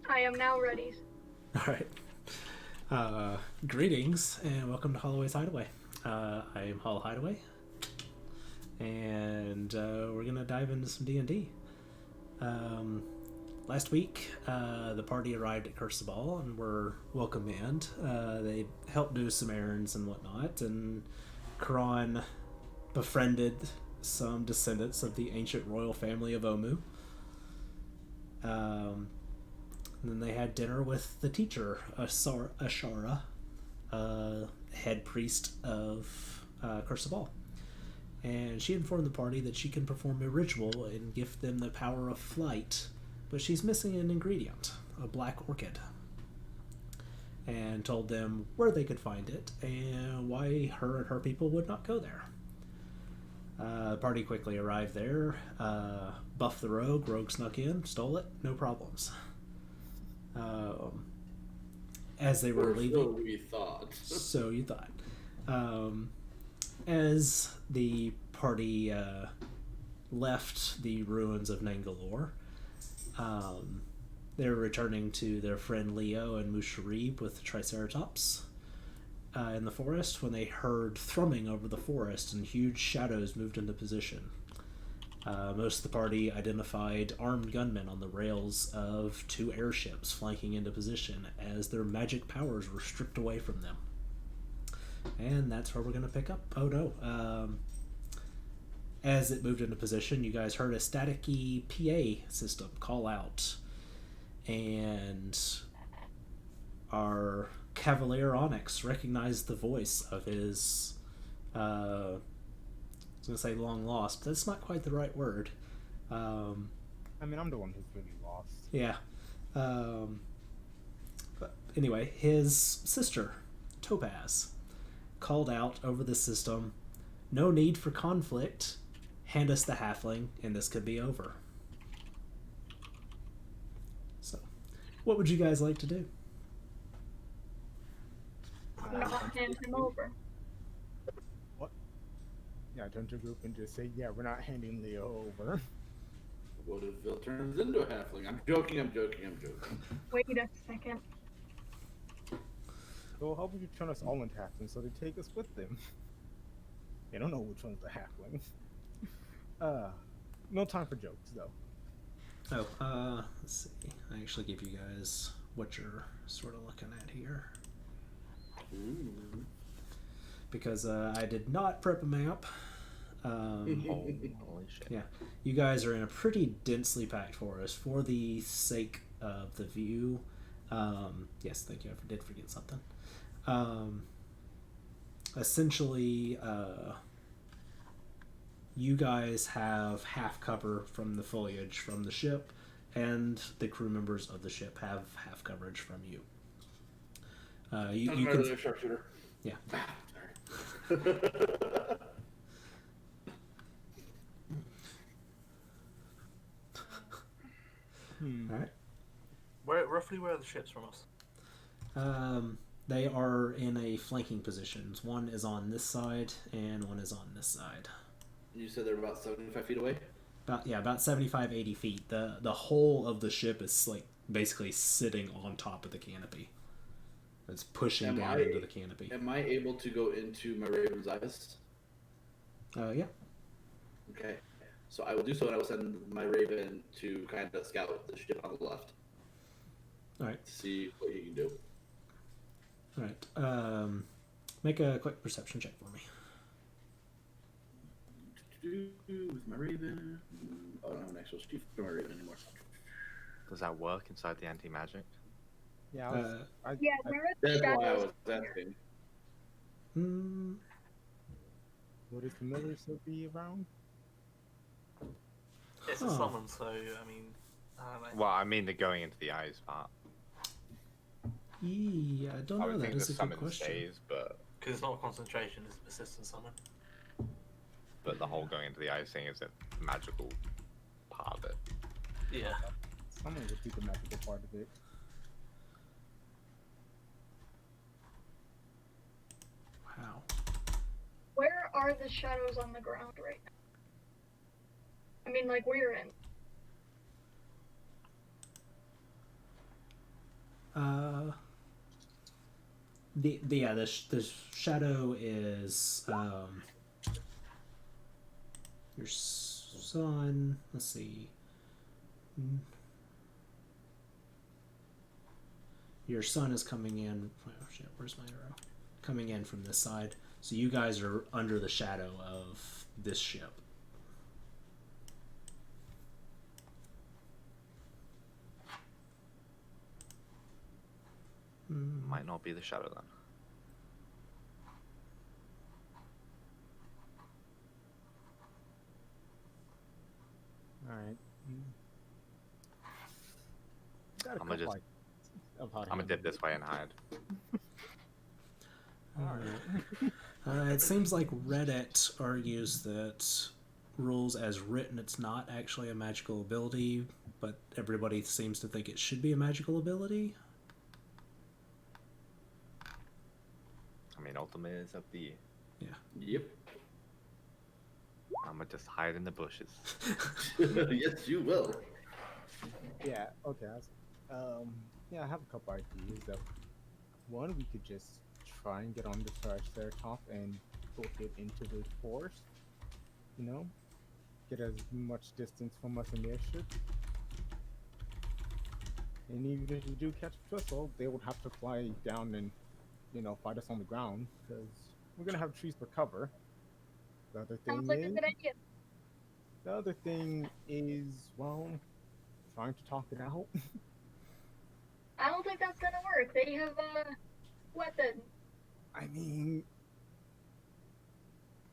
I am now ready. All right. Greetings and welcome to Holloway's Hideaway. I am Hollow Hideaway, and we're gonna dive into some D&D. Um, Last week, the party arrived at Curse the Ball and were welcome in. They helped do some errands and whatnot, and Karan befriended some descendants of the ancient royal family of Omu. And then they had dinner with the teacher, Ashara, head priest of Curse of All. And she informed the party that she can perform a ritual and give them the power of flight, but she's missing an ingredient, a black orchid. And told them where they could find it and why her and her people would not go there. The party quickly arrived there, buffed the rogue, rogue snuck in, stole it, no problems. As they were leaving, so we thought. So you thought. As the party left the ruins of Nangalore, they were returning to their friend Leo and Musharib with the Triceratops in the forest when they heard thrumming over the forest and huge shadows moved into position. Most of the party identified armed gunmen on the rails of two airships flanking into position as their magic powers were stripped away from them. And that's where we're going to pick up. Oh no. As it moved into position, you guys heard a staticky PA system call out. And our Cavalier Onyx recognized the voice of his... I was going to say long lost, but that's not quite the right word. I mean, I'm the one who's really lost. Yeah. But anyway, his sister, Topaz, called out over the system, "No need for conflict. Hand us the halfling, and this could be over." So, what would you guys like to do? Not hand him over. Yeah, turn to group and just say, yeah, we're not handing Leo over. What if Phil turns into a halfling? I'm joking. Wait a second. So how would you turn us all into halflings so they take us with them? They don't know which one's the halfling. No time for jokes, though. Let's see. I actually give you guys what you're sort of looking at here. Ooh. Because I did not prep a map. Holy shit. Yeah, you guys are in a pretty densely packed forest. For the sake of the view, yes, thank you. I did forget something. Essentially, you guys have half cover from the foliage from the ship, and the crew members of the ship have half coverage from you. You can. Really a sharpshooter. Yeah. Sorry. All right. Where are the ships from us? They are in a flanking position. One is on this side, and one is on this side. You said they're about 75 feet away? About 75, 80 feet. The whole of the ship is like basically sitting on top of the canopy. It's pushing down into the canopy. Am I able to go into my Raven's eyes? Yeah. Okay. So I will do so, and I will send my Raven to kind of scout the ship on the left. All right. See what he can do. All right. Make a quick perception check for me. With my Raven. Oh, I don't have an actual chief for my Raven anymore. Does that work inside the anti-magic? Yeah, Yeah, where are the That's why I shadows? was asking. would his familiar still be around? It's a summon, so I mean, I don't know. Well, I mean the going into the eyes part. Yeah, I don't I know. would That think is the a good summon question. stays, but Because it's not a concentration; it's a persistent summon. the whole going into the eyes thing is a magical part of it. Yeah. Someone would be the magical part of it. Wow. Where are the shadows on the ground right now? I mean, like, we're in. the shadow is your son. Let's see. Your son is coming in. Oh shit! Where's my arrow? Coming in from this side. So you guys are under the shadow of this ship. Might not be the shadow then. All right. I'm gonna just. I'm gonna dip this way and hide. It seems like Reddit argues that rules as written, it's not actually a magical ability, but everybody seems to think it should be a magical ability. I mean, ultimately, it's up to you. Yeah. Yep. I'm gonna just hide in the bushes. Yes, you will. Yeah. Okay. Yeah, I have a couple ideas. One, we could just try and get on the Triceratops and book it into the forest. You know, get as much distance from us in their ship. And even if we do catch a trestle, they would have to fly down and, fight us on the ground because we're gonna have trees for cover. The other thing Sounds like a is, good idea. the other thing is, well, trying to talk it out. I don't think that's gonna work. They have a weapon. I mean,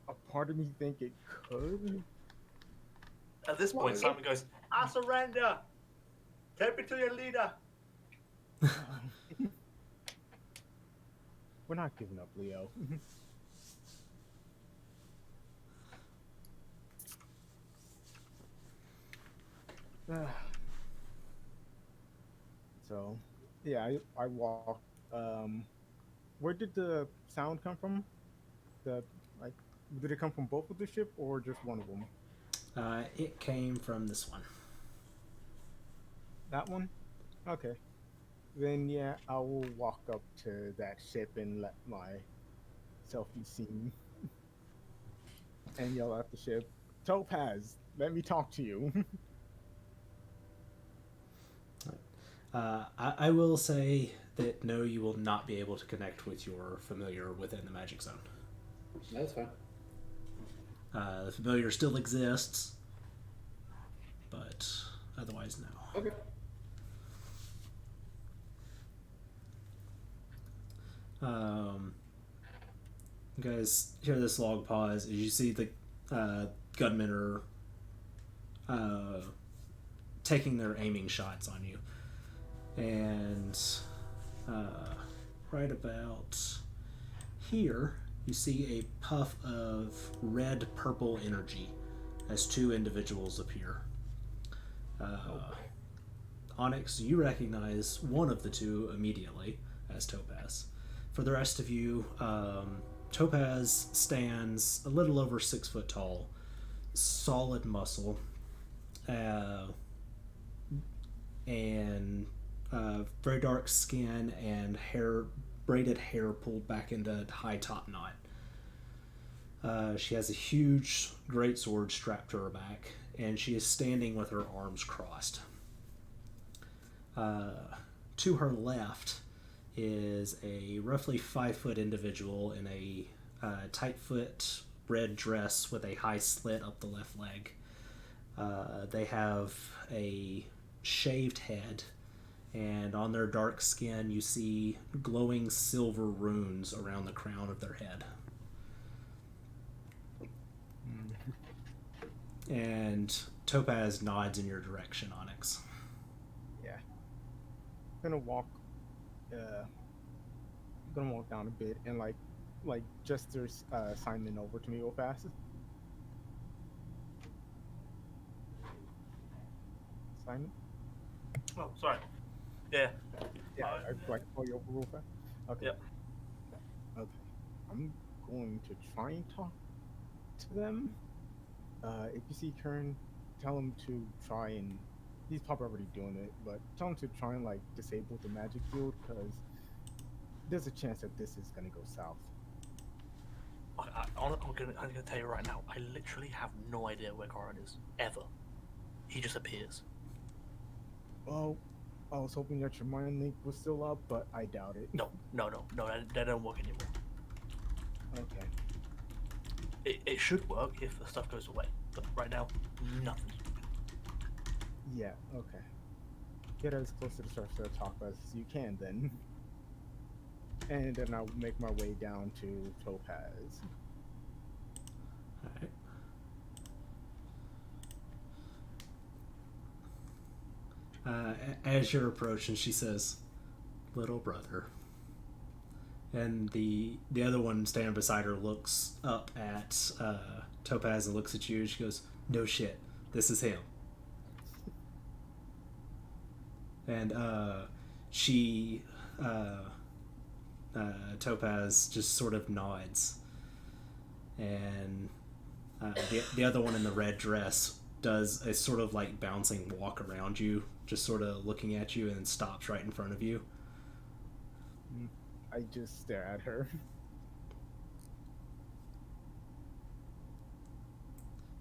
a part of me think it could. At this point, Simon goes, "I surrender. Take me to your leader." We're not giving up, Leo. So, yeah, I walked. Where did the sound come from? Like, did it come from both of the ship or just one of them? It came from this one. That one? Okay. Then yeah, I will walk up to that ship and let myself be seen, and yell at the ship, "Topaz, let me talk to you." I will say that no, you will not be able to connect with your familiar within the magic zone. That's fine. The familiar still exists, but otherwise, no. Okay. You guys hear this log pause as you see the gunmen are taking their aiming shots on you. And right about here, you see a puff of red-purple energy as two individuals appear. Onyx, you recognize one of the two immediately as Topaz. For the rest of you, Topaz stands a little over 6 foot tall, solid muscle, and very dark skin and braided hair pulled back into high top knot. She has a huge greatsword strapped to her back, and she is standing with her arms crossed. To her left is a roughly 5-foot individual in a tight foot red dress with a high slit up the left leg. They have a shaved head, and on their dark skin you see glowing silver runes around the crown of their head. And Topaz nods in your direction, Onyx. Yeah. I'm gonna walk down a bit and like gesture Simon over to me real fast. Simon? Oh, sorry. Yeah. Yeah, I'd like to call you over real fast. Okay. Yep. Okay. I'm going to try and talk to them. If you see Kern, tell him to try and. He's probably already doing it, but tell him to try and like disable the magic field because there's a chance that this is gonna go south. I'm gonna tell you right now. I literally have no idea where Goran is ever. He just appears. Well, I was hoping that your mind link was still up, but I doubt it. No. They don't work anymore. Okay. It should work if the stuff goes away, but right now, nothing. Yeah. Okay. Get as close to the surface of the top as you can, then. And then I'll make my way down to Topaz. Alright. As you're approaching, she says, "Little brother." And the other one standing beside her looks up at Topaz and looks at you, and she goes, "No shit, this is him." And she, Topaz just sort of nods, and the other one in the red dress does a sort of like bouncing walk around you, just sort of looking at you, and then stops right in front of you. I just stare at her.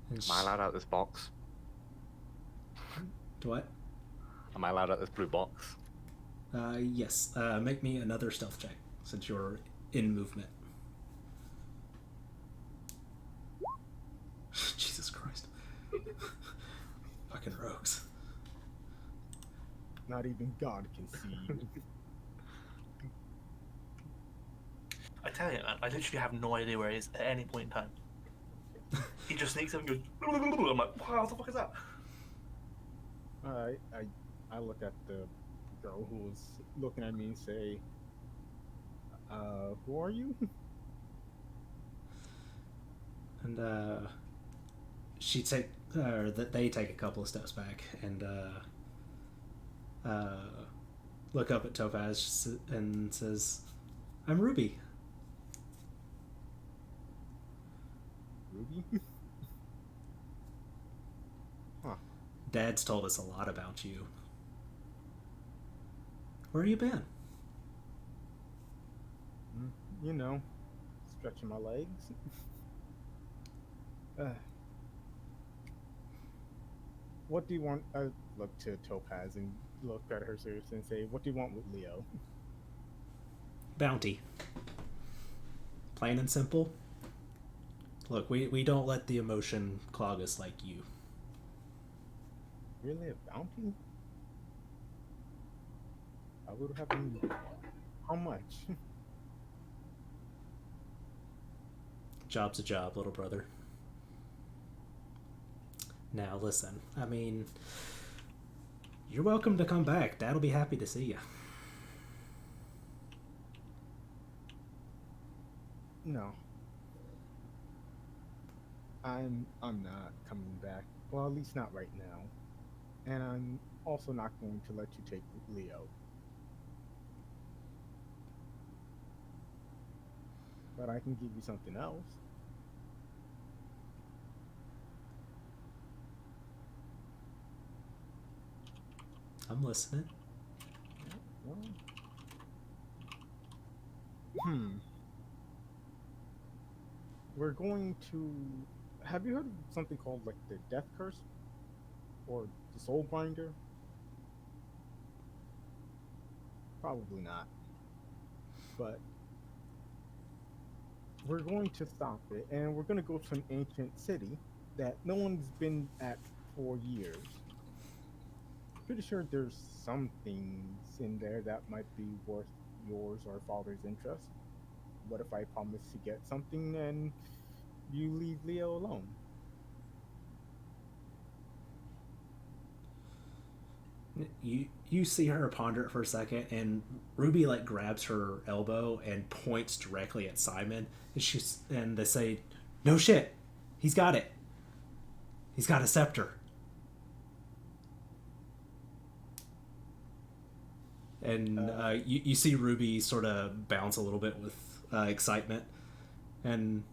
And Am I allowed out this box? What? Am I allowed out this blue box? Yes. Make me another stealth check since you're in movement. Jesus Christ. Fucking rogues. Not even God can see you. I tell you, man, I literally have no idea where he is at any point in time. He just sneaks up and goes. I'm like, wow, what the fuck is that? I look at the girl who was looking at me and say, who are you? And they take a couple of steps back and look up at Topaz and says, "I'm Ruby." Ruby? Huh. Dad's told us a lot about you. Where you been? You know, stretching my legs. What do you want? I look to Topaz and look at her seriously and say, "What do you want with Leo?" Bounty. Plain and simple. Look, we don't let the emotion clog us like you. Really, a bounty? I would have been. How much? Job's a job, little brother. Now listen, I mean, you're welcome to come back. Dad'll be happy to see you. No. I'm not coming back. Well, at least not right now. And I'm also not going to let you take Leo. But I can give you something else. I'm listening. Well, we're going to. Have you heard of something called like the Death Curse? Or the Soul Binder? Probably not. But we're going to stop it, and we're going to go to an ancient city that no one's been at for years. Pretty sure there's some things in there that might be worth yours or father's interest. What if I promise to get something and you leave Leo alone? You see her ponder it for a second, and Ruby like grabs her elbow and points directly at Simon, and they say, "No shit, he's got it. He's got a scepter." And you see Ruby sort of bounce a little bit with excitement, and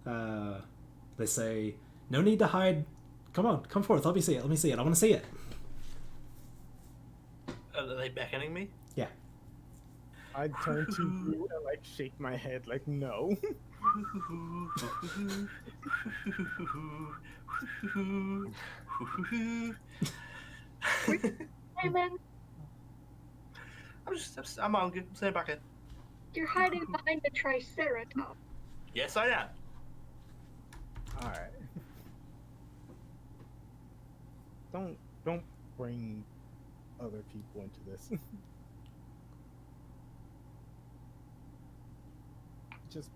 they say, "No need to hide. Come on, come forth. Let me see it. Let me see it. I want to see it." Are they beckoning me? Yeah. I turn to you and like shake my head like no. Simon, I'm hungry. I'm staying back in. you're hiding behind the Triceratops. Yes, I am. All right. Don't bring other people into this. Just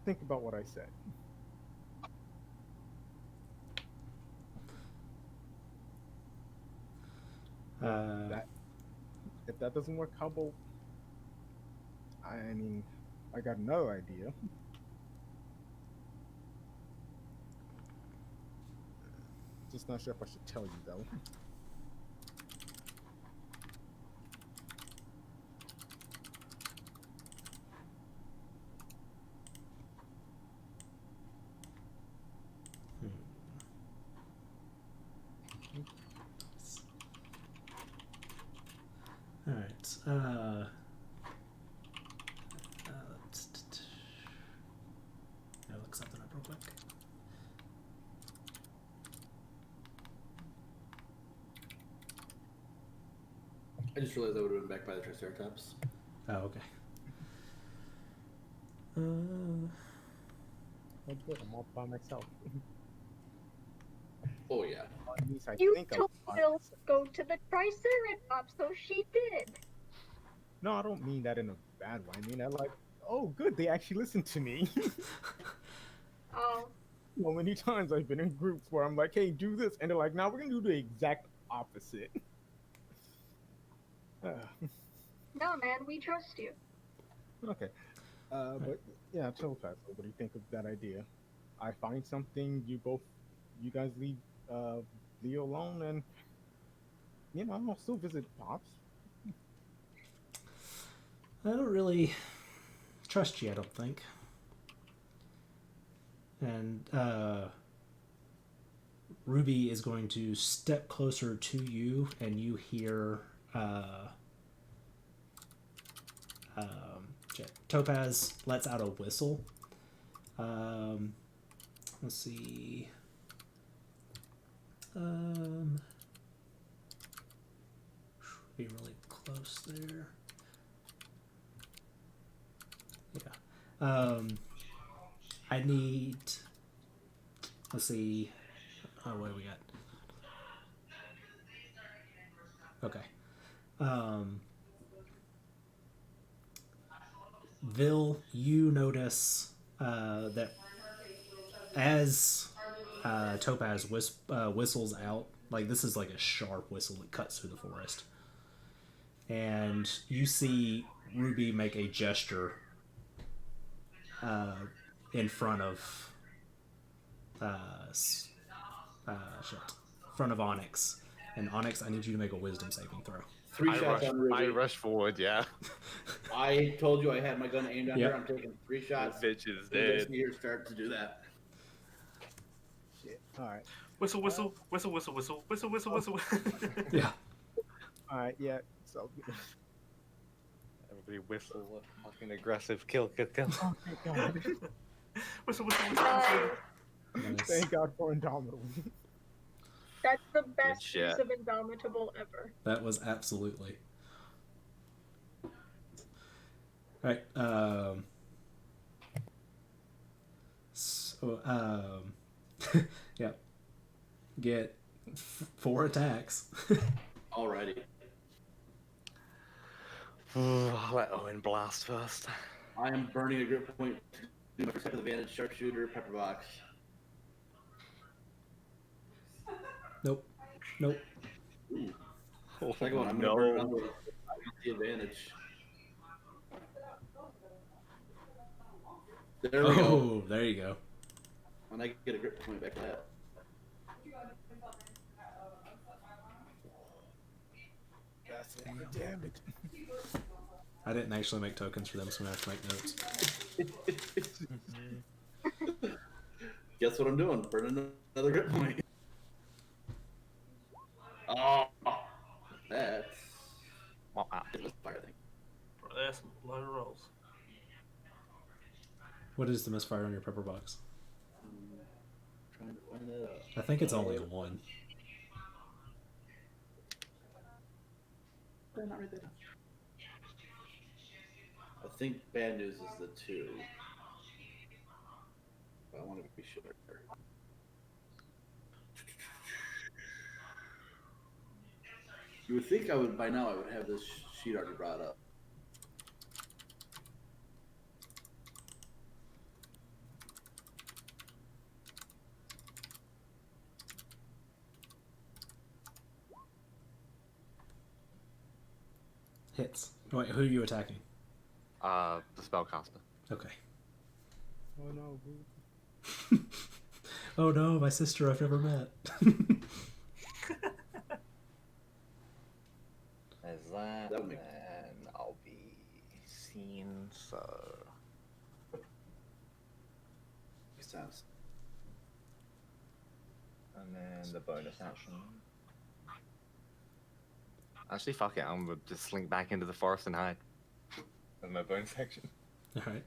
think about what I said. That if that doesn't work, how about I mean, I got another idea. Just not sure if I should tell you though. All right. I'll look something up real quick. I just realized I would have been back by the Triceratops. Oh, okay. Oh, good. I'm all by myself. Oh yeah. At least I You think I'm told by Bill myself. to go to the Triceratops, so she did. No, I don't mean that in a bad way. I mean that like, oh, good. They actually listened to me. Oh, So many times I've been in groups where I'm like, hey, do this, and they're like, now we're gonna do the exact opposite. no, man, we trust you. Okay. But yeah, Topaz, what do you think of that idea? I find something, you guys leave Leo alone, and I'll still visit Pops. I don't really trust you, I don't think. And Ruby is going to step closer to you, and you hear Topaz lets out a whistle. Let's see. Be really close there. Yeah. I need. Let's see. Oh, what do we got? Okay. Vil, you notice that as Topaz whistles out, like this is like a sharp whistle that cuts through the forest, and you see Ruby make a gesture in front of shit, front of Onyx. And Onyx, I need you to make a wisdom saving throw. Three shots on Ruby. I rush forward, yeah. I told you I had my gun aimed on Yep. her. I'm taking 3 shots. This bitch is As I dead. see her start to do that. Shit. All right. Whistle, whistle, whistle, whistle, whistle, whistle, whistle, whistle. Yeah. All right. Yeah. So. Everybody whistle, fucking aggressive, kill. Oh, thank God. Whistle, whistle, whistle, whistle. Nice. Thank God for Indomitable. That's the best shit. use of Indomitable ever. That was absolutely. All right. So, yeah. Get 4 attacks. Alrighty. I'll let Owen blast first. I am burning a grip point to do my first type of advantage sharpshooter pepper box. Nope. Nope. Ooh. Second one, I'm gonna burn it on the advantage. There we go. Oh, there you go. And I get a grip point back to that. That's it. Damn it. I didn't actually make tokens for them, so I'm gonna have to make notes. Guess what I'm doing? Burning another grip point. Oh, that's Wow. it was fire thing. there's some low rolls. What is the misfire on your pepper box? Trying to find that out. I think it's only a 1. Did I not write that down? I think bad news is the 2. But I want to be sure. You would think I would by now. I would have this sheet already brought up. Hits. Wait, who are you attacking? The spellcaster. Okay. Oh no. Oh no, my sister I've never met. There's that, That'll make- and I'll be seen, so... Makes sense. And then the bonus action. Actually, fuck it, I'm gonna just slink back into the forest and hide. That's my bonus action. Alright.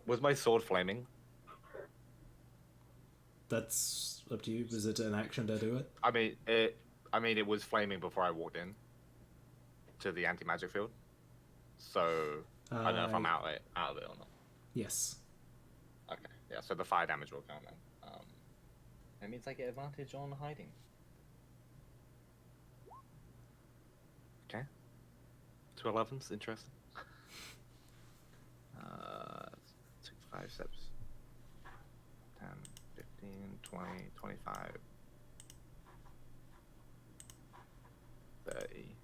Was my sword flaming? That's up to you. Is it an action to do it? I mean, it was flaming before I walked in to the anti-magic field. So, I don't know if I'm out of it or not. Yes. Okay, yeah, so the fire damage will count then. That means I get advantage on hiding. Okay. 2 11's interesting. 6, 5 steps. 10, 15, 20, 25. 30.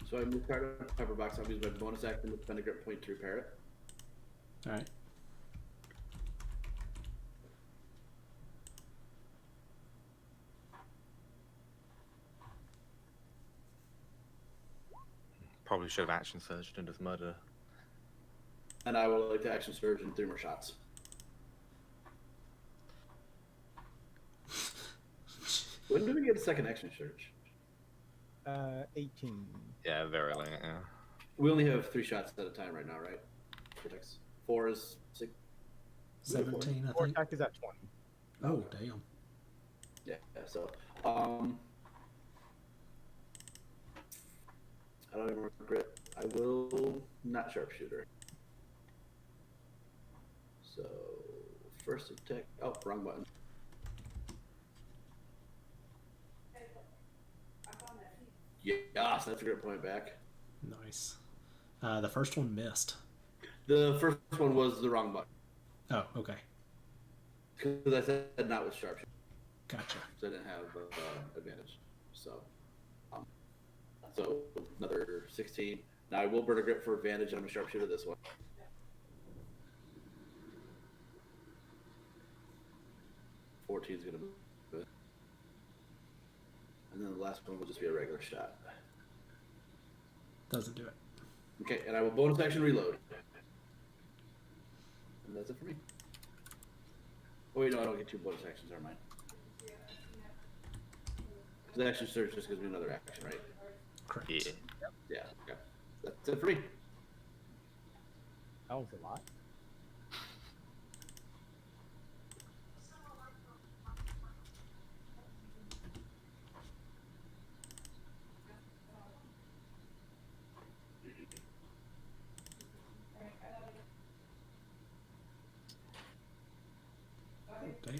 So I moved card on pepper box. I'll use my bonus action with Benedict point to repair it. Alright. Probably should have action surged into the murder. And I will like to action surge in 3 more shots. When do we get a second action surge? 18. Yeah, very late, yeah. We only have 3 shots at a time right now, right? Protects. 4 is 6. 17, I Or think. attack is at 20. Oh, damn. Yeah. So, I don't even regret. I will not sharpshooter. So, first attack. Oh, wrong button. Yes, that's a great point back. Nice. The first one missed. The first one was the wrong button. Oh, okay. Because I said not with sharpshooter. Gotcha. So I didn't have advantage. So another 16. Now I will burn a grip for advantage, and I'm a sharpshooter this one. Is gonna move it. And then the last one will just be a regular shot. Doesn't do it. Okay, and I will bonus action reload. And that's it for me. Oh wait, no, I don't get 2 bonus actions, never mind. The action surge just gives me another action, right? Correct. Yeah. Yeah, okay. That's it for me. That was a lot. Okay.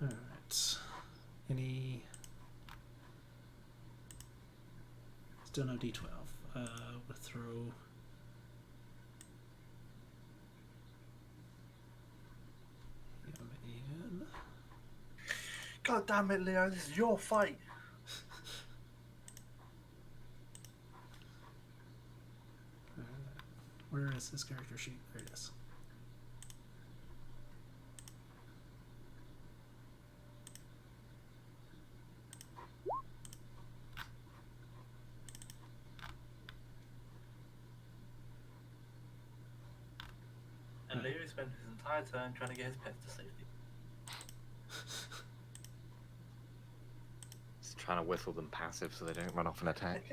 Alright. Any... Still no D12. We'll throw... him in. God damn it, Leo, this is your fight. Where is his character sheet? There it is. spent his entire turn trying to get his pets to safety. Just trying to whistle them passive so they don't run off and attack.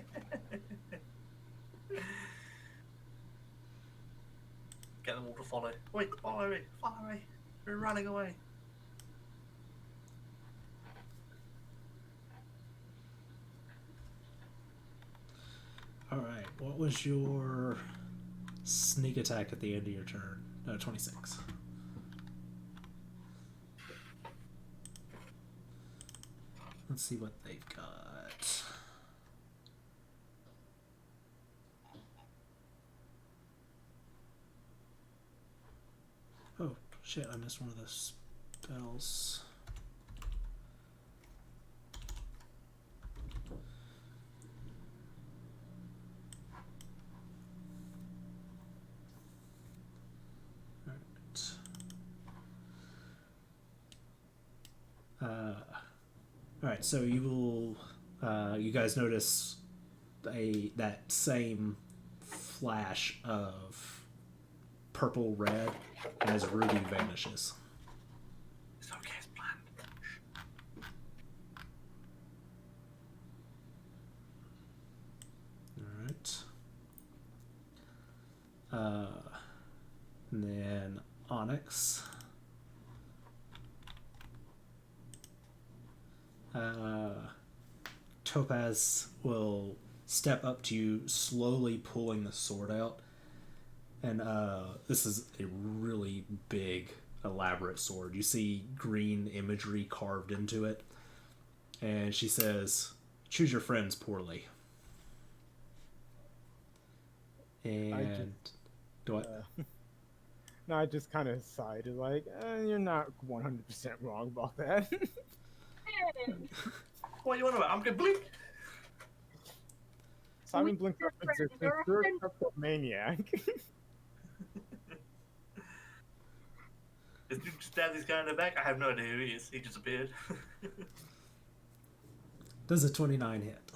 Get them all to follow. Wait, follow me! Follow me! We're running away. Alright, what was your sneak attack at the end of your turn? 26. Let's see what they've got. Oh, shit, I missed one of the spells. Alright, so you will, you guys notice that same flash of purple red as Ruby vanishes. It's okay, it's planned. Alright. And then Onyx. Topaz will step up to you, slowly pulling the sword out. And this is a really big, elaborate sword. You see green imagery carved into it. And she says, "Choose your friends poorly." And do what? No, I just kind of sighed, like, you're not 100% wrong about that. What are you on about? I'm gonna blink! Simon blinked up existence. You're a cryptomaniac. This dude just stabbed this guy in the back. I have no idea who he is. He just appeared. Does a 29 hit?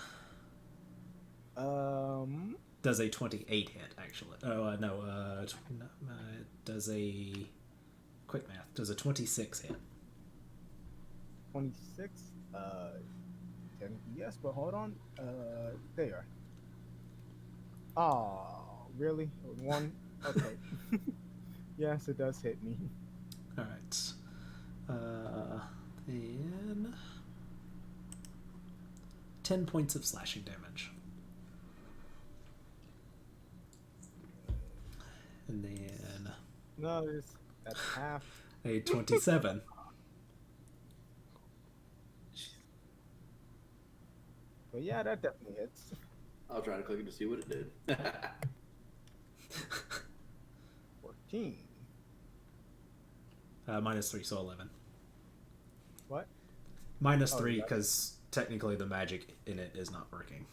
Um, Does a 28 hit, actually. Oh, no, does a... Quick math. Does a 26 hit? 26? Technically yes, but hold on. There. Oh, really? One? Okay. Yes, it does hit me. Alright. Then... 10 points of slashing damage. And then... No, that's half. a 27. But yeah, that definitely hits. I'll try to click it to see what it did. 14. -3, so 11. What? -3, yeah. because technically the magic in it is not working.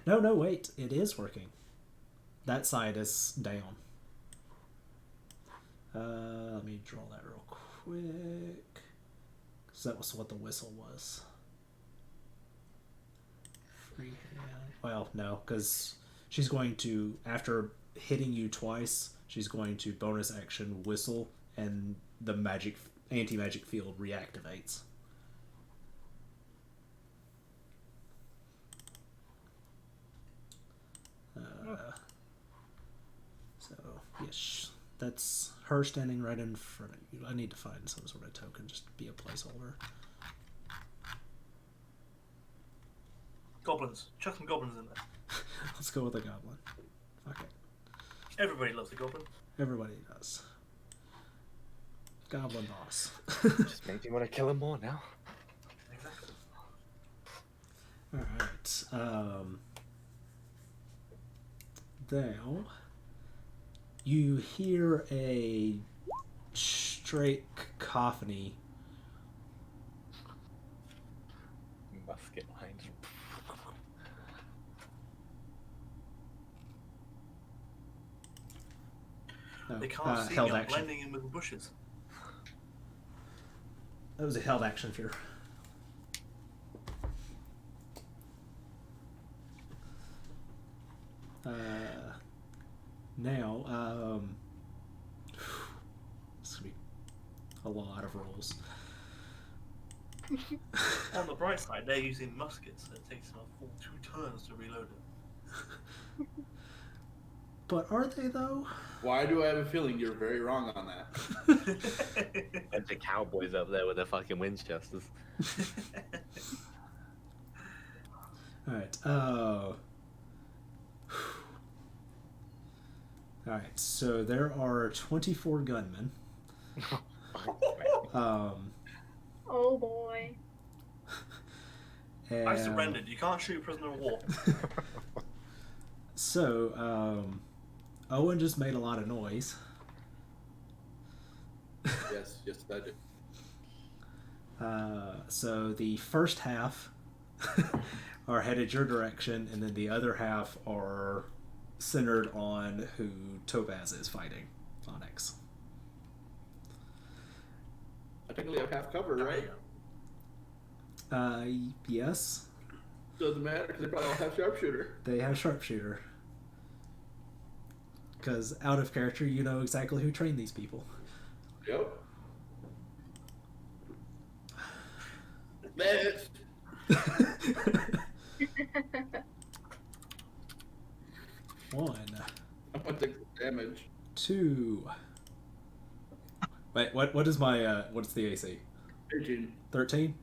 No, wait. It is working. That side is down. Let me draw that real quick. Because that was what the whistle was. Freehand. Well, no, because she's going to, after hitting you twice, she's going to bonus action whistle, and the anti-magic field reactivates. So, yes, that's her standing right in front of you. I need to find some sort of token just to be a placeholder. Goblins. Chuck some goblins in there. Let's go with a goblin. Okay. Everybody loves a goblin. Everybody does. Goblin boss. Just makes me want to kill him more now. Exactly. Alright. Now, you hear a straight cacophony. Musket lines. No, They can't see held me. I'm action. blending in with the bushes. That was a held action fear. Now, a lot of rolls. On the bright side, they're using muskets, so it takes them a full 2 turns to reload it. But are they though? Why do I have a feeling you're very wrong on that? Bunch of cowboys up there with their fucking Winchesters. Alright, Alright, so there are 24 gunmen. Oh boy. And I surrendered. You can't shoot a prisoner of war. so, Owen just made a lot of noise. Yes, I do. So the first half are headed your direction, and then the other half are centered on who Topaz is fighting, Onyx. I technically have half cover, right? Yes. Doesn't matter because they probably all have sharpshooter. They have sharpshooter. Because out of character, you know exactly who trained these people. Yep. Next. One, I'm gonna take the damage. 2. Wait, what is my what's the AC? 18. 13?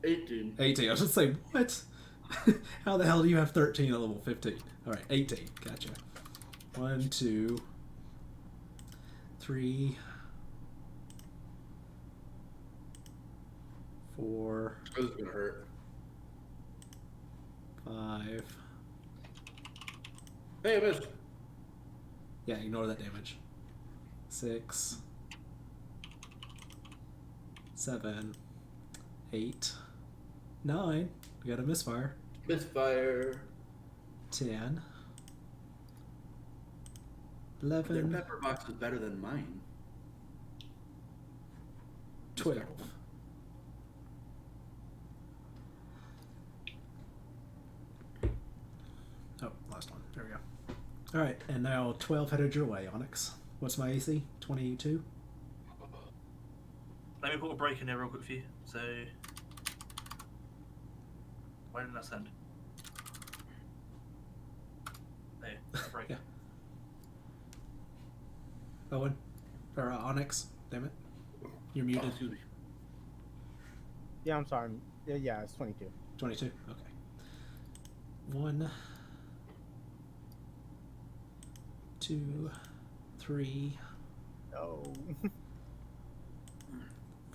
18. 18. I was just saying, what? How the hell do you have 13 at level 15? Alright, 18. Gotcha. 1, 2, 3, 4, This is gonna hurt. 5. Hey, I missed. Yeah, ignore that damage. 6, 7, 8, 9. We got a misfire. Misfire. 10, Their 11, pepper box is better than mine. 12. Oh, last one. There we go. Alright, and now 12 headed your way, Onyx. What's my AC? 22? Let me put a break in there real quick for you. So, where did I send? There, break. Yeah. Owen? Or Onyx? Damn it. You're Oh, muted. excuse me. Yeah, I'm sorry. Yeah, it's 22. 22? Okay. 1, 2, 3, No.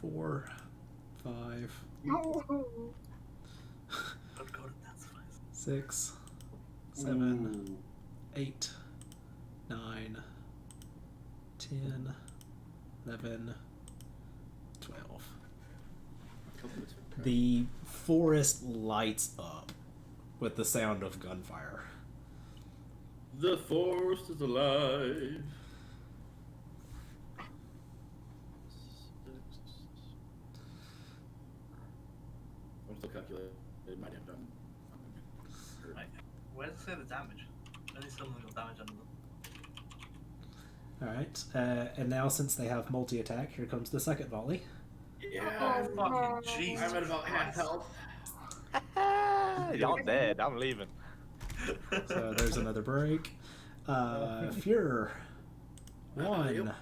4, 5, No. Oh god, that's fine. 6, 7, Ooh. 8, 9, 10, 11, 12. The forest lights up with the sound of gunfire. The forest is alive. I'm still calculating. It might have done. Right. Where does it say the damage? Only someone got damage under them. Alright, and now since they have multi-attack, here comes the second volley. Yeah. Oh, Fucking no. Jesus. I'm at about half health. Y'all dead. I'm leaving. So there's another break. Fuhrer. 1. Yep.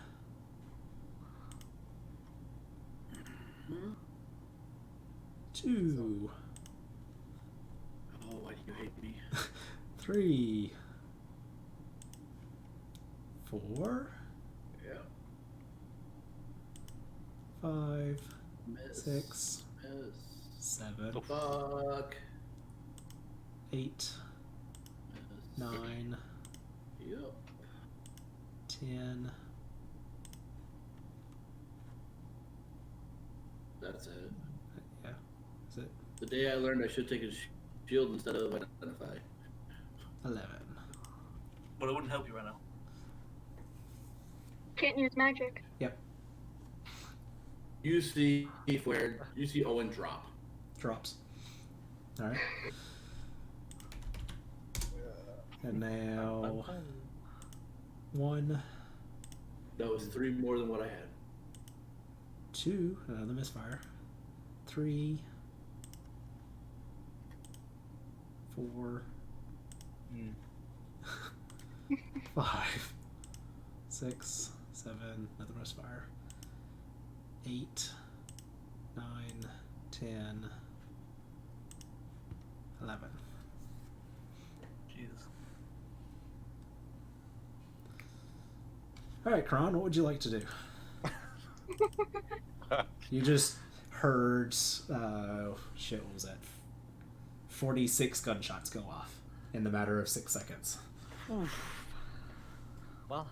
2. Oh, why do you hate me? 3. 4. Yeah. 5. Miss. 6. Miss. 7. Fuck. 8. Miss. 9. Yep. 10. That's it. Yeah. Is it The day I learned I should take a shield instead of identify. 11? Well, it wouldn't help you right now. Can't use magic. Yep. You see where you see Owen drop. Drops. Alright. And now 1, That was 3 more than what I had. 2, another misfire. 3, 4, Mm. 5, 6, 7, another misfire. 8, 9, 10, 11. Jesus. All right, Kron, what would you like to do? You just heard, shit, what was that? 46 gunshots go off in the matter of 6 seconds. Well,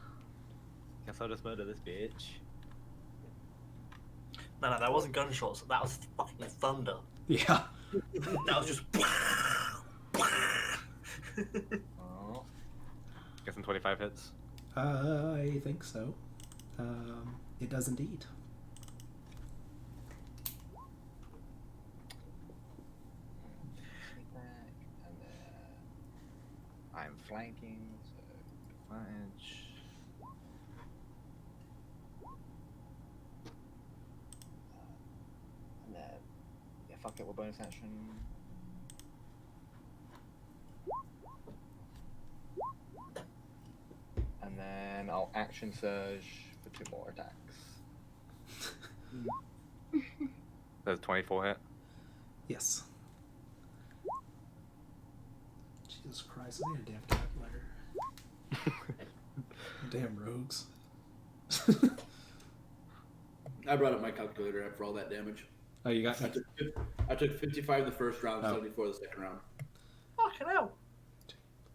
guess I'll just murder this bitch. No, that wasn't gunshots. That was fucking thunder. Yeah. That was just. Oh. Guessing 25 hits. I think so. It does indeed. And then I'm flanking, so advantage. And then, yeah, fuck it, we're bonus action. And then I'll action surge for 2 more attacks. There's 24 hit. Yes. Jesus Christ, I need a damn calculator. Damn rogues. I brought up my calculator after all that damage. Oh, you got... I took 55 the first round, Oh. 74 the second round. Fucking hell.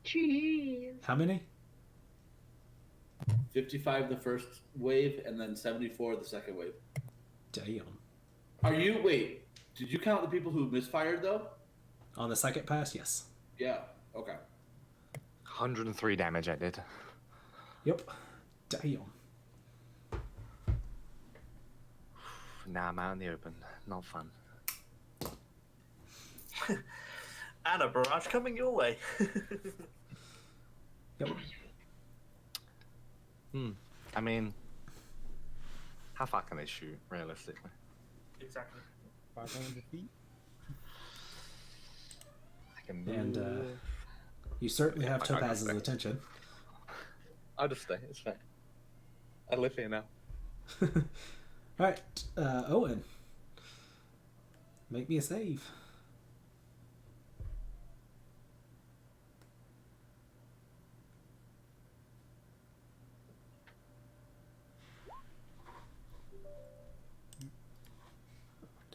Jeez. How many? 55 the first wave, and then 74 the second wave. Damn. Are you... Wait, did you count the people who misfired, though? On the second pass, yes. Yeah, okay. 103 damage I did. Yep. Damn. Now I'm out in the open. Not fun. And a barrage coming your way. Yep. I mean, how far can they shoot, realistically? Exactly. 500 feet. I can move. And, you certainly have I can't Topaz's stay. attention. I'll just stay. It's fine. I live here now. Alright, Owen. Make me a save.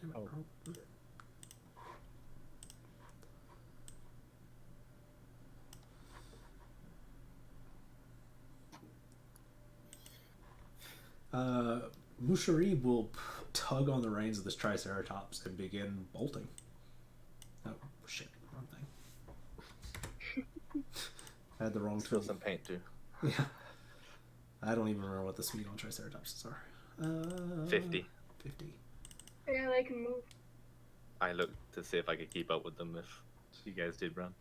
Damn it, Oh. wrong. Musharib will tug on the reins of this Triceratops and begin bolting. Oh, shit. Wrong thing. I had the wrong Spill tool. some paint too. Yeah. I don't even remember what the speed on Triceratopses are. 50. 50. Yeah, they can move. I looked to see if I could keep up with them if you guys did run.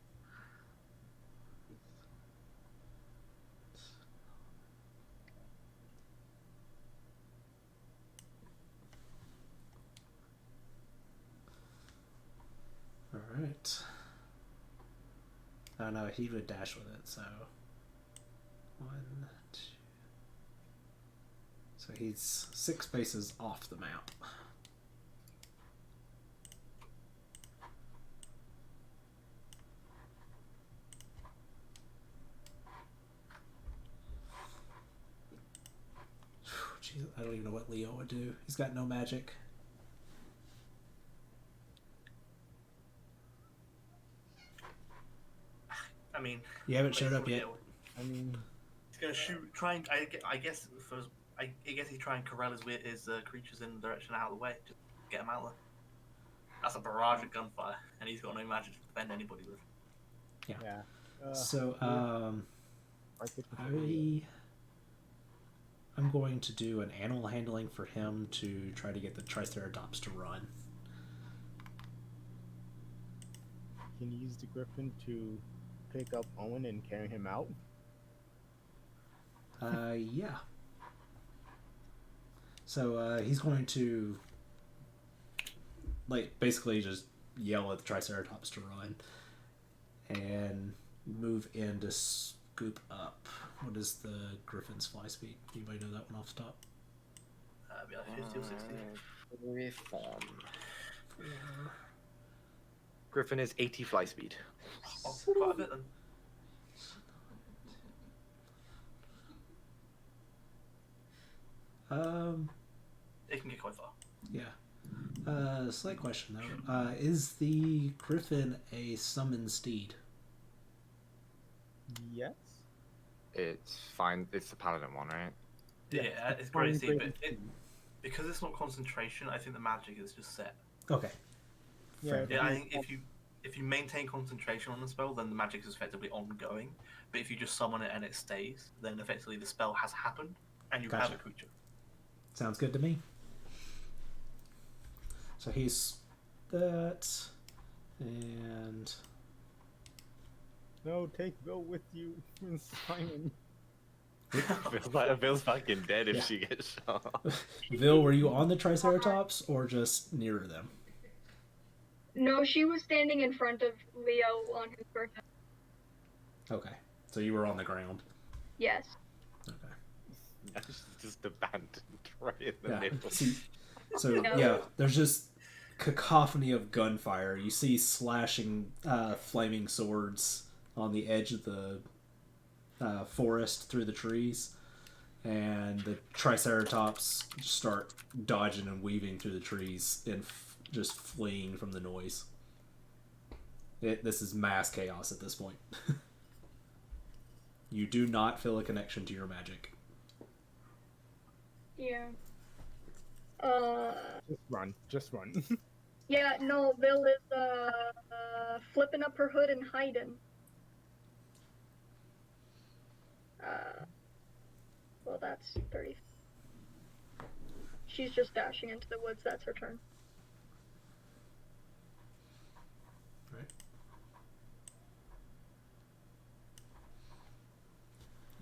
Alright. Oh no, he would dash with it, so 1, 2. So he's 6 spaces off the map. Jeez, I don't even know what Leo would do. He's got no magic. I mean, You haven't showed up yet. I mean, he's gonna shoot. Try and I guess I guess he's trying to corral his creatures in the direction out of the way. Just get him out there. That's a barrage of gunfire, and he's got no magic to defend anybody with. yeah. So, Arctic control. I'm going to do an animal handling for him to try to get the Triceratops to run. Can you use the Griffin to pick up Owen and carry him out? Yeah. So he's going to like basically just yell at the Triceratops to run and move in to scoop up. What is the Griffin's fly speed? Anybody know that one off the top? Be like 50 or 60. Griffon. Griffin is 80 fly speed. Oh, quite a bit then. It can get quite far. Yeah. Slight question though. Is the Griffin a summoned steed? Yes. It's fine. It's the paladin one, right? Yeah, it's great to see, but because it's not concentration, I think the magic is just set. Okay. Yeah. Yeah, I think if you maintain concentration on the spell, then the magic is effectively ongoing. But if you just summon it and it stays, then effectively the spell has happened and you have Gotcha. a creature. Sounds good to me. So he's that, and No, take Bill with you, Simon. Bill's fucking dead if Yeah. she gets shot. Vil, were you on the Triceratops or just near them? No, she was standing in front of Leo on his griffin. Okay, so you were on the ground. Yes. Okay. Just abandoned right in the Yeah. middle. So yeah, there's just cacophony of gunfire. You see slashing, flaming swords on the edge of the forest through the trees, and the Triceratops start dodging and weaving through the trees and just fleeing from the noise. This is mass chaos at this point. You do not feel a connection to your magic. Yeah. Just run. Just run. Yeah, no, Bill is, flipping up her hood and hiding. Well, that's 30. She's just dashing into the woods. That's her turn. Right.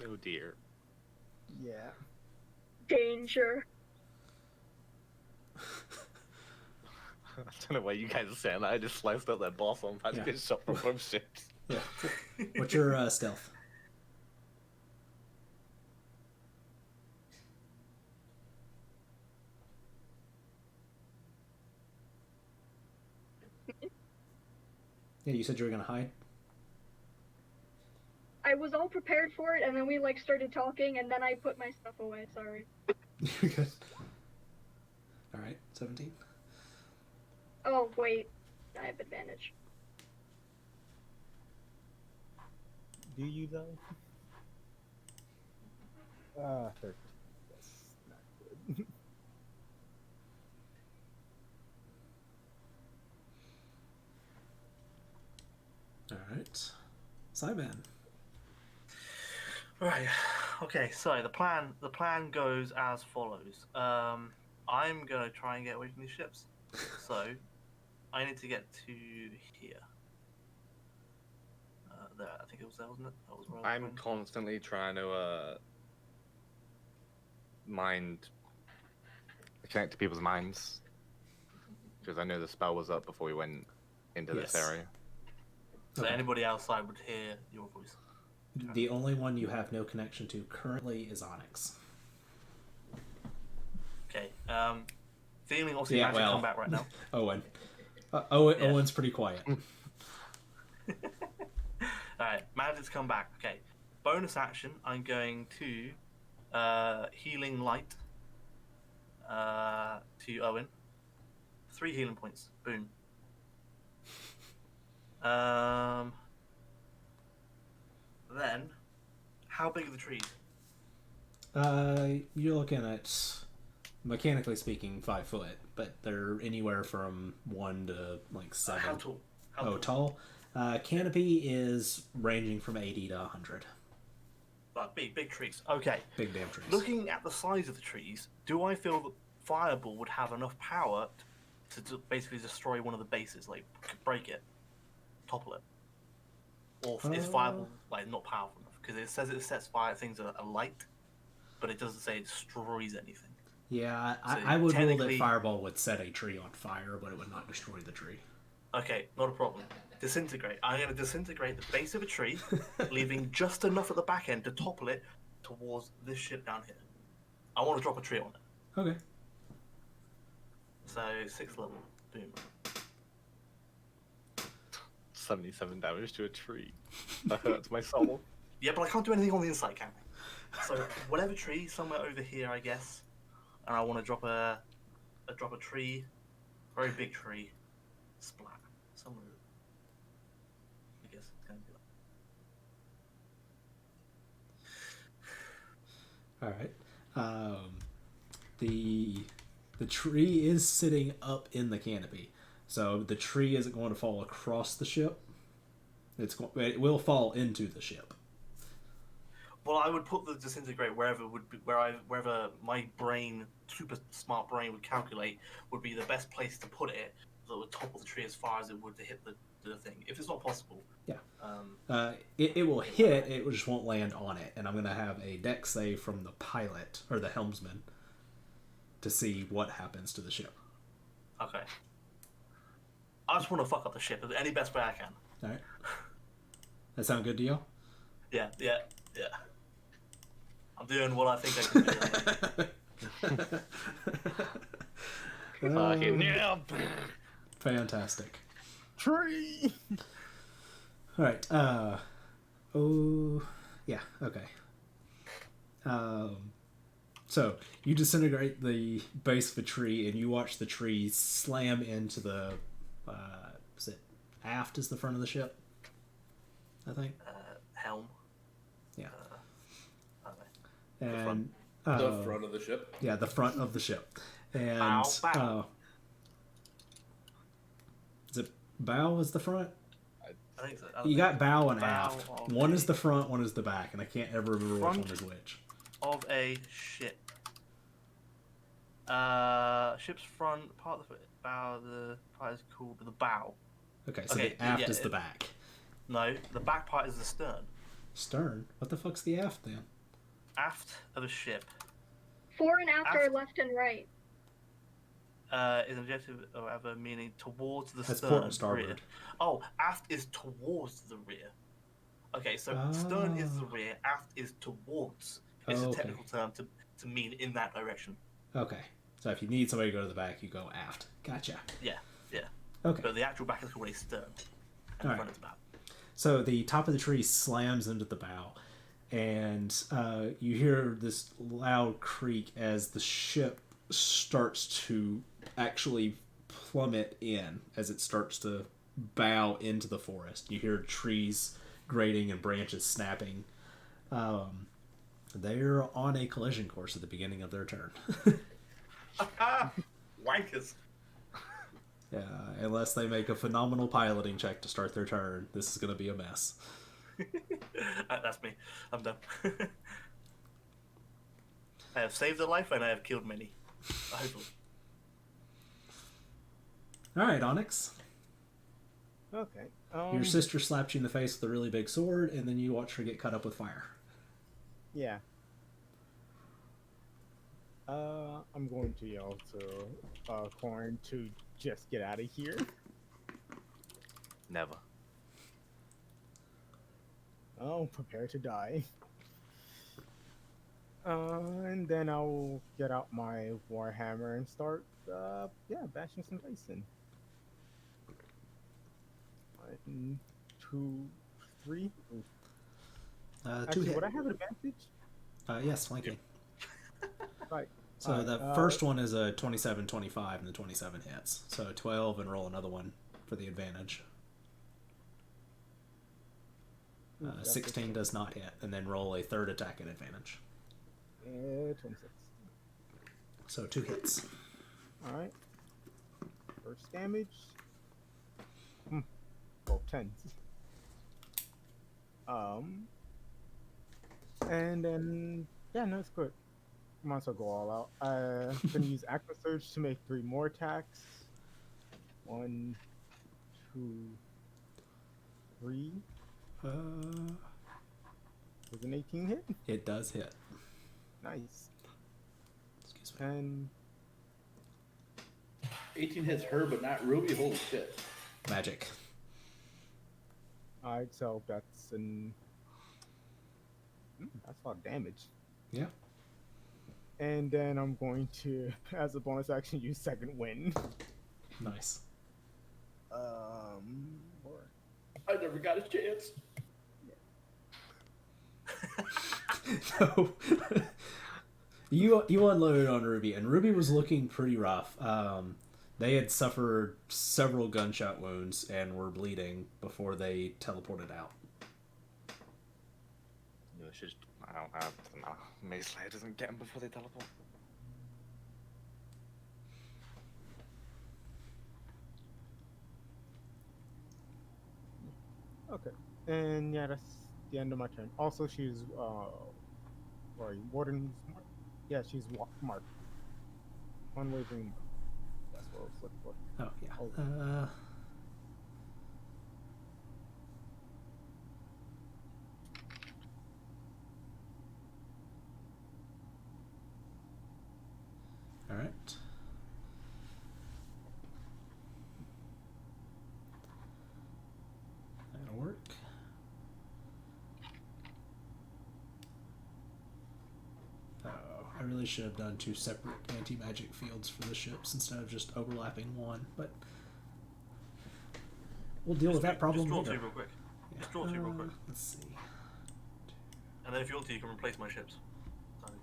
Oh dear. Yeah. Danger. I don't know why you guys are saying that. I just sliced up that boss on to get shot from both ships. Yeah. What's your stealth? Yeah, you said you were gonna hide. I was all prepared for it, and then we like started talking, and then I put my stuff away. Sorry. You're good. All right, 17. Oh wait, I have advantage. Do you though? 13. That's not good. All right, Simon. Right. Okay. So the plan goes as follows. I'm gonna try and get away from these ships. So I need to get to here. There. I think it was there, wasn't it? That was where I was I'm going. constantly trying to connect to people's minds because I know the spell was up before we went into this Yes. area. So Okay. anybody outside would hear your voice. The only one you have no connection to currently is Onyx. Okay. Feeling obviously Yeah, magic well. come back right now. Owen. Owen. Yeah. Owen's pretty quiet. Alright, magic's come back. Okay. Bonus action, I'm going to healing light to Owen. 3 healing points. Boom. Then, how big are the trees? You're looking at, mechanically speaking, 5 foot, but they're anywhere from 1 to like 7. How tall? Tall. Canopy is ranging from 80 to 100. Like big trees. Okay. Big damn trees. Looking at the size of the trees, do I feel that Fireball would have enough power to basically destroy one of the bases, like break it, topple it? Or is Fireball like not powerful enough? Because it says it sets fire things alight, but it doesn't say it destroys anything. Yeah, So I would rule that technically- fireball would set a tree on fire, but it would not destroy the tree. Okay, not a problem. Disintegrate. I'm going to disintegrate the base of a tree, leaving just enough at the back end to topple it towards this ship down here. I want to drop a tree on it. Okay. So 6th level. Boom. 77 damage to a tree. That hurts my soul. Yeah, but I can't do anything on the inside, can I? So whatever tree, somewhere over here, I guess. And I want to drop a tree, very big tree, splat somewhere. I guess it's gonna be like. All right. The tree is sitting up in the canopy, so the tree isn't going to fall across the ship. It will fall into the ship. Well, I would put the disintegrate wherever my brain, super smart brain, would calculate would be the best place to put it, that would topple the tree as far as it would to hit the thing. If it's not possible, Yeah. It will hit. It just won't land on it, and I'm going to have a dex save from the pilot or the helmsman to see what happens to the ship. okay. I just want to fuck up the ship in any best way I can. All right. That sound good to you? Yeah. I'm doing what I think I can do. Yeah. Fantastic. Tree. All right. Oh, yeah. Okay. So you disintegrate the base of a tree, and you watch the tree slam into the. Is it aft? Is the front of the ship? I think. Helm. Yeah. I don't know. And The front of the ship. yeah, the front of the ship, and Bow. is it bow is the front? I think so. You got bow and Bow aft. of One a- is the front, one is the back, and I can't ever remember which Front. one is which. Of a ship. Ship's front part of the bow. The part is called the bow. Okay, so Okay, the aft yeah, is the back. No, the back part is the stern. Stern? What the fuck's the aft then? Aft of a ship. Fore and after Aft. left and right. Is an objective or ever meaning towards the That's stern. port and starboard. Rear. Oh, aft is towards the rear. Okay, so stern is the rear, aft is towards. It's Oh, a okay. technical term to mean in that direction. Okay, so if you need somebody to go to the back, you go aft. Gotcha. Yeah. Okay, But the actual back is called a stern. And the Alright. front is bow. so the top of the tree slams into the bow, and you hear this loud creak as the ship starts to actually plummet in as it starts to bow into the forest. You hear trees grating and branches snapping. They're on a collision course at the beginning of their turn. Wankers. Unless they make a phenomenal piloting check to start their turn, this is going to be a mess. That's me. I'm done. I have saved a life and I have killed many. Hopefully. All right, Onyx. Okay. Your sister slaps you in the face with a really big sword, and then you watch her get cut up with fire. Yeah. I'm going to yell to Corn to just get out of here. Never. Oh, prepare to die. And then I'll get out my Warhammer and start, bashing some dice in. 1, 2, 3. Ooh. Two Actually, hit. would I have an advantage? Yes, flanking. Right. So Alright, the first one is a 27, 25, and the 27 hits. So 12, and roll another one for the advantage. 16 does not hit, and then roll a third attack at advantage. 26. So 2 hits. Alright. First damage. Well, 10. And then, no, it's good. Might as well go all out. I'm gonna use Aqua Surge to make 3 more attacks. 1, 2, 3. Was an 18 hit? It does hit. Nice. Excuse And 18 hits her, but not Ruby. Holy shit. Magic. alright, so that's that's a lot of damage. Yeah. And then I'm going to, as a bonus action, use second wind. Nice. Or I never got a chance. So you unloaded on Ruby, and Ruby was looking pretty rough. They had suffered several gunshot wounds and were bleeding before they teleported out. You should. I don't have. No, Maze Slayer doesn't get them before they teleport. okay, and yeah, that's the end of my turn. Also, she's sorry, Warden's mark. Yeah, she's marked. Unwavering mark. That's what I was looking for. Oh yeah. Oh. All right. That'll work. Oh, I really should have done 2 separate anti-magic fields for the ships instead of just overlapping one, but we'll deal with that problem Just draw later. 2 real quick. Yeah. Just draw 2 real quick. Let's see. And then if you want to, you can replace my ships. So,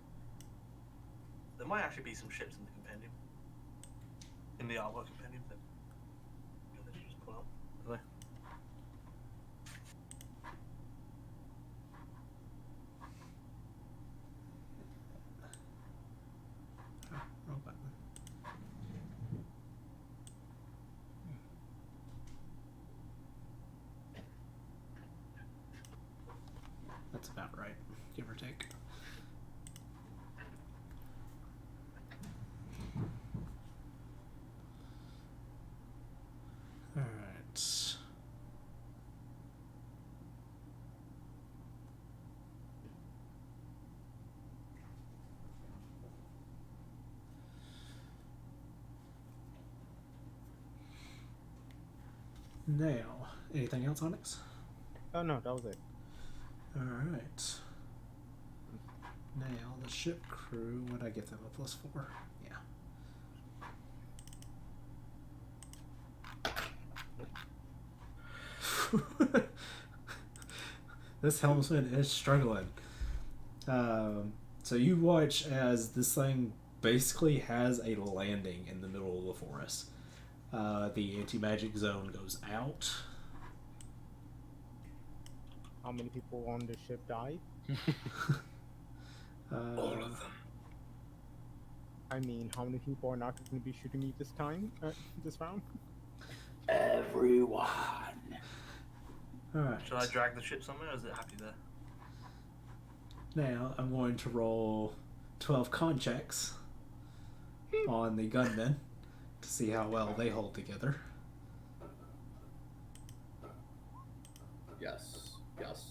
there might actually be some ships in the compendium. In the artwork compendium that you just pull out. Are they? Oh, wrong button. That's about right, give or take. All right. Now, anything else, Onyx? Oh no, that was it. All right. Now the ship crew. Would I get them a +4? Yeah. This helmsman is struggling. So you watch as this thing basically has a landing in the middle of the forest. The anti-magic zone goes out. How many people on the ship died? All of them. I mean, how many people are not going to be shooting me this time? This round? Everyone. Alright. Should I drag the ship somewhere, or is it happy there? Now I'm going to roll 12 con checks on the gunmen to see how well they hold together. Yes. Yes.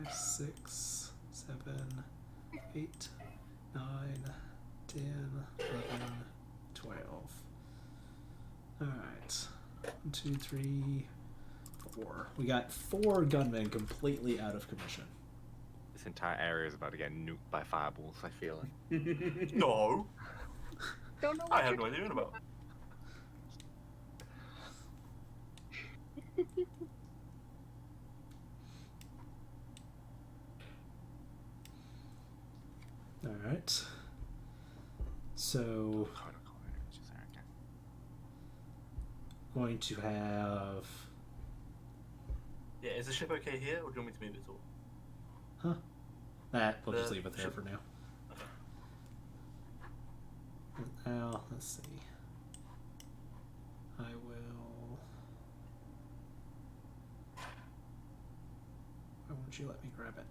5, 6, 7, 8, 9, 10, 11, 12. Alright. 1, 2, 3, 4. We got 4 gunmen completely out of commission. This entire area is about to get nuked by fireballs. I feel it. No! Don't know I what have you're no idea what about. Alright. So, going to have... Yeah, is the ship okay here, or do you want me to move it at all? Huh? That, we'll just The leave it there ship- for now. Okay. Now, let's see. I will... Why won't you let me grab it?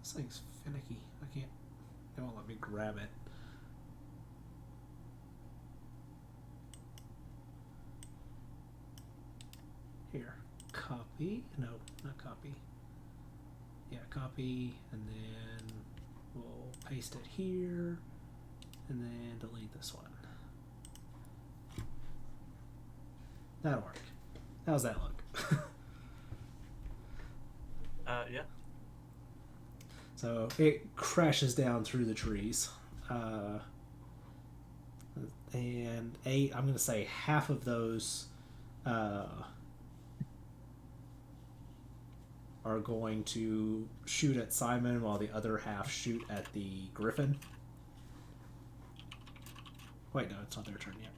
This thing's finicky. I can't... It won't let me grab it. Here, copy. No, not copy. Yeah, copy, and then we'll paste it here, and then delete this one. That'll work. How's that look? Yeah. So it crashes down through the trees. And I'm going to say half of those are going to shoot at Simon while the other half shoot at the Griffin. Wait, no, it's not their turn yet.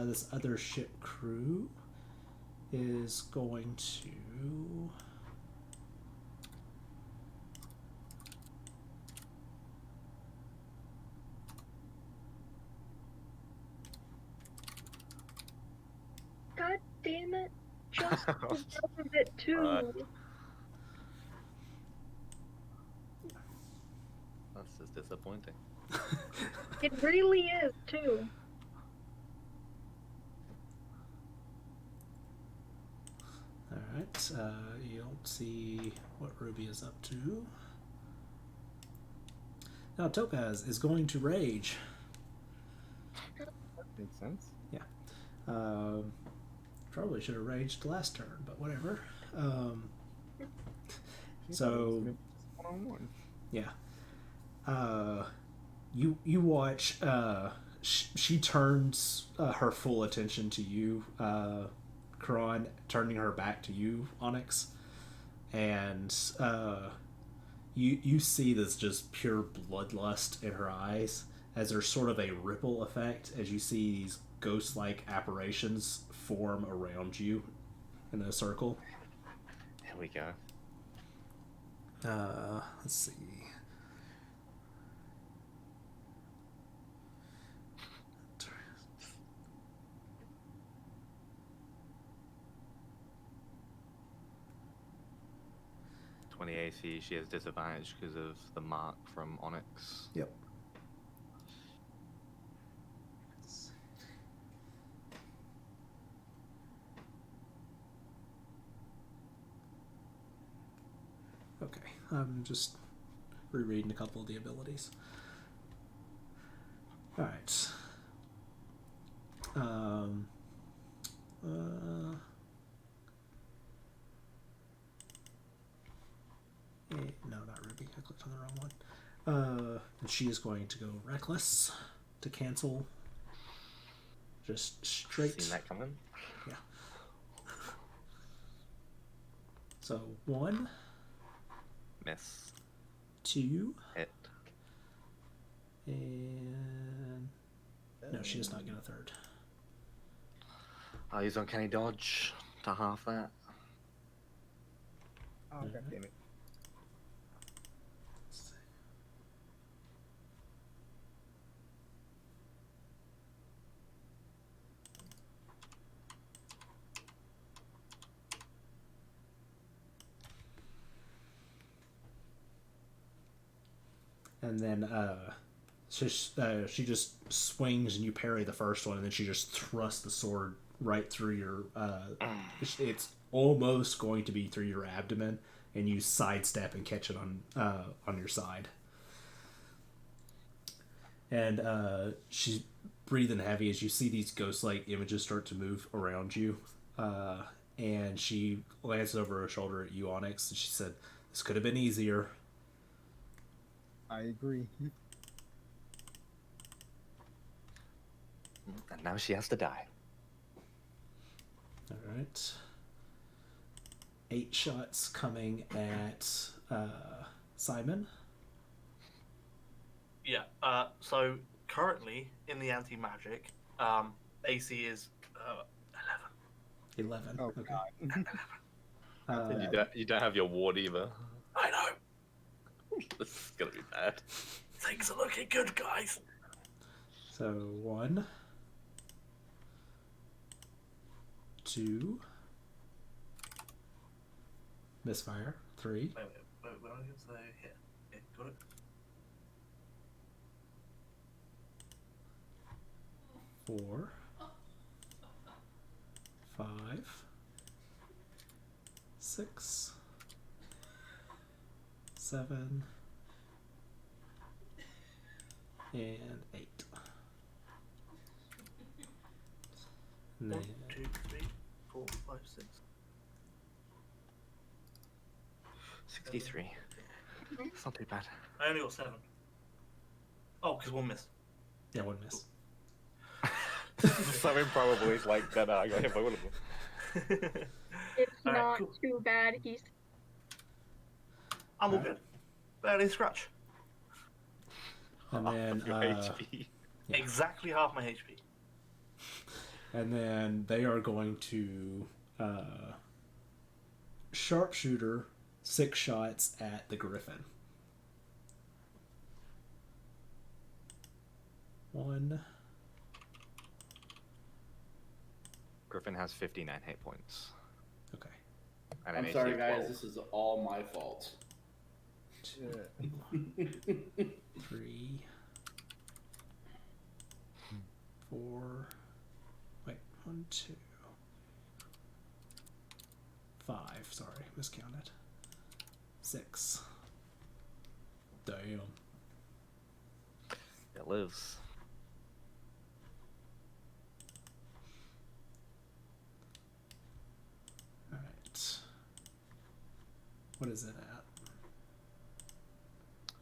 This other ship crew is going to... God damn it. Just deserve it too. That's just disappointing. It really is too. Alright, you don't see what Ruby is up to. Now Topaz is going to rage. Makes sense. Probably should have raged last turn, but whatever. She So- thought it was gonna be just one-on-one. Yeah. You watch. She turns her full attention to you, Karan, turning her back to you, Onyx, and you see this just pure bloodlust in her eyes as there's sort of a ripple effect as you see these ghost-like apparitions form around you in a circle. Here we go. Let's see. AC, she has disadvantage because of the mark from Onyx. Yep. Okay, I'm just rereading a couple of the abilities. All right. No, not Ruby. I clicked on the wrong one. And she is going to go reckless to cancel. Just straight. Seen that coming? Yeah. So 1, Miss. 2, Hit. and no, she does not get a third. I'll use Uncanny Dodge to half that. Oh, god damn it. And then she just swings and you parry the first one, and then she just thrusts the sword right through your. It's almost going to be through your abdomen, and you sidestep and catch it on your side. And she's breathing heavy as you see these ghost-like images start to move around you. And she glances over her shoulder at you, Onyx, and she said, "This could have been easier." I agree. And now she has to die. All right. 8 shots coming at Simon. Yeah. So currently in the anti-magic, AC is 11. 11. Oh Okay. god. You don't have your ward either. I know. This is gonna be bad. Things are looking good, guys. So 1, 2, misfire. 3, Wait, what am I going to say? Hit. Yeah, got it. 4, 5, 6, 7, and 8. And 1, then 2, 3, 4, 5, 6. 63. It's not too bad. I only got 7. Oh, because 1 missed. yeah, 1 miss. So improbable. It's like that. I got hit by one of them. It's Alright, not cool. too bad. He's I'm all Alright. good. Barely a scratch. And then Your HP. Yeah. Exactly half my HP. and then they are going to sharpshooter 6 shots at the griffin. 1, Griffin has 59 hit points. okay, And an I'm sorry, AC of guys. 12. This is all my fault. 2, 3, 4, wait, 1, 2, 5, sorry, miscounted. 6. Damn. It lives. Alright. What is it at?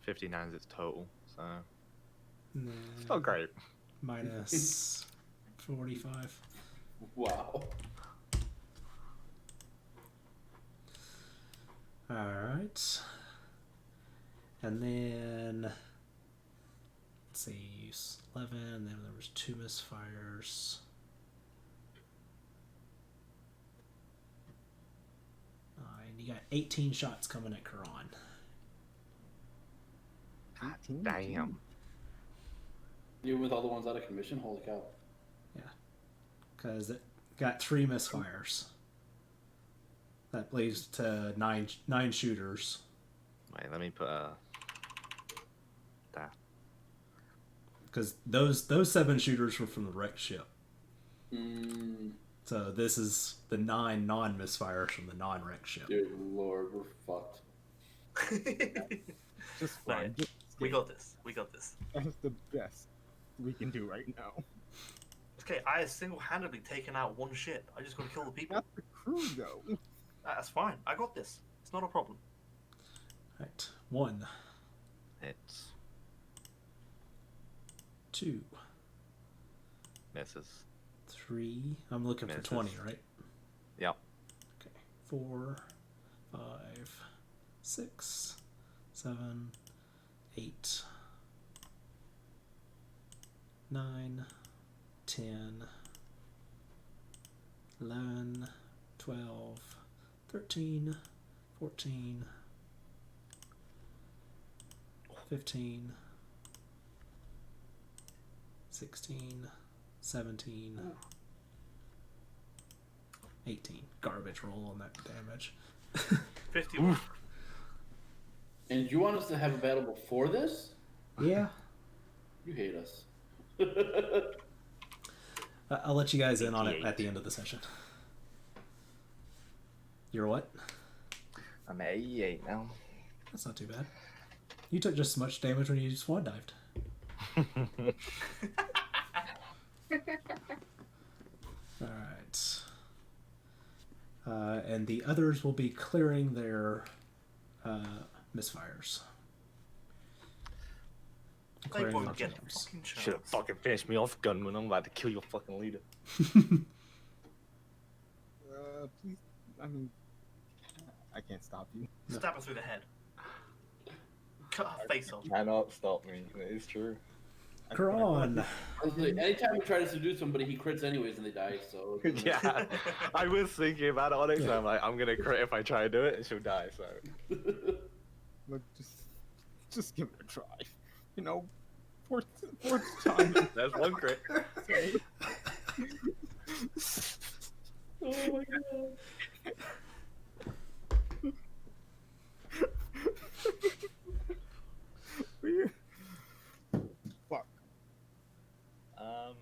59 is its total, so And then it's not great. minus 45. Wow. Alright. And then let's see, 11, then there was 2 misfires. 9. You got 18 shots coming at Karan. 18? Damn. Even with all the ones out of commission, holy cow. Because it got 3 misfires. That leads to nine shooters. Wait, let me put that. Because those 7 shooters were from the wrecked ship. Mm, So this is the 9 non-misfires from the non-wrecked ship. dear lord, we're fucked. Just fine. Right. Just We got this. We got this. That's the best we can do right now. Okay, I have single-handedly taken out 1 ship. I just got to kill the people. Not the crew, though. That's fine. I got this. It's not a problem. Right. 1, Hits. 2, Misses. 3. I'm looking Misses. for 20, right? Yep. Okay. 4, 5, 6, 7, 8, 9, 10, 11, 12, 13, 14, 15, 16, 17, 18. Garbage roll on that damage. 51. And you want us to have a battle before this? Yeah. You hate us. I'll let you guys in on it 88. at the end of the session. You're what? I'm at 88 now. That's not too bad. You took just as much damage when you swan dived. Alright. And the others will be clearing their misfires. They Clearing won't their get a jams. fucking chance. Should have fucking finished me off, gun, when I'm about to kill your fucking leader. Please, I mean, I can't stop you. Stab her through the head. Cut her face off. Cannot stop me. It is true. Karan! Honestly, anytime we try to seduce somebody, he crits anyways and they die, so... Yeah, I was thinking about it on it, so I'm like, I'm gonna crit if I try to do it, and she'll die, so. Look, just give it a try. You know, fourth time. There's 1 crit. Say. Oh my god. Weird. Fuck. I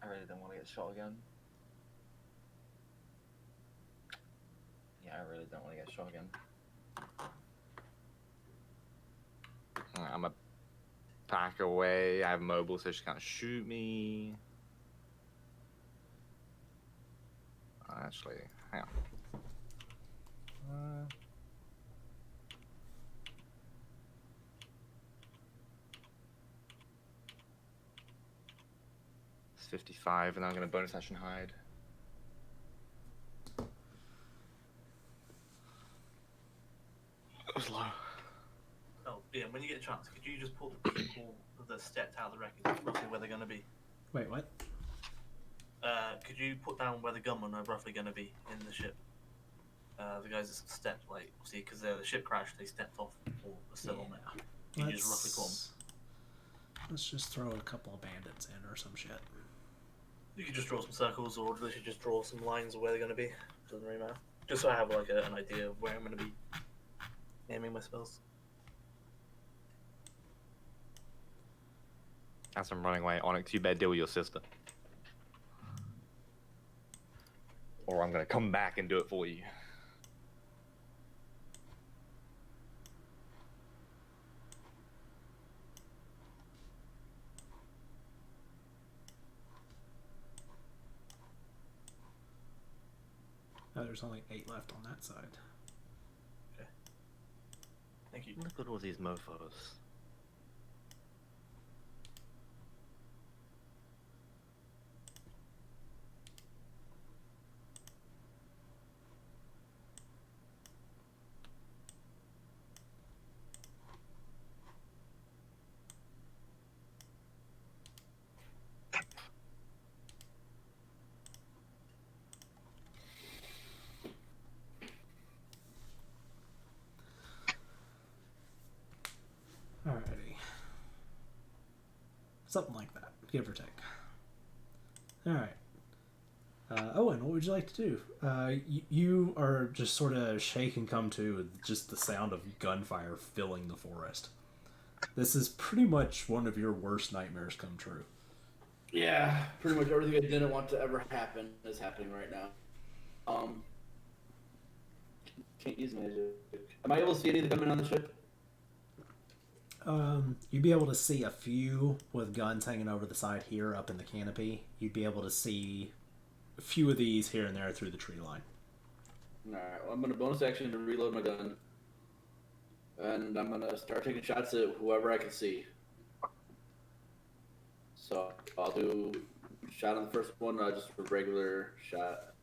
really don't want to get shot again. Yeah, I really don't want to get shot again. Alright, I'm a pack away. I have mobile, so she can't shoot me. Actually, hang on. It's 55, and I'm going to bonus action hide. That was low. Oh, yeah, when you get a chance, could you just pull people that stepped out of the wreckage roughly where they're going to be? Wait, what? Could you put down where the gunmen are roughly going to be in the ship? The guys that stepped, like, obviously, because the ship crashed, they stepped off or are still on it. Can you just roughly put them? Let's just throw a couple of bandits in or some shit. You could just draw some circles, or literally just draw some lines of where they're going to be. Doesn't really matter. Just so I have like an idea of where I'm going to be aiming my spells. As I'm running away, Onyx, you better deal with your sister. Or I'm going to come back and do it for you. Oh, there's only 8 left on that side. Okay. Thank you. Look at all these mofos. Alrighty. Something like that, give or take. Alright. Owen, what would you like to do? You are just sort of shake and come to with just the sound of gunfire filling the forest. This is pretty much one of your worst nightmares come true. Yeah, pretty much everything I didn't want to ever happen is happening right now. Can't use magic. Am I able to see any of the gunmen on the ship? You'd be able to see a few with guns hanging over the side here up in the canopy. You'd be able to see a few of these here and there through the tree line. Alright, well, I'm going to bonus action to reload my gun. And I'm going to start taking shots at whoever I can see. So I'll do shot on the first one, just a regular shot.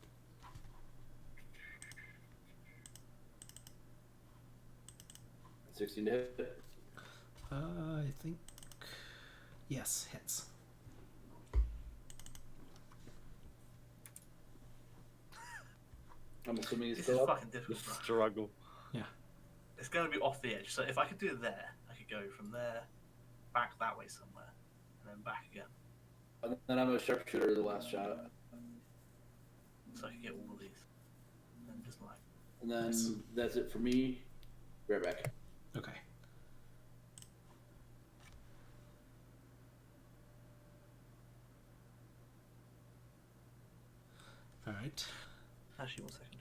$16 to hit. I think... Yes, hits. I'm assuming he's This is still up. fucking difficult, bro. Struggle. Yeah. It's going to be off the edge. So if I could do it there, I could go from there, back that way somewhere, and then back again. And then I'm a sharpshooter the last shot. So I could get all of these. And just like... And then that's it for me. Be right back. Okay. Alright. Actually, 1 second.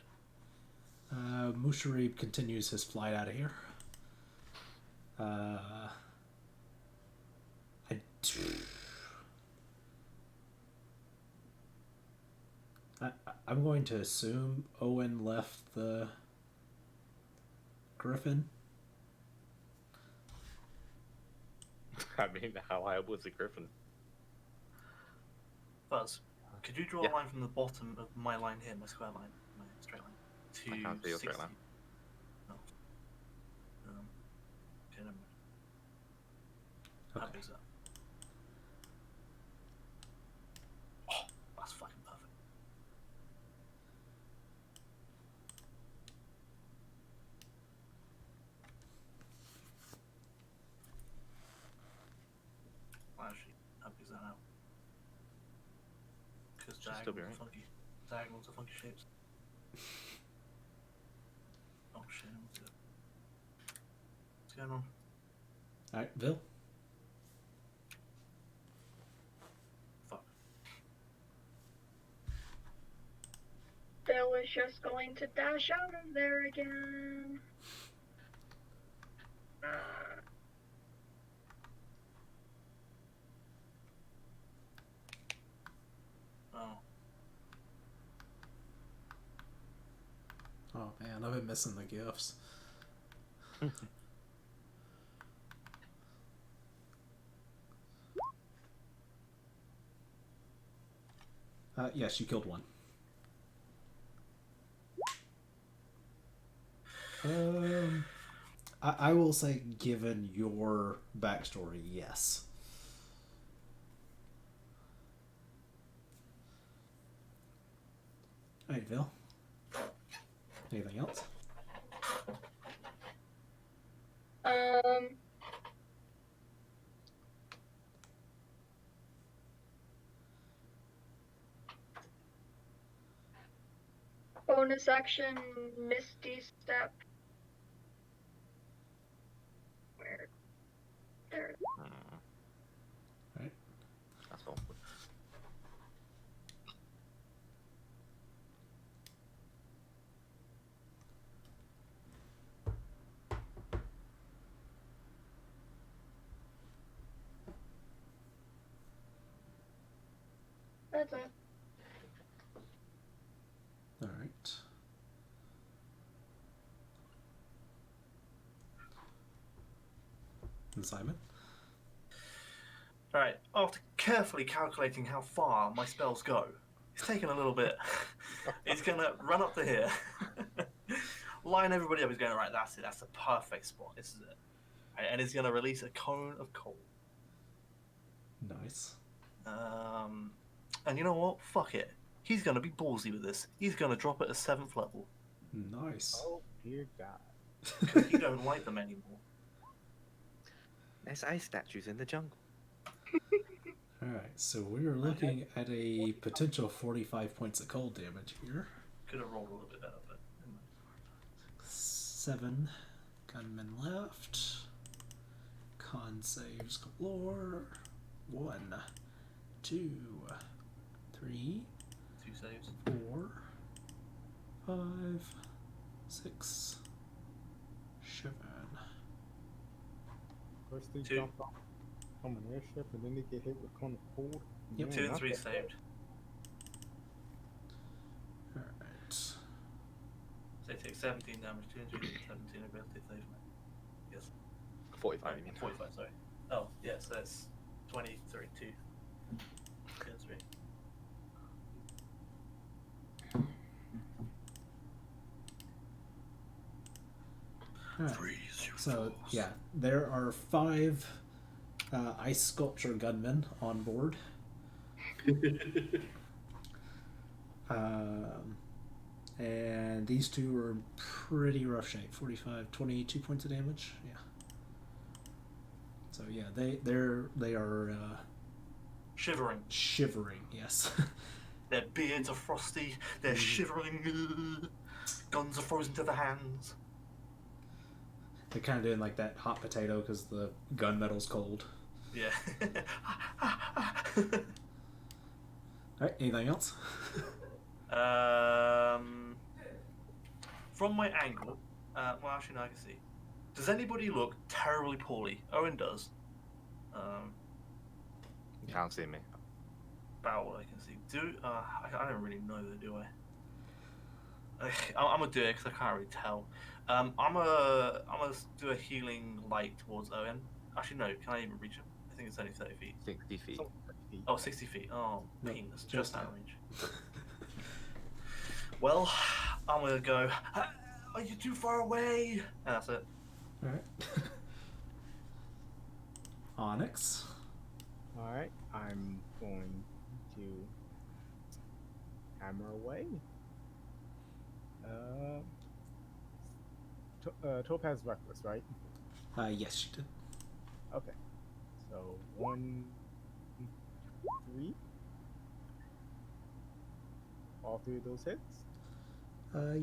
Musharib continues his flight out of here. I'm going to assume Owen left the Griffin. I mean, how high up was the Griffin? Buzz, could you draw Yeah. a line from the bottom of my line here, my square line, my straight line, to I can't see your straight 60? line. No. Okay, never mind. Okay. How big is that? Oh, that's fucking perfect. Well, actually, how big is that now? Because Should still be diagonals are right. funky. Diagonals are funky shapes. Oh shit, what's going on? Alright, Bill. Fuck. So I was just going to dash out of there again. Oh. Oh man, I've been missing the gifts. Yes, you killed one. I will say, given your backstory, yes. Alright, Phil. Anything else? Bonus action, Misty Step. Where? There. Alright. That's awkward. That's it. Alright. And Simon? Alright, after carefully calculating how far my spells go, it's taken a little bit. He's gonna run up to here, line everybody up. He's going, right, that's it, that's the perfect spot, this is it. Right, and he's gonna release a cone of cold. Nice. And you know what? Fuck it. He's gonna be ballsy with this. He's gonna drop it at 7th level. Nice. Oh dear God. Because he don't like them anymore. There's ice statues in the jungle. Alright, so we are looking at a potential 45 points of cold damage here. Could have rolled a little bit better, but 7 gunmen left. Con saves galore. 1, 2, 3, 2 saves. 4, 5, 6, 7. First they 2. jump off from an airship and then they get hit with cone of cold. Yep. Man, 2 and not 3 that saved. Alright. So they take 17 damage. 2 and 3 take 17 ability save. Yes. 45, you mean? 45, sorry. Oh, yeah, so that's 23, 2. 2 and 3. Alright. So, yeah, there are 5 ice sculpture gunmen on board. And these two are in pretty rough shape. 45, 22 points of damage. Yeah. So yeah, they are Shivering. shivering. Yes. Their beards are frosty. They're shivering. Guns are frozen to their hands. They're kind of doing like that hot potato because the gunmetal's cold. Yeah. All right. Anything else? From my angle, well, actually, no, I can see. Does anybody look terribly poorly? Owen does. You can't see me. About what I can see. I don't really know though, do I? I'm gonna do it because I can't really tell. I'm gonna do a healing light towards Owen. Actually, no. Can I even reach him? I think it's only 30 feet. 60 feet. Oh, 60 feet. Oh, No, penis. just Just out that. of range. Well, I'm gonna go. Are you too far away? And that's it. All right. Onyx. Alright, I'm going to hammer away. Topaz Reckless, right? Yes, you did. Okay. So 1, 3. All 3 of those hits.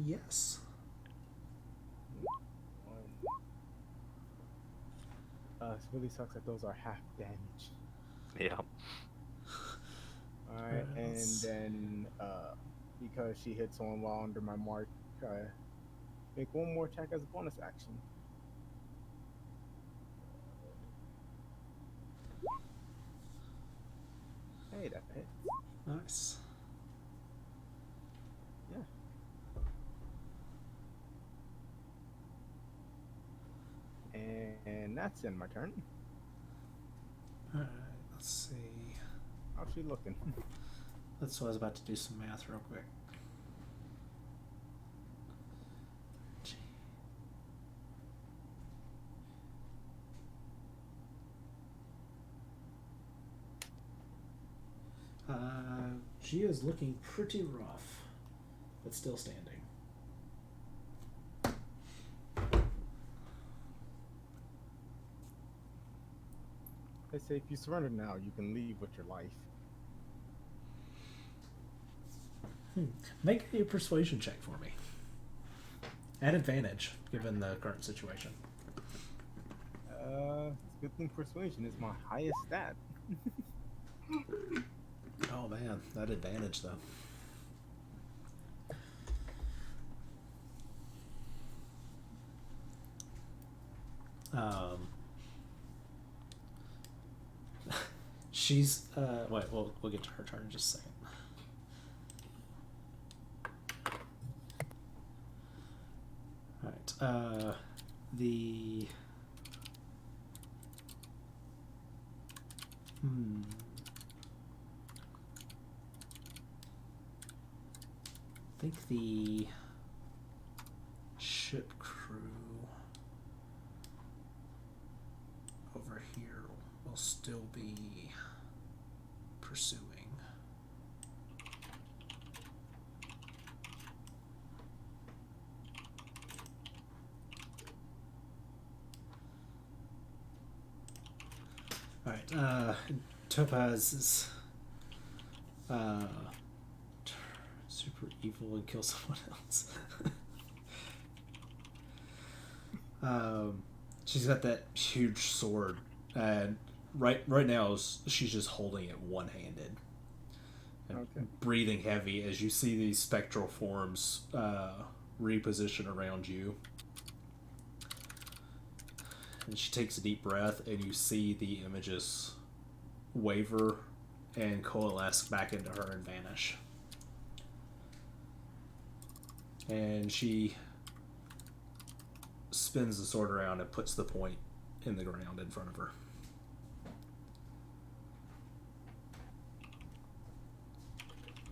Yes. 1. It really sucks that those are half damage. Yeah. Alright, and Yes. then because she hit someone while under my mark. Make one more attack as a bonus action. Hey, that hit. Nice. Yeah. And that's in my turn. Alright, let's see. How's she looking? That's what I was about to do some math real quick. She is looking pretty rough, but still standing. They say if you surrender now, you can leave with your life. Make a persuasion check for me. At advantage, given the current situation. It's a good thing persuasion is my highest stat. Oh man, that advantage though. She's wait, we'll get to her turn in just a second. Alright, the I think the ship crew over here will still be pursuing. Alright, Topaz is super evil and kill someone else. She's got that huge sword, and right now she's just holding it one-handed, and Okay. breathing heavy as you see these spectral forms reposition around you. And she takes a deep breath, and you see the images waver and coalesce back into her and vanish. And she spins the sword around and puts the point in the ground in front of her.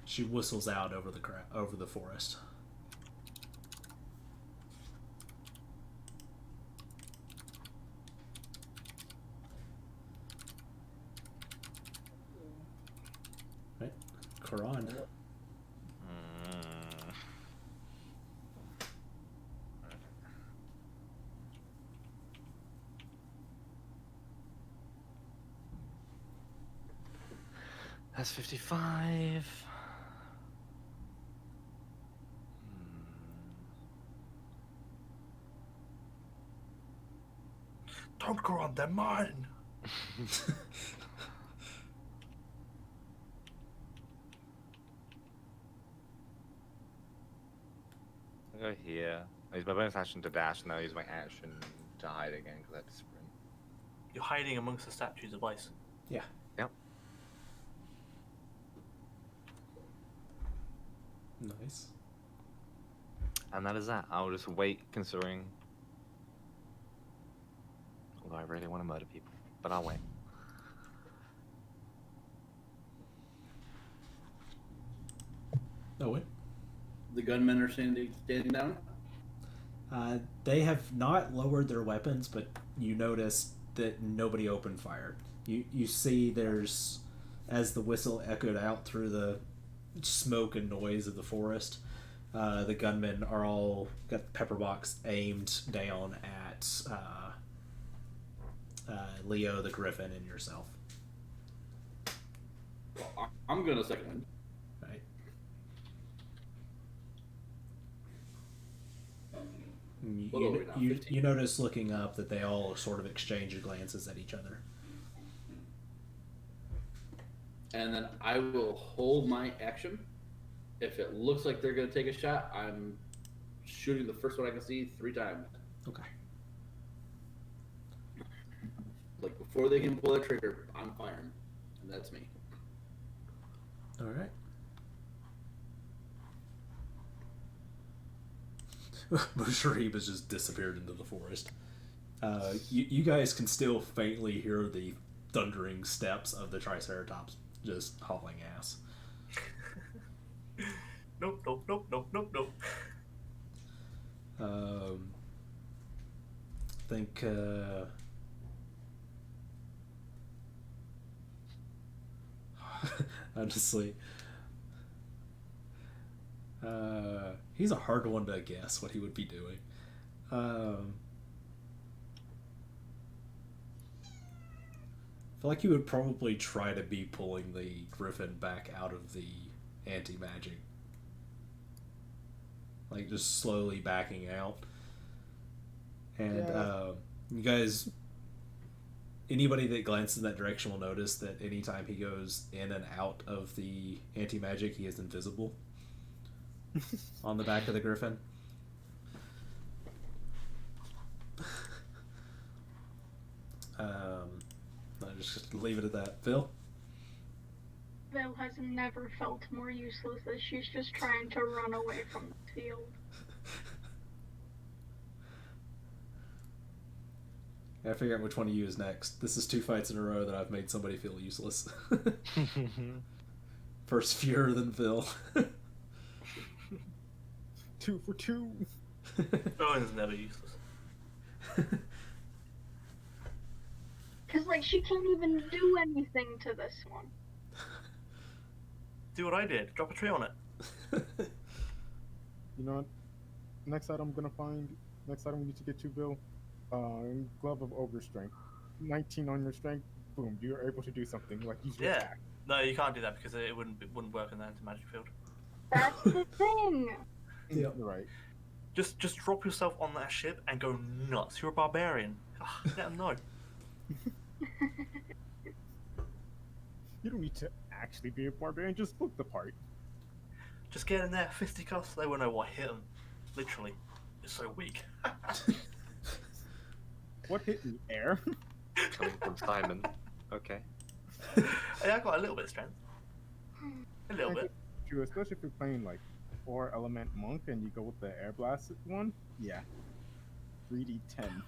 She whistles out over the forest. Right, Quran. That's 55. Don't go on, they're mine. I'll go here. I use my bonus action to dash, and I'll use my action to hide again because I had to sprint. You're hiding amongst the statues of ice. Yeah. Yep. Nice. And that is that. I'll just wait, considering. Although I really want to murder people, but I'll wait. Oh, wait. The gunmen are standing down. They have not lowered their weapons, but you notice that nobody opened fire. You see there's, as the whistle echoed out through the smoke and noise of the forest, the gunmen are all got the pepper box aimed down at Leo the Griffin and yourself. Well, I'm gonna second. Right. What are we now, 15? You notice looking up that they all sort of exchange glances at each other. And then I will hold my action If it looks like they're gonna take a shot, I'm shooting the first one I can see 3 times. Okay. Like before they can pull the trigger, I'm firing, and that's me. All right. Musharib has just disappeared into the forest. You guys can still faintly hear the thundering steps of the Triceratops just hauling ass. Nope, nope, nope, nope, nope, nope. I think honestly, he's a hard one to guess what he would be doing. I feel like he would probably try to be pulling the griffin back out of the anti-magic. Like, just slowly backing out. And, you guys... Anybody that glances in that direction will notice that anytime he goes in and out of the anti-magic, he is invisible. On the back of the griffin. I'll just leave it at that. Phil? Vel has never felt more useless as she's just trying to run away from the field. I figure out which one of you is next. This is 2 fights in a row that I've made somebody feel useless. First Fuhrer, then Phil. 2 for 2. Owen's never useless. Cause like she can't even do anything to this one. Do what I did. Drop a tree on it. You know what? Next item we need to get to, Bill. Glove of Ogre Strength. 19 on your strength. Boom. You're able to do something. Like use your Yeah. attack. No, you can't do that because it wouldn't work in the anti-magic field. That's the thing. Yep. You're right. Just drop yourself on that ship and go nuts. You're a barbarian. Let them know. You don't need to actually be a barbarian. Just look the part. Just get in there, fisticuffs. They won't know what hit them. Literally, it's so weak. What hit me? Air? Coming from Simon. Okay. Hey, I got a little bit of strength. A little bit. True, especially if you're playing like 4 element monk and you go with the air blast one. Yeah. 3d10.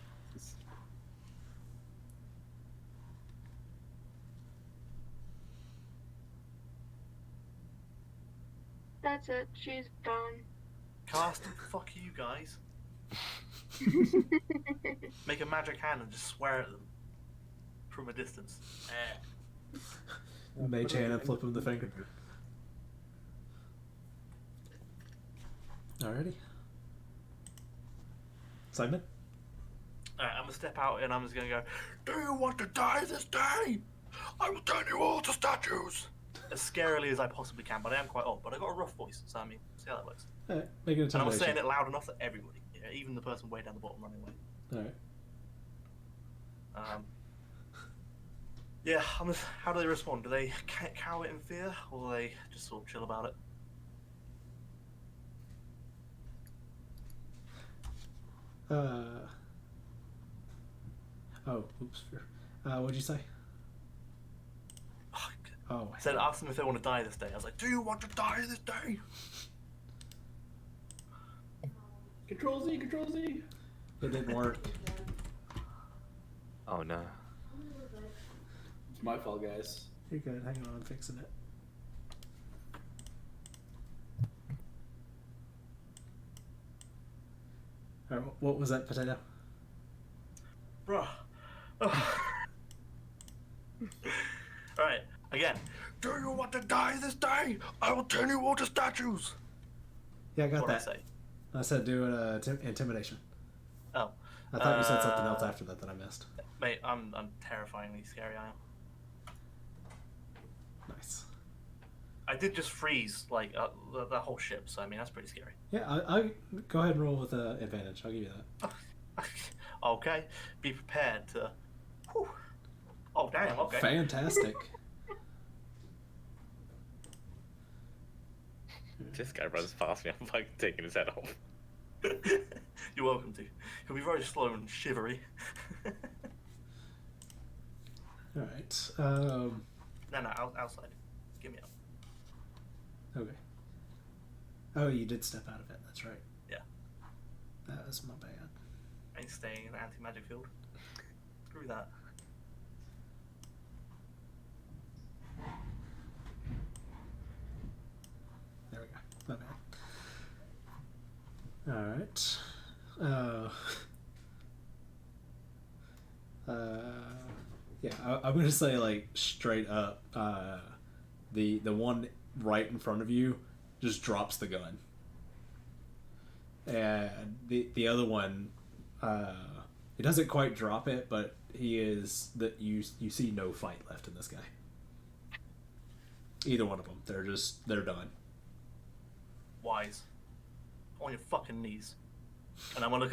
That's it. She's done. Cast. Fuck you guys. Make a magic hand and just swear at them from a distance. Mage hand and flip him the finger. Alrighty. Simon? Alright, I'm gonna step out and I'm just gonna go, do you want to die this day? I will turn you all to statues! As scarily as I possibly can, but I am quite old, but I got a rough voice, so I mean, see how that works. Alright, make an And I'm intimidation. saying it loud enough that everybody, even the person way down the bottom running away. Alright. Yeah, how do they respond? Do they cower in fear, or do they just sort of chill about it? Oh, oops. What'd you say? Oh, I said, ask them if they want to die this day. I was like, do you want to die this day? Control Z, Control Z. it didn't work. Oh no. It's my fault, guys. You're good. Hang on, I'm fixing it. Alright, what was that, potato? Bruh. Alright, again. Do you want to die this day? I will turn you all to statues. Yeah, I got What'd that. I say? I said do an intimidation. Oh. I thought you said something else after that I missed. Mate, I'm terrifyingly scary, I am. Nice. I did just freeze, like, the whole ship, so I mean, that's pretty scary. Yeah, I go ahead and roll with advantage. I'll give you that. Okay, be prepared to... Whew. Oh, damn, okay. Fantastic. This guy runs past me. I'm like taking his head off. You're welcome to. He'll be very slow and shivery. All right. No, outside. Get me up. Okay. Oh, you did step out of it. That's right. Yeah. That was my bad. I ain't staying in the anti-magic field. Screw that. There we go. My bad. All right. Yeah, I'm gonna say like straight up, the one right in front of you just drops the gun, and the other one, he doesn't quite drop it, but he is that you see no fight left in this guy. Either one of them, they're done. Wise. On your fucking knees. And I'm gonna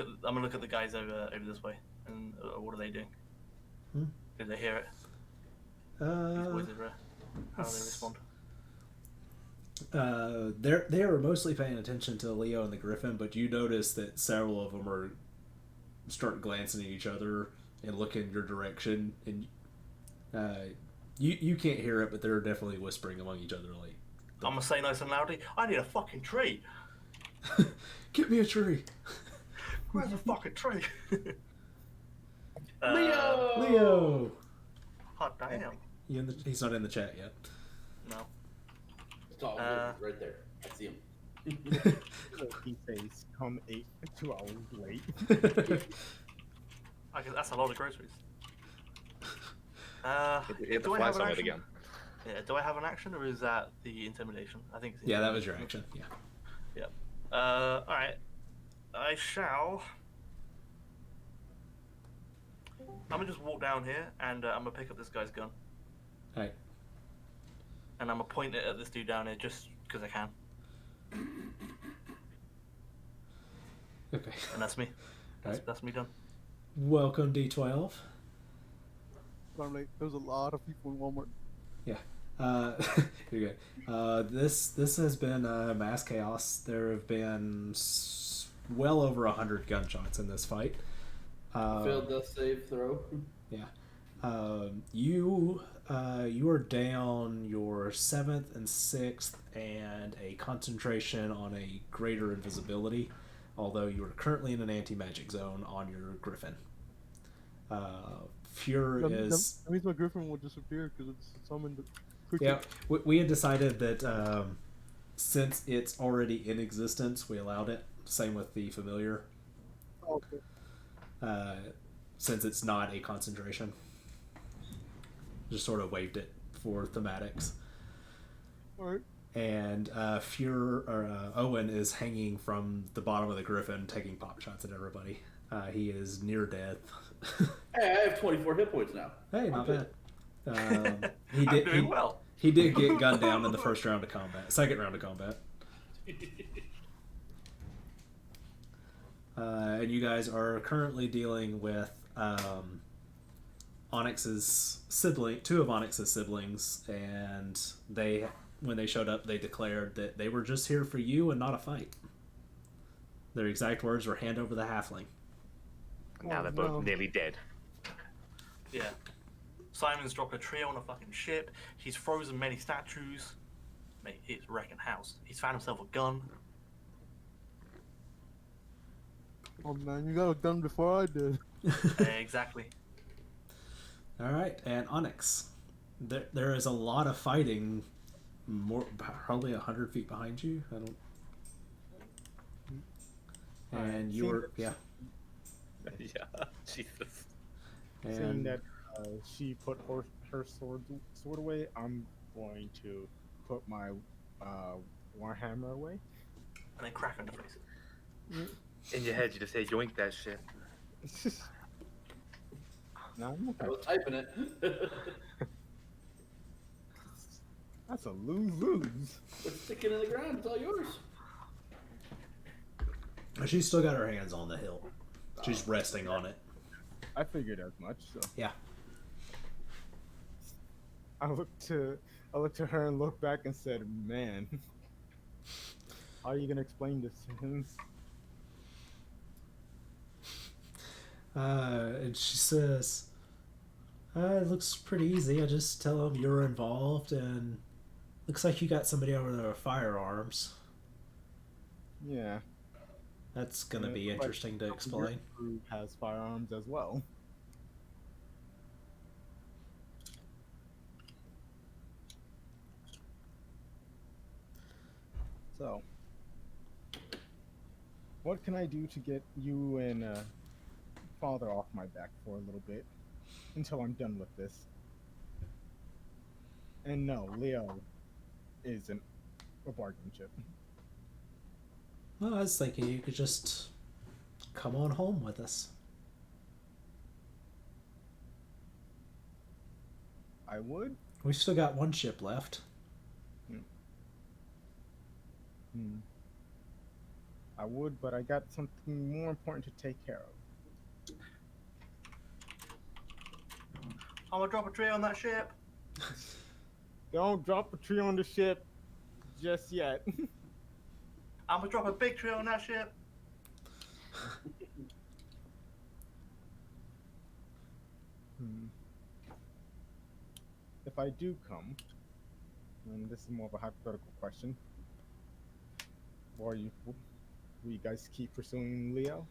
look at the guys over this way. And what are they doing? Did they hear it? These boys are, how do they respond? They are mostly paying attention to Leo and the Griffin, but you notice that several of them start glancing at each other and looking your direction, and you can't hear it, but they're definitely whispering among each other like, I'm gonna say nice and loudly, I need a fucking tree. "Get me a tree." Where's the fucking tree? Leo. Hot damn. He's not in the chat yet. No. It's all right there. I see him. He says, "Come 2 hours late." I guess that's a lot of groceries. Hit the do I fly have an summit action? again. Yeah, do I have an action or is that the intimidation? I think it's Yeah, that was your action. Yeah. Alright. I shall. I'm gonna just walk down here and I'm gonna pick up this guy's gun. Alright. And I'm gonna point it at this dude down here just because I can. Okay. And that's me. Alright. That's me done. Welcome, D12. I'm like, there's a lot of people in Walmart. Yeah. You're good. This has been mass chaos. There have been well over 100 gunshots in this fight. Failed death save throw. Yeah. You are down your 7th and 6th and a concentration on a greater invisibility, although you are currently in an anti-magic zone on your Griffin. Fuhr is... That means my Griffin will disappear because it's summoned. Yeah, we had decided that since it's already in existence, we allowed it. Same with the familiar. Okay. Since it's not a concentration. Just sort of waived it for thematics. Alright. And Owen is hanging from the bottom of the Griffin, taking pop shots at everybody. He is near death. Hey, I have 24 hit points now. Hey, not bad. I'm doing well. He did get gunned down in the second round of combat. And you guys are currently dealing with Onyx's sibling, two of Onyx's siblings, and when they showed up, they declared that they were just here for you and not a fight. Their exact words were, "Hand over the halfling." Now they're both nearly dead. Yeah. Simon's dropped a trio on a fucking ship. He's frozen many statues. Mate, it's a wrecking house. He's found himself a gun. Oh man, you got a gun before I did. Exactly. All right, and Onyx, there is a lot of fighting. Probably 100 feet behind you. I don't. And you were Yeah, Jesus. Seeing and that she put her sword away, I'm going to put my warhammer away. And then crack her in the face. In your head, you just say, yoink that shit. No, I'm not I gonna- was typing it. That's a lose-lose. It's sticking in the ground. It's all yours. she's still got her hands on the hilt. She's resting on it. I figured as much. So Yeah. I looked to her and looked back and said, "Man, How are you gonna explain this to him? And she says, it looks pretty easy. I just tell him you're involved, and looks like you got somebody over there with firearms. Yeah. That's gonna And it be looks like interesting to your explain. crew has firearms as well. So, what can I do to get you and father off my back for a little bit until I'm done with this? And no, Leo isn't a bargaining chip. Well, I was thinking you could just come on home with us. I would. We've still got one ship left. Hmm. I would, but I got something more important to take care of. I'm gonna drop a tree on that ship. Don't drop a tree on the ship just yet. I'm gonna drop a big tree on that ship. Hmm. If I do come, and this is more of a hypothetical question, will you guys keep pursuing Leo?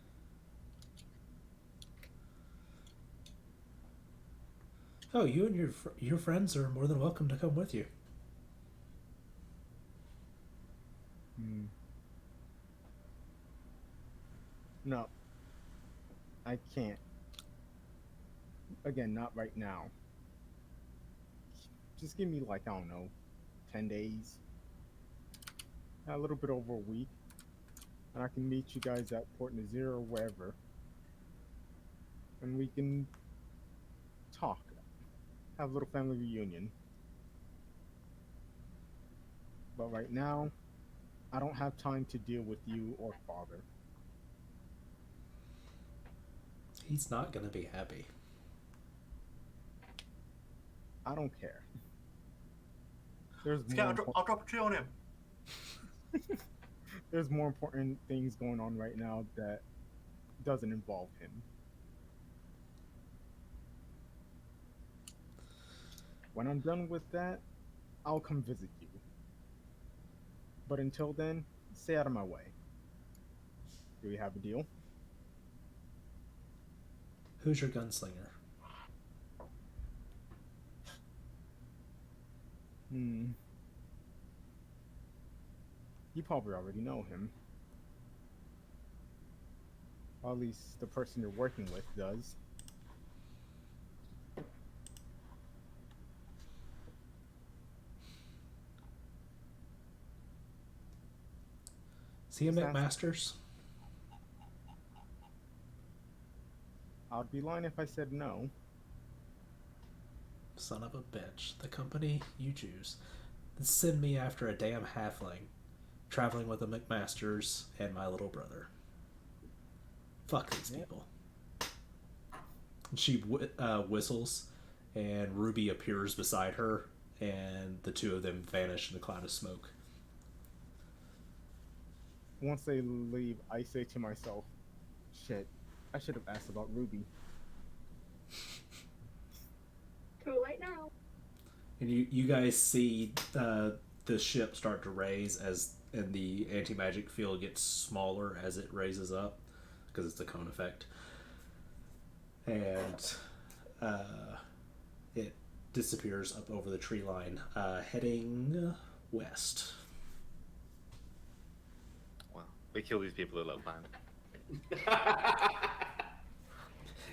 Oh, you and your friends are more than welcome to come with you. Hmm. No, I can't. Again, not right now. Just give me like, I don't know, 10 days. A little bit over a week. And I can meet you guys at Port Nazir or wherever. And we can talk. Have a little family reunion. But right now, I don't have time to deal with you or father. He's not gonna be happy. I don't care. There's I'll drop a tree on him. There's more important things going on right now that doesn't involve him. When I'm done with that, I'll come visit you. But until then, stay out of my way. Do we have a deal? Who's your gunslinger? You probably already know him. Or at least the person you're working with does. Is he a McMaster's? I'd be lying if I said no. Son of a bitch. The company you choose. Send me after a damn halfling. Traveling with the McMasters and my little brother. Fuck these people. She whistles, and Ruby appears beside her, and the two of them vanish in a cloud of smoke. Once they leave, I say to myself, shit, I should have asked about Ruby. Too late now. And you guys see the ship start to raise and the anti-magic field gets smaller as it raises up because it's the cone effect, and it disappears up over the tree line, heading west. Well, we kill these people a little time.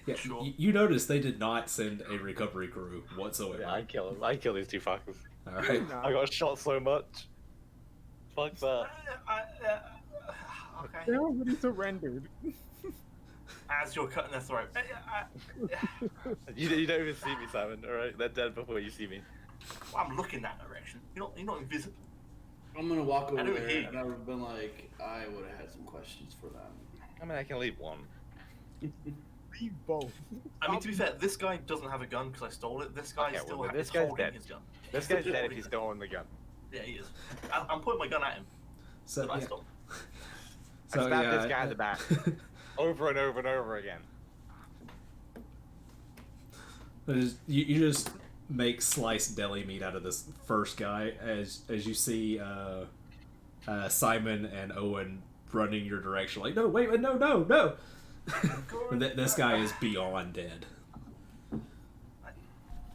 Yeah, Sure. you notice they did not send a recovery crew whatsoever. Yeah, I kill them. I kill these two fuckers. All right. I got shot so much. Fuck that. Okay. They already surrendered. As you're cutting their throat. You don't even see me, Simon. All right, they're dead before you see me. Well, I'm looking that direction. You're not invisible. I'm gonna walk over I know there he- and I've been like, I would have had some questions for them. I mean, I can leave one. Leave both. I mean, to be fair, this guy doesn't have a gun because I stole it. This guy Okay, still well, this is guy's holding dead. his gun. This guy's dead if he's still on the gun. Yeah, he is. I'm pointing my gun at him. So But I yeah. stopped. I stabbed this guy in the back over and over and over again. You just make sliced deli meat out of this first guy as you see Simon and Owen running your direction. Like, no, wait, no. This guy is beyond dead.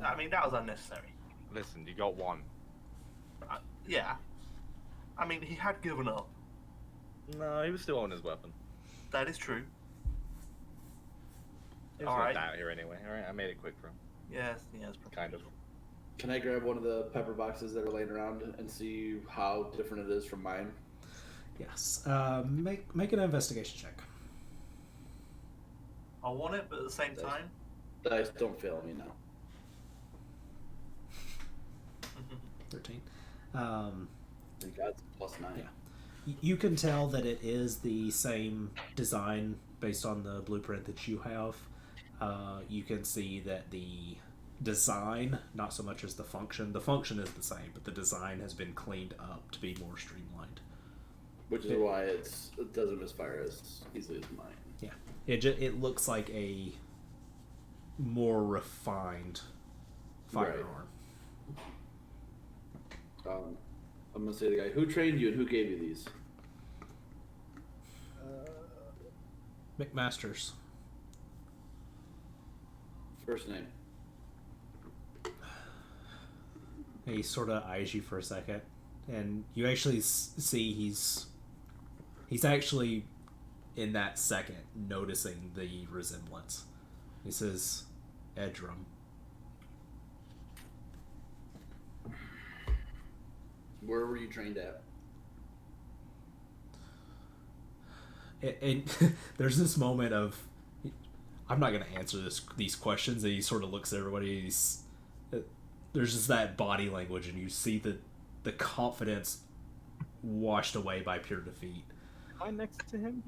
I mean, that was unnecessary. Listen, you got one. Yeah. I mean, he had given up. No, he was still on his weapon. That is true. He was All gonna right. die out here anyway. All right, I made it quick for him. Yes, probably. Kind of. Can I grab one of the pepper boxes that are laying around and see how different it is from mine? Yes. Make an investigation check. I want it, but at the same time, Dice don't fail me now. 13. Thank God it's +9. Yeah. You can tell that it is the same design based on the blueprint that you have. You can see that the design, not so much as the function is the same, but the design has been cleaned up to be more streamlined. Which is why it doesn't misfire as easily as mine. Yeah, it looks like a more refined firearm. I'm gonna say the guy who trained you and who gave you these. McMasters. First name. He sort of eyes you for a second, and you actually see he's actually in that second noticing the resemblance. He says, Edrum. Where were you trained at? And there's this moment of, I'm not going to answer these questions, and he sort of looks at everybody. There's just that body language, and you see the confidence washed away by pure defeat. Am I next to him?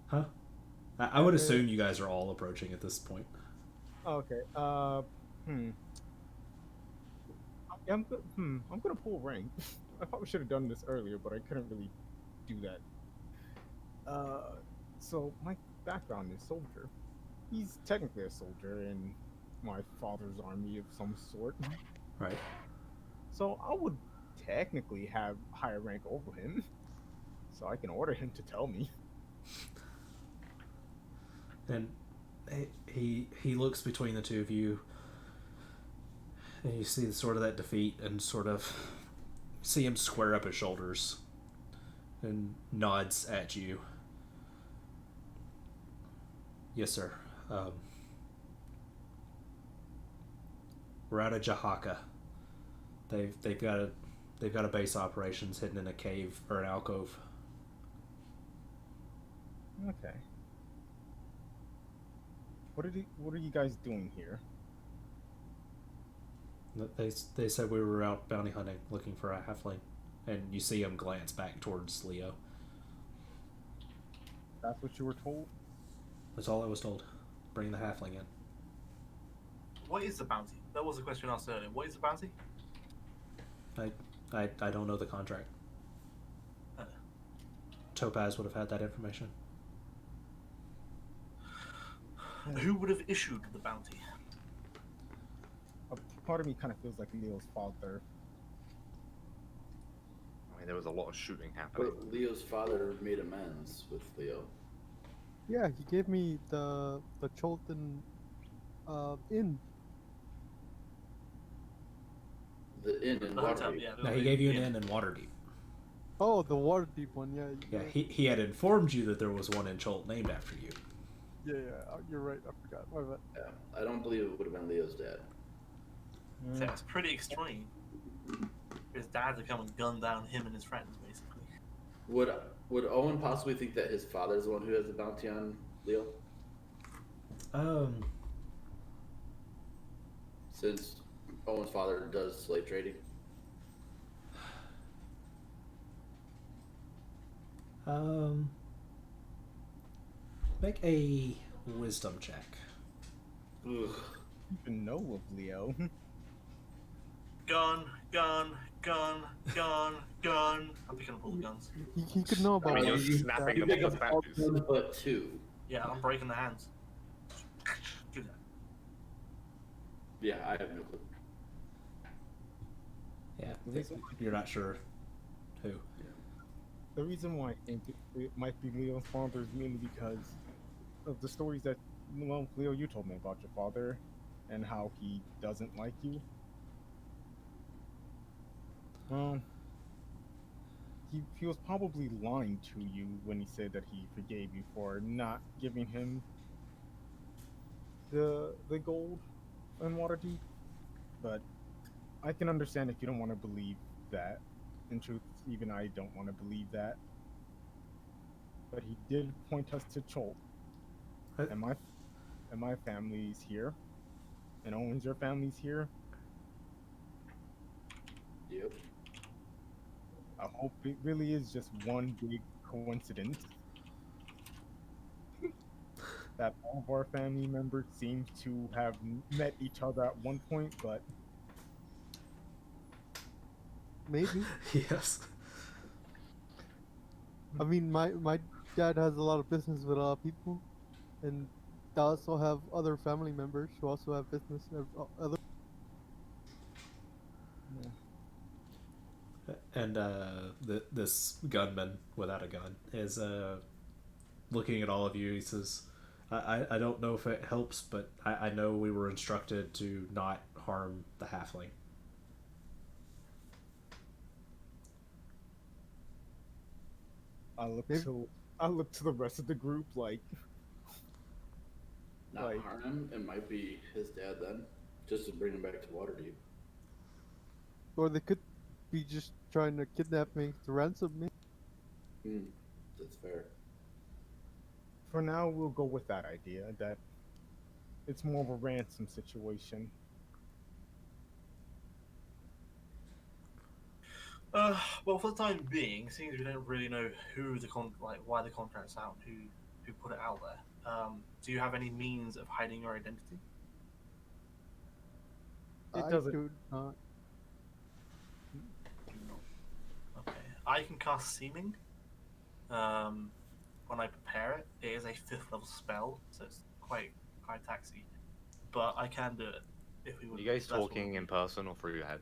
Huh? I would assume you guys are all approaching at this point. Oh, okay. I'm gonna pull rank. I probably should have done this earlier, but I couldn't really do that. So my background is soldier. He's technically a soldier in my father's army of some sort. Right. So I would technically have higher rank over him. So I can order him to tell me. And he looks between the two of you, and you see sort of that defeat, and sort of see him square up his shoulders and nods at you. Yes, sir. We're out of Jahaka. They've got a base operations hidden in a cave or an alcove. Okay. What are you guys doing here? They said we were out bounty hunting, looking for a halfling, and you see him glance back towards Leo. That's what you were told? That's all I was told. Bring the halfling in. What is the bounty? That was a question asked earlier. What is the bounty? I don't know the contract. Topaz would have had that information. Who would have issued the bounty? A part of me kind of feels like Leo's father. I mean, there was a lot of shooting happening. But Leo's father made amends with Leo. Yeah, he gave me the Cholton inn. The inn in The hotel, Waterdeep. yeah. No, he gave you an inn in Waterdeep. Oh, the Waterdeep one, yeah. Yeah, he had informed you that there was one in Cholt named after you. Yeah, you're right. I forgot. My bad. Yeah, I don't believe it would have been Leo's dad. So it's pretty extreme. His dad to come and gun down him and his friends, basically. Would Owen possibly think that his father's the one who has the bounty on Leo? Since Owen's father does slave trading. Make a wisdom check. Ugh. You even know of Leo. Gun, gun, gun, gun. I'm picking up all the guns. He could know about I mean, you're one. snapping You them pick off the up all statues. guns but 2. Yeah, I'm breaking the hands. Do that. Yeah, I have no clue. Yeah, The reason you're not sure who. the reason why I think it might be Leo's father is mainly because of the stories that, well, Leo, you told me about your father and how he doesn't like you. Well, he was probably lying to you when he said that he forgave you for not giving him the gold and Waterdeep. But I can understand if you don't want to believe that. In truth, even I don't want to believe that. But he did point us to Cholt, What? and my family's here, and Owens, your family's here. Yep. I hope it really is just one big coincidence that all of our family members seem to have met each other at one point, but Maybe. Yes. I mean, my dad has a lot of business with a lot of people, and I also have other family members who also have business. Other. And this gunman without a gun is looking at all of you. He says, I don't know if it helps, but I know we were instructed to not harm the halfling. Maybe. I look to the rest of the group like Not Like- harm him. It might be his dad then, just to bring him back to Waterdeep. Or they could be just trying to kidnap me to ransom me. That's fair. for now we'll go with that idea that it's more of a ransom situation. Well, for the time being, seeing as we don't really know who why the contract's out, who put it out there, do you have any means of hiding your identity? It I doesn't- do not. Okay, I can cast Seeming. When I prepare it, it is a 5th level spell, so it's quite taxy. But I can do it if we Are would. you guys that's what talking we- in person or through your head?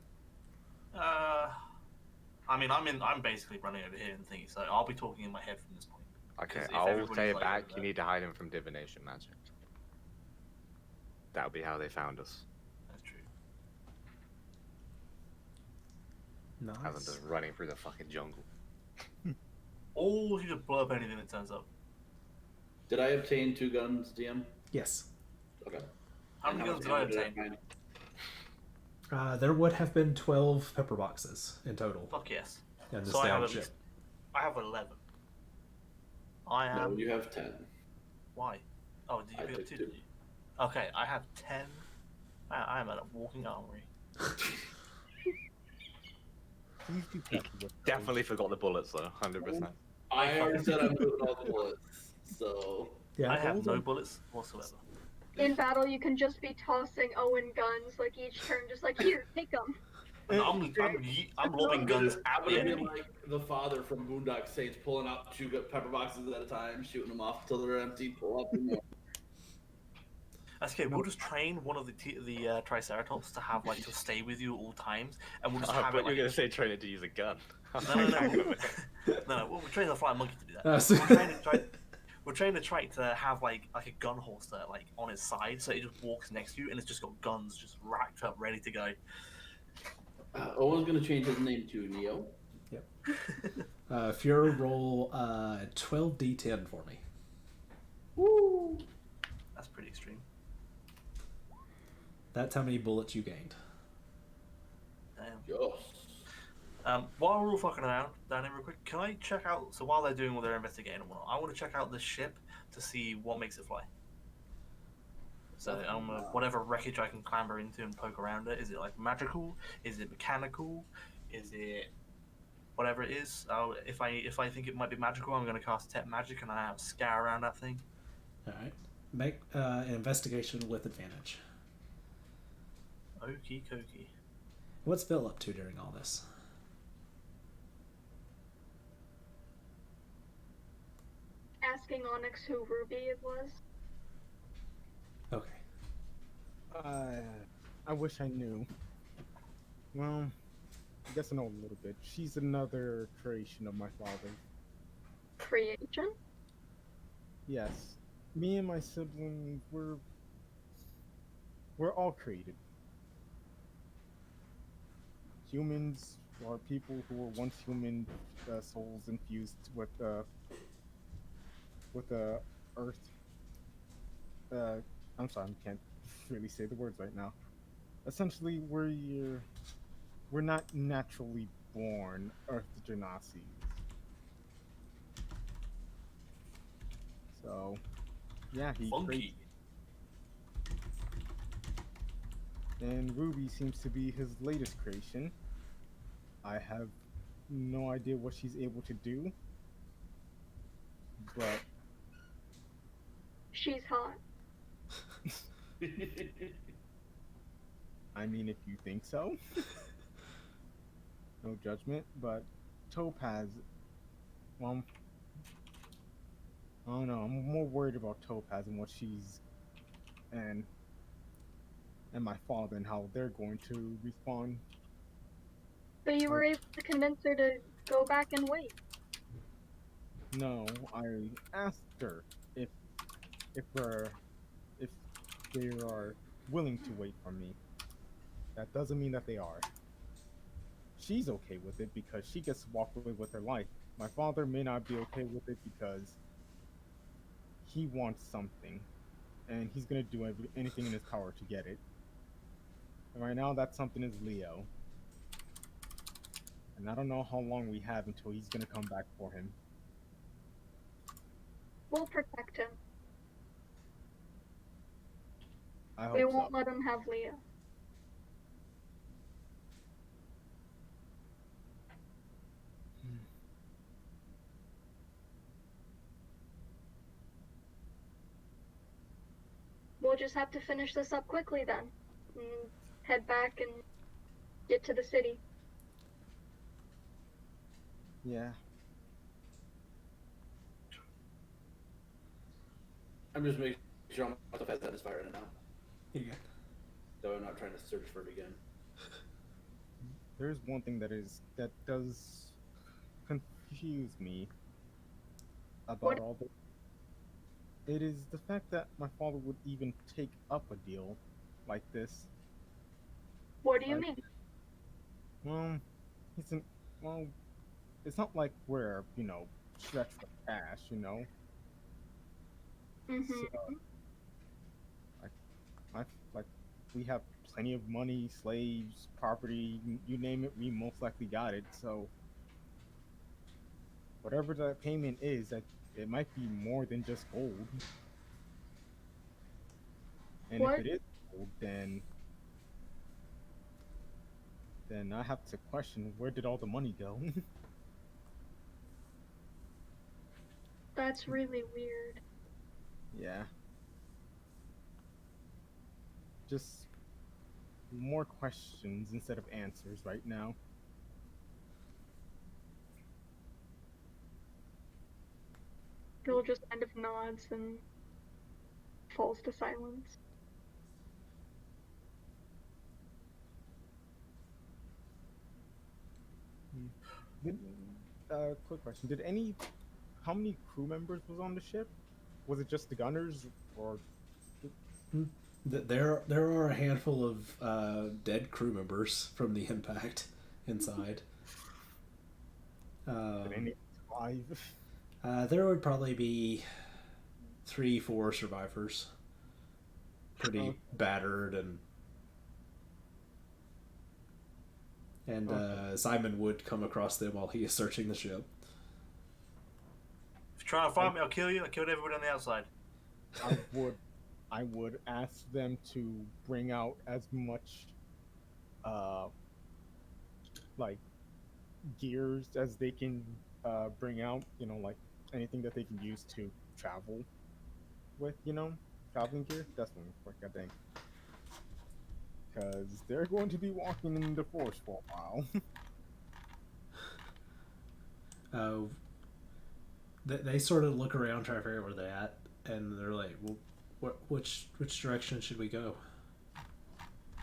I mean, I'm basically running over here and thinking, so I'll be talking in my head from this point. Okay, 'Cause if I'll everybody's say it like back. over You there- need to hide him from divination magic. That'll be how they found us. That's true. Nice. As I'm just running through the fucking jungle. Or you just blow up anything that turns up. Did I obtain 2 guns, DM? Yes. Okay. How And many much guns did I ammo obtain? find? There would have been 12 pepper boxes in total. Fuck yes. On this So I have down at ship. least. I have 11. I No, am. you have 10. Why? Oh, did you I pick up took 2? 2. Did you? Okay, I have 10. I am at a walking armory. Please be careful with those. Definitely forgot the bullets though, 100%. I already said I'm moving all the bullets, so Yeah, I have those no are- bullets whatsoever. In battle, you can just be tossing Owen guns like each turn, just like here, take them. And I'm lobbing guns at I'm the gonna be enemy. like the father from Boondock Saints, pulling out 2 pepper boxes at a time, shooting them off till they're empty. Pull up and That's okay. We'll just train one of the Triceratops to have to stay with you at all times, and we'll just I have thought it you were gonna say train it to use a gun. No. We'll train the flying monkey to do that. so- We're trying to try to have like a gun holster on his side, so he just walks next to you, and it's just got guns just racked up, ready to go. Owen's gonna change his name to Neo. Fury, roll 12d10 for me. Woo! That's pretty extreme. That's how many bullets you gained. Damn. Yes. While we're all fucking around down here real quick, can I check out? So while they're doing all their investigating and whatnot, I want to check out the ship to see what makes it fly. So whatever wreckage I can clamber into and poke around it. Is it magical? Is it mechanical? Is it whatever it is? If I think it might be magical, I'm going to cast Detect Magic and I have scour around that thing. All right. Make an investigation with advantage. Okie dokie. What's Bill up to during all this? asking Onyx who Ruby it was? Okay. I wish I knew. Well, I guess I know a little bit. She's another creation of my father's. Creation? Yes. Me and my siblings, we're all created. Humans are people who were once human, souls infused with earth. Uh, I'm sorry, I can't really say the words right now. Essentially, we're not naturally born Earth Genasis. So yeah, he creates, Funky. and Ruby seems to be his latest creation. I have no idea what she's able to do, but She's hot. I mean, if you think so, no judgment. But Topaz, well, I don't know. I'm more worried about Topaz and what she's and and my father and how they're going to respond. But you were Like, able to convince her to go back and wait. no, I asked her if if we're if they are willing to wait for me. That doesn't mean that they are. She's okay with it because she gets to walk away with her life. My father may not be okay with it because he wants something and he's gonna do anything in his power to get it. And right now, that something is Leo, and I don't know how long we have until he's gonna come back for him. We'll protect him. I We hope so. won't let him have Leah. We'll just have to finish this up quickly then. And head back and get to the city. Yeah. I'm just making sure I'm myself as satisfied right now. Yeah. So I'm not trying to search for it again. There's one thing that does confuse me about What? all this. It is the fact that my father would even take up a deal like this. What do you Like, mean? well, he's an well. It's not like we're stretched for cash. So Mm-hmm. like like we have plenty of money, slaves, property, you name it, we most likely got it. So whatever that payment is, that it might be more than just gold. And if What? it is gold, then I have to question where did all the money go? That's really weird. Yeah, just more questions instead of answers right now. Bill just kind of nods and falls to silence. Hmm. Did, quick question: Did any how many crew members was on the ship? Was it just the gunners, or There are a handful of dead crew members from the impact inside. did Um, any survive? there would probably be 3, 4 survivors, Okay, pretty battered, and okay. Simon would come across them while he is searching the ship. If you're trying to find me, I'll kill you. I killed everybody on the outside. I would I would ask them to bring out as much uh like gears as they can bring out, like anything that they can use to travel with, traveling gear. That's one quick, I think. Because they're going to be walking in the forest for a while. Uh, they sort of look around, try to figure out where they're at, and they're like, "Well, which direction should we go?"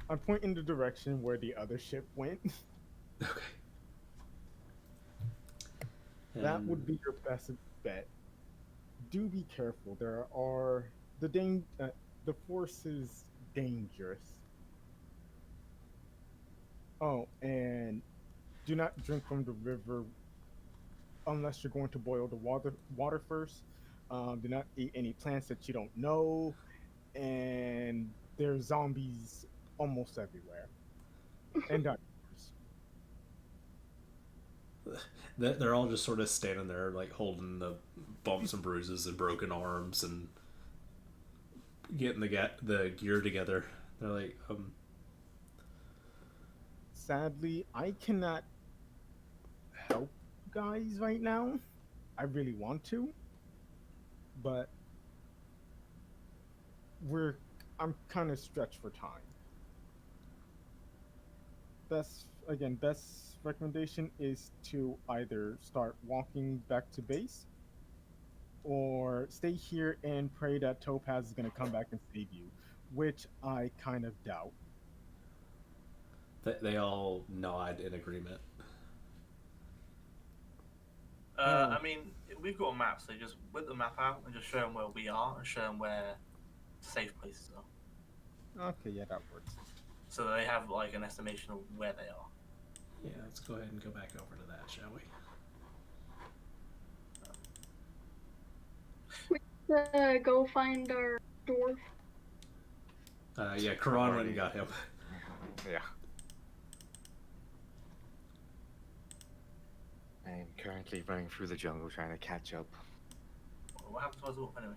I point in the direction where the other ship went. Okay. That would And be your best bet. Do be careful. The force is dangerous. Oh, and do not drink from the river unless you're going to boil the water first. Do not eat any plants that you don't know, and there's zombies almost everywhere, and dinosaurs. they're all just sort of standing there, like holding the bumps and bruises and broken arms and getting the gear together. They're like, Sadly, I cannot help guys right now. I really want to, but we're I'm kind of stretched for time. Best recommendation is to either start walking back to base or stay here and pray that Topaz is going to come back and save you, which I kind of doubt. they all nod in agreement. I mean, we've got a map, so just whip the map out and just show them where we are and show them where safe places are. Okay, yeah, that works. So that they have like an estimation of where they are. Yeah, let's go ahead and go back over to that, shall we? Go find our dwarf. Yeah, Karan went and got him. Yeah. I'm currently running through the jungle trying to catch up. What happened to us all anyway?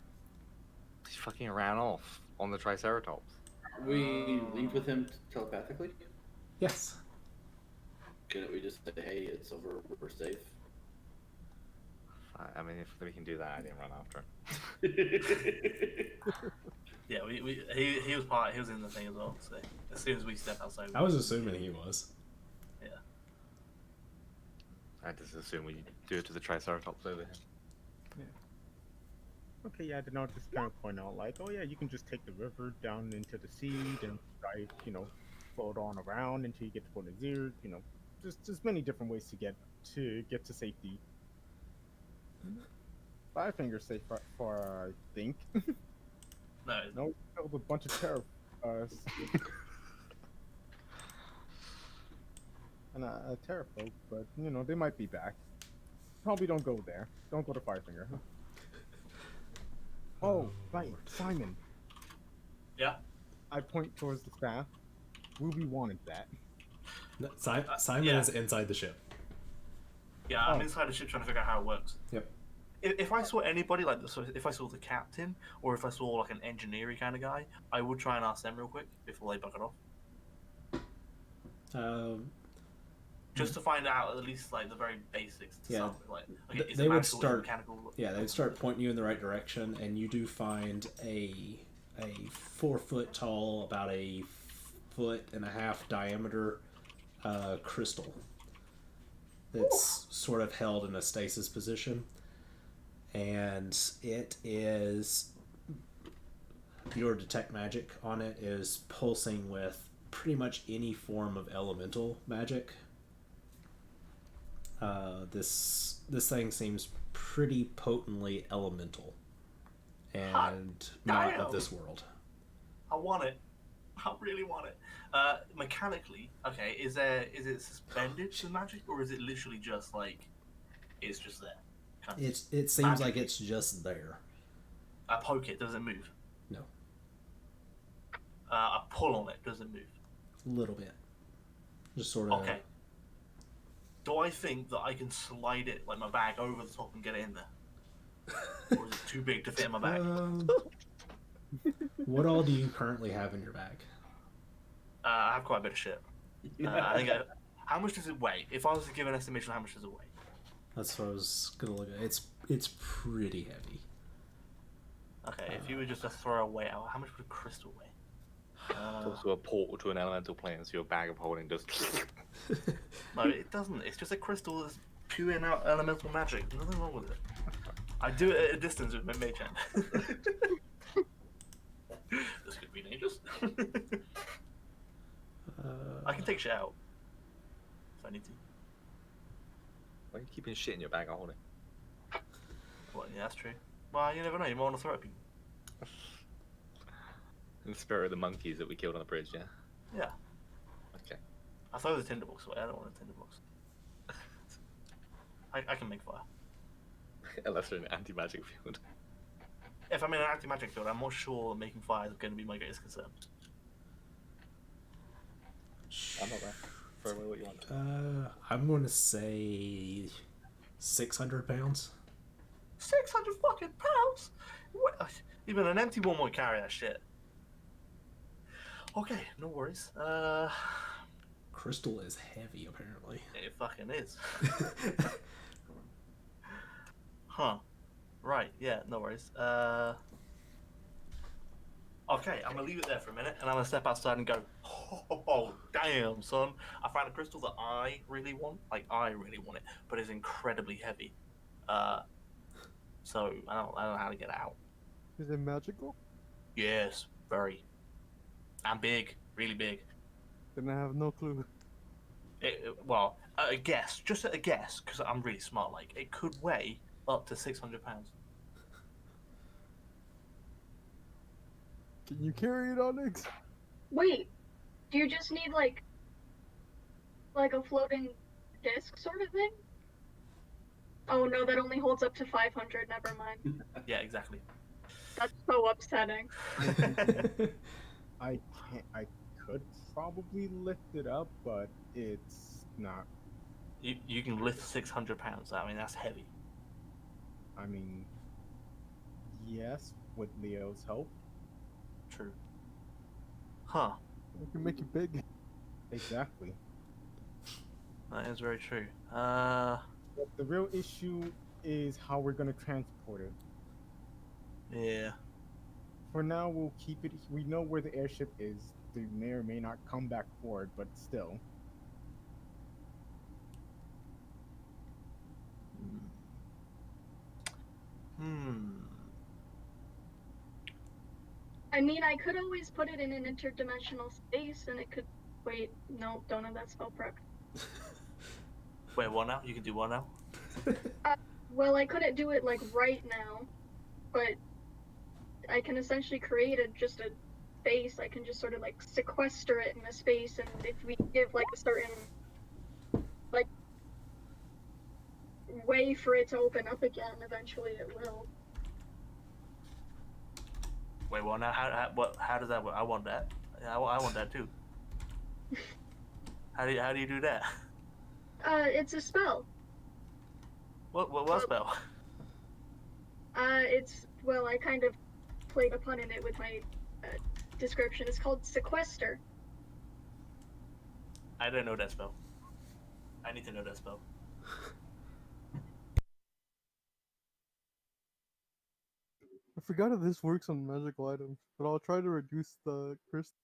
He fucking ran off on the Triceratops. We leave with him telepathically? Yes. Couldn't we just say, hey, it's over, we're safe? I mean, if we can do that, I didn't run after him. Yeah, he was in the thing as well. So as soon as we step outside, I was assuming he was. Yeah. I just assume we do it to the Triceratops over here. Okay, yeah, then I'll just kind of point out, like, oh yeah, you can just take the river down into the sea, then try, float on around until you get to point zero. Just many different ways to get to safety. Five Finger's safe for I think. No. No, killed a bunch of terror. And a terror folk, but they might be back. Probably don't go there. Don't go to Firefinger. Oh, right, Simon. Yeah. I point towards the staff. Ruby wanted that. No, Simon yeah. is inside the ship. Yeah, I'm inside the ship trying to figure out how it works. Yep. If I saw anybody if I saw the captain or if I saw like an engineering kind of guy, I would try and ask them real quick before they bugger off. Just to find out at least like the very basics. To Yeah. like, okay, is They it would magical, is it start. mechanical? Yeah, they'd start pointing you in the right direction, and you do find a 4 foot tall, about a 1.5 foot diameter crystal that's sort of held in a stasis position, and it is your detect magic on it is pulsing with pretty much any form of elemental magic. This thing seems pretty potently elemental and not of this world. I want it. I really want it. Mechanically, okay, is it suspended to magic or is it literally just like it's just there? It seems like it's just there. I poke it, does it move? No. I pull on it, does it move? A little bit. Just sort of. Okay. Do I think that I can slide it like my bag over the top and get it in there? Or is it too big to fit in my bag? What all do you currently have in your bag? I have quite a bit of shit. I think. How much does it weigh? If I was to give an estimation, how much does it weigh? That's what I was gonna look at. It's pretty heavy. Okay, if you were just to throw a weight out, how much would a crystal weigh? It's also a portal to an elemental plane, so your bag of holding just. No, it doesn't. It's just a crystal that's pure elemental magic. There's nothing wrong with it. I do it at a distance with my mage hand. This could be dangerous. I can take shit out if I need to. Why are you keeping shit in your bag of holding? Well, yeah, that's true. Well, you never know. You might want to throw at people. In the spirit of the monkeys that we killed on the bridge, yeah? Yeah. Okay. I throw the tinderbox away. I don't want a tinderbox. I can make fire. Unless they're in an anti-magic field. If I'm in an anti-magic field, I'm more sure making fire is going to be my greatest concern. I'm not there. Throw away what you want. I'm going to say 600 pounds. 600 fucking pounds? What? Even an empty one won't carry that shit. Okay, no worries. Crystal is heavy, apparently. It fucking is. Huh. Right, yeah, no worries. Okay, I'm gonna leave it there for a minute, and I'm gonna step outside and go, oh, damn, son. I found a crystal that I really want. Like, I really want it, but it's incredibly heavy. So I don't know how to get it out. Is it magical? Yes, very. And big, really big. Then I have no clue. Well, a guess, just a guess, because I'm really smart. Like, it could weigh up to 600 pounds. Can you carry it, Onyx? Wait, do you just need like a floating disc sort of thing? Oh no, that only holds up to 500. Never mind. Yeah, exactly. That's so upsetting. I can't. I could probably lift it up, but it's not. You can lift 600 pounds. I mean, that's heavy. I mean, yes, with Leo's help. True. Huh. I can make it big. Exactly. That is very true. But the real issue is how we're gonna transport it. Yeah. For now, we'll keep it. We know where the airship is. They may or may not come back for it, but still. Hmm. I mean, I could always put it in an interdimensional space, and it could. Wait, no, don't have that spell prep. Wait, what now? You can do what now? Well, I couldn't do it like right now, but I can essentially create just a space. I can just sort of like sequester it in a space, and if we give like a certain like way for it to open up again, eventually it will. Wait, what now? How does that work? I want that. I want that too. How do you do that? It's a spell. What spell? Well, I kind of played upon in it with my description. It's called sequester. I don't know that spell. I need to know that spell. I forgot if this works on magical items, but I'll try to reduce the crystal.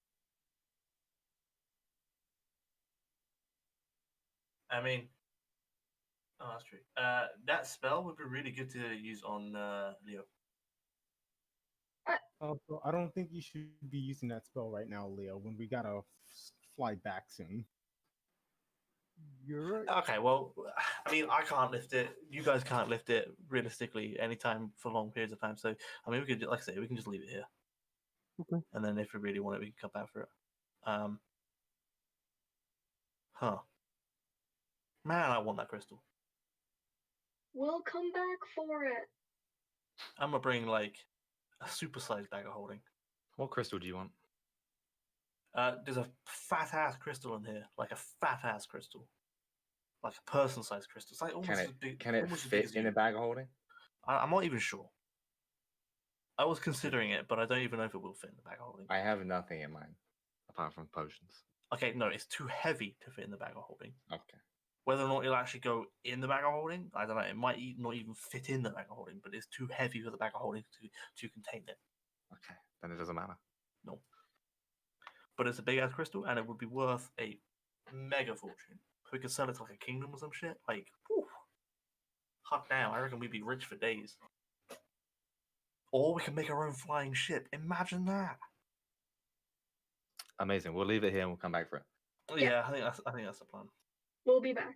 I mean, oh, that's true. That spell would be really good to use on Leo. Also, I don't think you should be using that spell right now, Leo. When we gotta fly back soon. You're right. Okay, well, I mean, I can't lift it. You guys can't lift it realistically anytime for long periods of time. So, I mean, we could, like I say, we can just leave it here. Okay. And then if we really want it, we can come back for it. Huh. Man, I want that crystal. We'll come back for it. I'm gonna bring like a super-sized bag of holding. What crystal do you want? There's a fat-ass crystal in here, like a fat-ass crystal. Like a person-sized crystal. It's like almost Can as it big. can it almost as big fit as in you. a bag of holding? I'm not even sure. I was considering it, but I don't even know if it will fit in the bag of holding. I have nothing in mind apart from potions. Okay, no, it's too heavy to fit in the bag of holding. Okay. Whether or not it'll actually go in the bag of holding, I don't know. It might not even fit in the bag of holding, but it's too heavy for the bag of holding to contain it. Okay. Then it doesn't matter. No. But it's a big ass crystal, and it would be worth a mega fortune. We could sell it to like a kingdom or some shit. Like, whew. Hot damn, I reckon we'd be rich for days. Or we can make our own flying ship. Imagine that. Amazing. We'll leave it here and we'll come back for it. Yeah, I think that's the plan. We'll be back.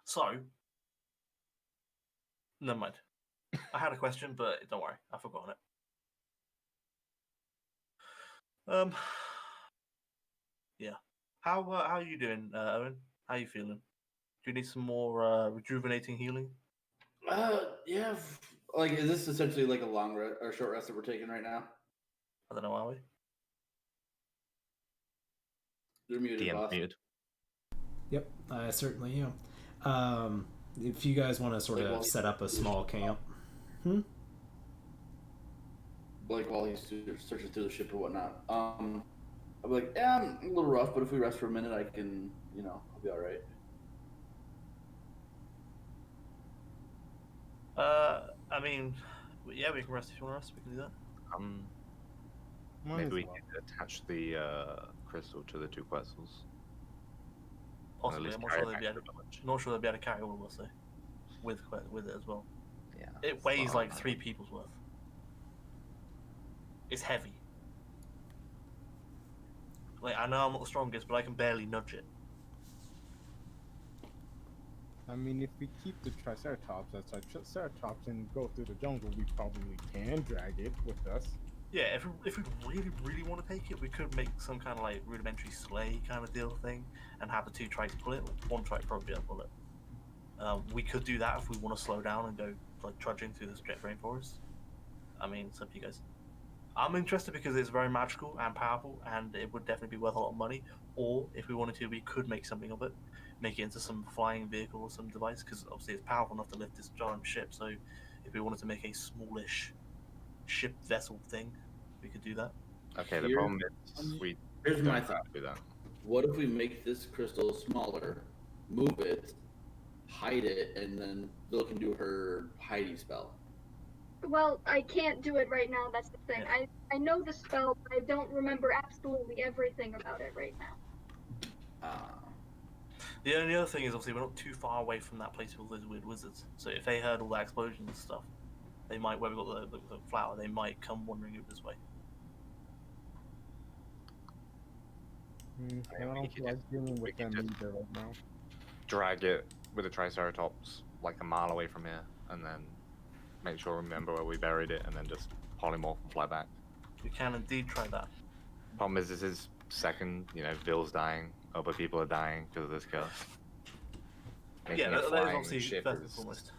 So, never mind. I had a question, but don't worry, I've forgotten it. Yeah. How are you doing, Owen? How are you feeling? Do you need some more rejuvenating healing? Yeah. Like, is this essentially like a long rest or short rest that we're taking right now? I don't know, are we? You're muted, DM boss. muted. Yep, I certainly am. If you guys want to sort Like, of while set up a he's- small camp. Like while he's searching through the ship or whatnot. I'm like, yeah, I'm a little rough, but if we rest for a minute, I can, I'll be all right. I mean, yeah, we can rest if you want to rest. We can do that. Might Maybe as we well. can attach the crystal to the two questals. Possibly, I'm not sure they'd be able to. village. Not sure they'd be able to carry all of us though, with it as well. Yeah. It weighs so- like 3 people's worth. It's heavy. Like, I know I'm not the strongest, but I can barely nudge it. I mean, if we keep the Triceratops as Triceratops and go through the jungle, we probably can drag it with us. Yeah, if we really, really want to take it, we could make some kind of like rudimentary sleigh kind of deal thing and have the 2 trikes pull it. Like, 1 trike probably be able to pull it. We could do that if we want to slow down and go like trudging through this jet rainforest. I mean, it's up to you guys. I'm interested because it's very magical and powerful, and it would definitely be worth a lot of money. Or if we wanted to, we could make something of it, make it into some flying vehicle or some device, because obviously it's powerful enough to lift this giant ship. So if we wanted to make a smallish ship vessel thing, we could do that. Okay, the Here- problem is we Here's don't my have thought. to do that. What if we make this crystal smaller, move it, hide it, and then Bill can do her hiding spell? Well, I can't do it right now. That's the thing. Yeah. I know the spell, but I don't remember absolutely everything about it right now. The only other thing is obviously we're not too far away from that place with all those weird wizards. So if they heard all that explosions and stuff, they might, where we got the flower, they might come wandering over this way. I don't feel like dealing with can them just- either right now. Drag it with the Triceratops like a mile away from here, and then make sure we remember where we buried it, and then just polymorph and fly back. We can indeed try that. Problem is, this is second. Ville's dying. Other people are dying because of this curse. Making Yeah, a that is flying obviously ship first and is- foremost.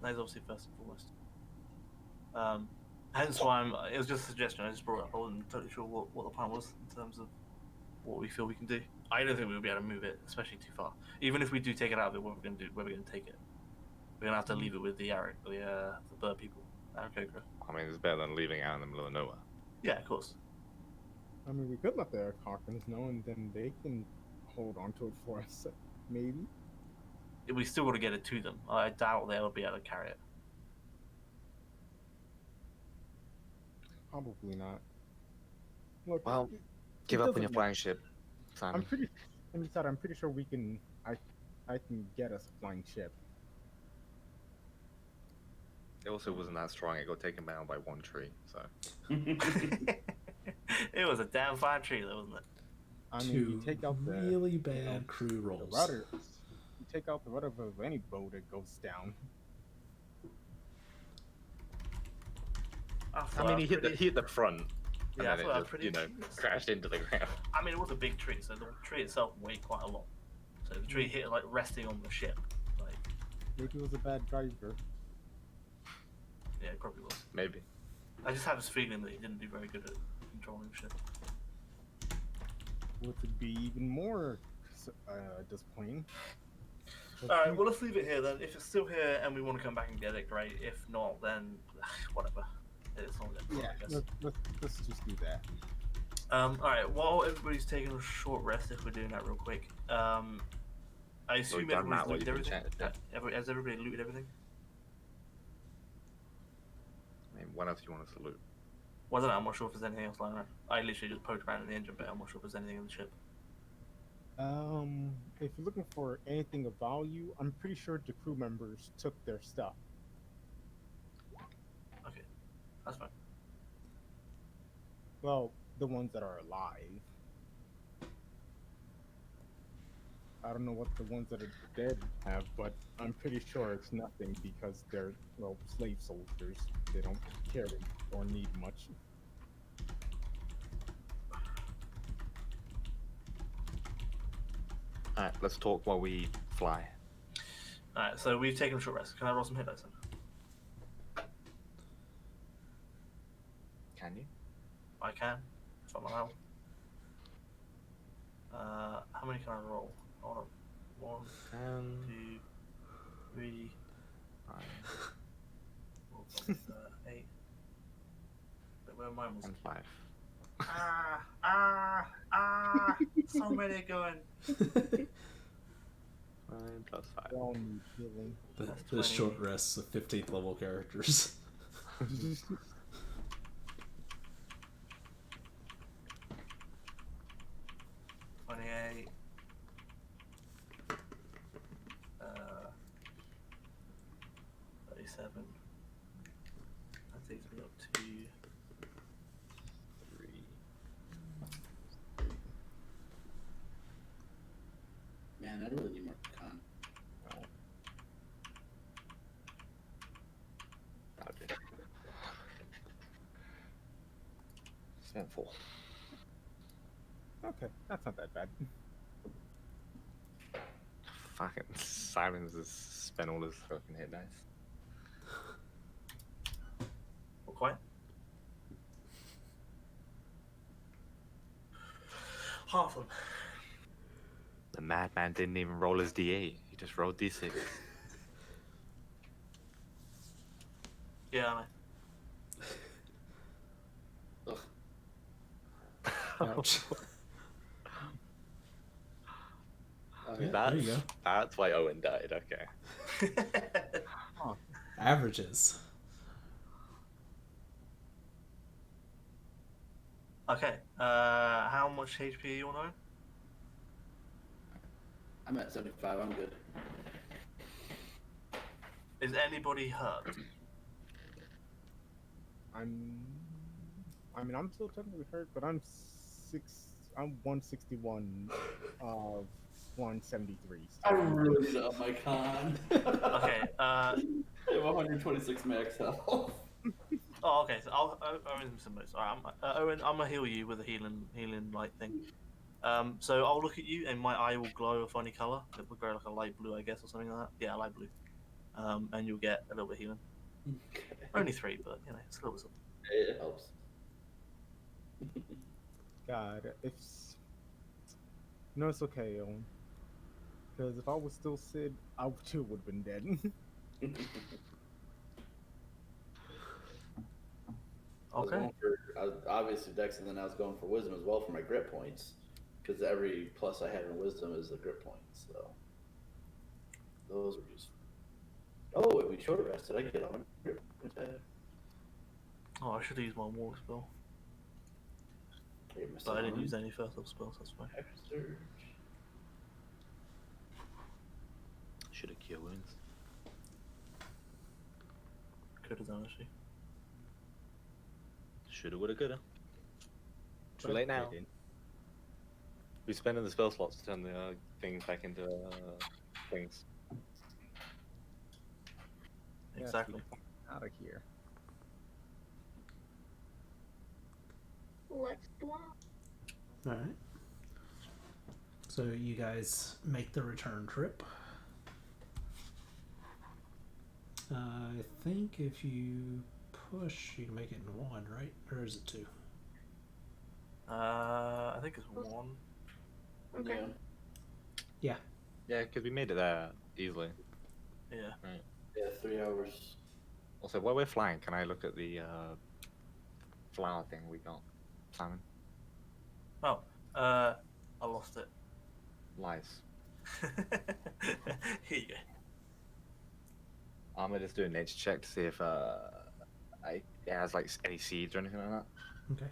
That is obviously first and foremost. Hence why it was just a suggestion. I just brought it up. I wasn't totally sure what the plan was in terms of what we feel we can do. I don't think we'll be able to move it, especially too far. Even if we do take it out of it, what we're going to do? Where we're going to take it? We're going to have to leave it with the bird people. Okay, great. I mean, it's better than leaving it out in the middle of nowhere. Yeah, of course. I mean, we could let the Cochranes know, and then they can hold on to it for us, maybe. We still got to get it to them. I doubt they'll be able to carry it. Probably not. Look, Well, it Give up on doesn't your matter. flying ship, I'm Simon. I'm pretty sure we can. I can get us a flying ship. It also wasn't that strong. It got taken down by 1 tree. So It was a damn fine tree, though, wasn't it? I mean, 2 you take out the really bad crew the rolls. rudder. You take out the rudder of any boat, it goes down. I mean, he hit the front, and Yeah, I then thought that it was just pretty. crashed into the ground. I mean, it was a big tree, so the tree itself weighed quite a lot. So the tree hit like resting on the ship. Like, Maybe it was a bad driver. yeah, it probably was. Maybe. I just have this feeling that he didn't do very good at controlling the ship. Which would be even more disappointing. All right, well, let's leave it here then. If it's still here and we want to come back and get it, great. If not, then whatever. It's not good. Yeah, I guess. let's just do that. All right. While everybody's taking a short rest, if we're doing that real quick, I assume we've done that, everybody's looted what you everything. can check, Has everybody looted everything? I mean, what else do you want us to loot? Well, I don't know. I'm not sure if there's anything else lying around. I literally just poked around in the engine bay. I'm not sure if there's anything in the ship. If you're looking for anything of value, I'm pretty sure the crew members took their stuff. Okay, that's fine. Well, the ones that are alive. I don't know what the ones that are dead have, but I'm pretty sure it's nothing because they're, well, slave soldiers. They don't carry or need much. Alright, let's talk while we fly. Alright, so we've taken a short rest. Can I roll some hit dice then? Can you? I can, if I'm allowed. How many can I roll? I want one, 2, 3, 8. Wait, where am I? And 5. So many going. 9 plus 5. They all need healing. The short rests of 15th level characters. 28. 37. That takes me up to 3. Man, I really need more con. Okay. Spent 4. Okay, that's not that bad. Fucking Simons has spent all his fucking hit dice. not quite. Half of them. The madman didn't even roll his D8. He just rolled D6. Yeah, I know. Ugh. Ouch. Okay. Yeah. There you go. That's why Owen died, okay. Averages. Okay, how much HP are you on, Owen? I'm at 75. I'm good. Is anybody hurt? I mean, I'm still technically hurt, but I'm 161 of 173. I really need to up my con. Okay, I have 126 max health. oh, okay, so Owen's some notes. Alright, Owen, I'm gonna heal you with a healing light thing. So I'll look at you and my eye will glow a funny color. It will glow like a light blue, I guess, or something like that. Yeah, light blue. And you'll get a little bit of healing. Okay. Only 3, but you know, it's a little bit. It helps. God, it's no, it's okay, Owen. Because if I was still Sid, I too would have been dead. Okay. I was obviously Dex, and then I was going for wisdom as well for my grit points, because every plus I have in wisdom is the grit points. So those were just. Oh, if we short rested, I get on grit points back. Oh, I should have used my walk spell, but I didn't use any first level spells. That's fine. Surge. Should have cure wounds. Could have done actually. Shoulda, woulda, coulda. Too But late I now. didn't. We're spending the spell slots to turn the things back into things. Exactly. Out of here. Let's fly. Alright. So you guys make the return trip. I think if you push, you can make it in 1, right? Or is it 2? I think it's 1. Okay. Yeah. Yeah, because we made it there easily. Yeah. Yeah, 3 hours. Also, while we're flying, can I look at the flower thing we got, Simon? Oh, I lost it. Lies. Here you go. I'm gonna just do a nature check to see if it has like any seeds or anything like that. Okay.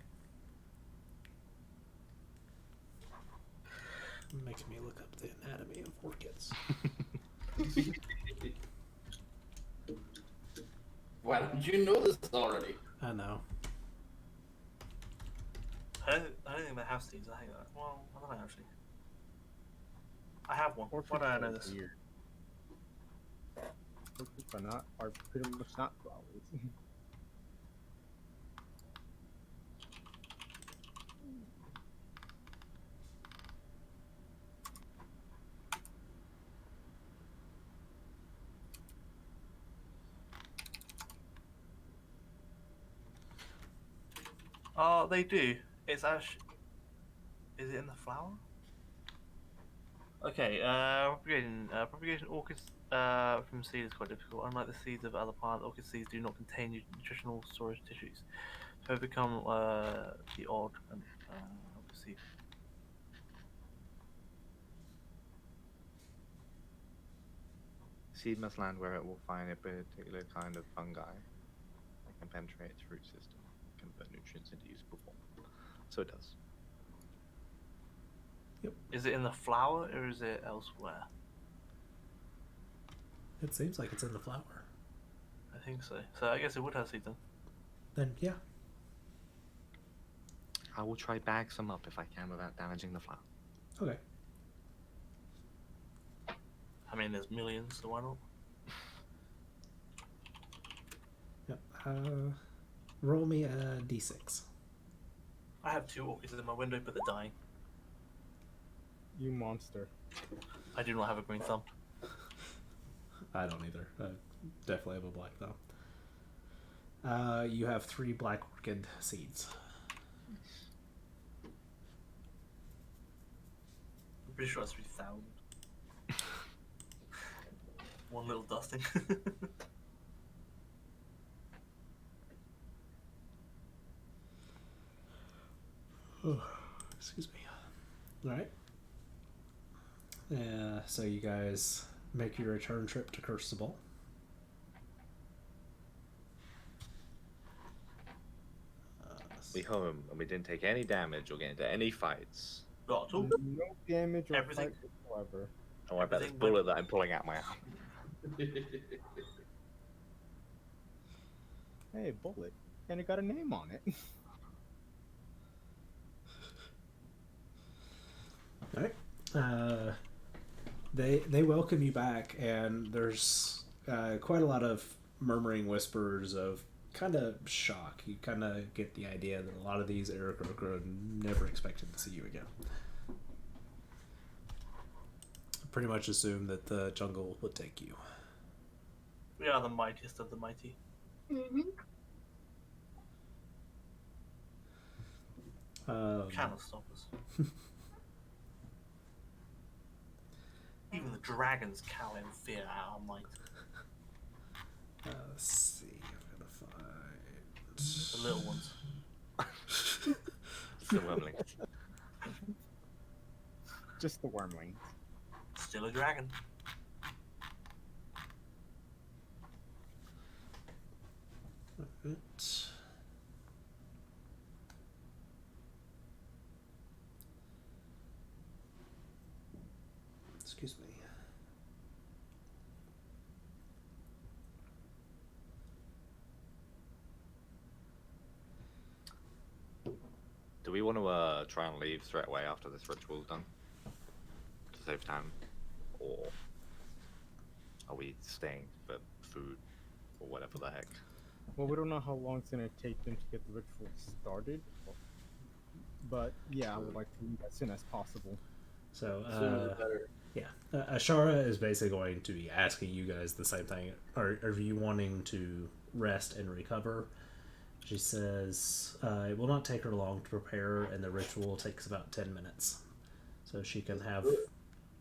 Makes me look up the anatomy of orchids. Why don't you know this already? I know. I don't think they have seeds. I think that. Well, I don't know actually. I have one. Why Orchids do I are know this? weird. Orchids are pretty much not flowers. Oh, they do. It's actually. Is it in the flower? Okay. Propagation orchids from seed is quite difficult. Unlike the seeds of other plants, orchid seeds do not contain nutritional storage tissues, so they become the odd and obviously. Seed must land where it will find a particular kind of fungi that can penetrate its root system and convert nutrients into usable form. So it does. Is it in the flower or is it elsewhere? It seems like it's in the flower. I think so. So I guess it would have seeds then. Then yeah. I will try bag some up if I can without damaging the flower. Okay. I mean, there's millions, so why not? Yep. Roll me a d6. I have 2 orchids in my window, but they're dying. You monster. I do not have a green thumb. I don't either. I definitely have a black thumb. You have 3 black orchid seeds. I'm pretty sure it's 3,000. One little dusting. Excuse me. All right. So you guys make your return trip to Crucible. We home and we didn't take any damage or get into any fights. Not at all. No damage or Everything- fight whatsoever. Oh, I bet this Everything bullet that I'm pulling out my arm. Hey, bullet. And it got a name on it. All right. They welcome you back, and there's quite a lot of murmuring whispers of kind of shock. You kind of get the idea that a lot of these Aarakocra never expected to see you again. Pretty much assumed that the jungle would take you. We are the mightiest of the mighty. Cannot stop us. Even the dragons cower in fear at our might. Let's see. I'm gonna find The little ones. The wormlings. Just the wormlings. Still a dragon. it. Excuse me. Do we want to try and leave straight away after this ritual's done? To save time? Or are we staying for food or whatever the heck? Well, we don't know how long it's gonna take them to get the ritual started, but yeah, I would like to leave as soon as possible. So, Sooner the better. yeah. Ashara is basically going to be asking you guys the same thing. Are you wanting to rest and recover? She says it will not take her long to prepare, and the ritual takes about 10 minutes. So she can have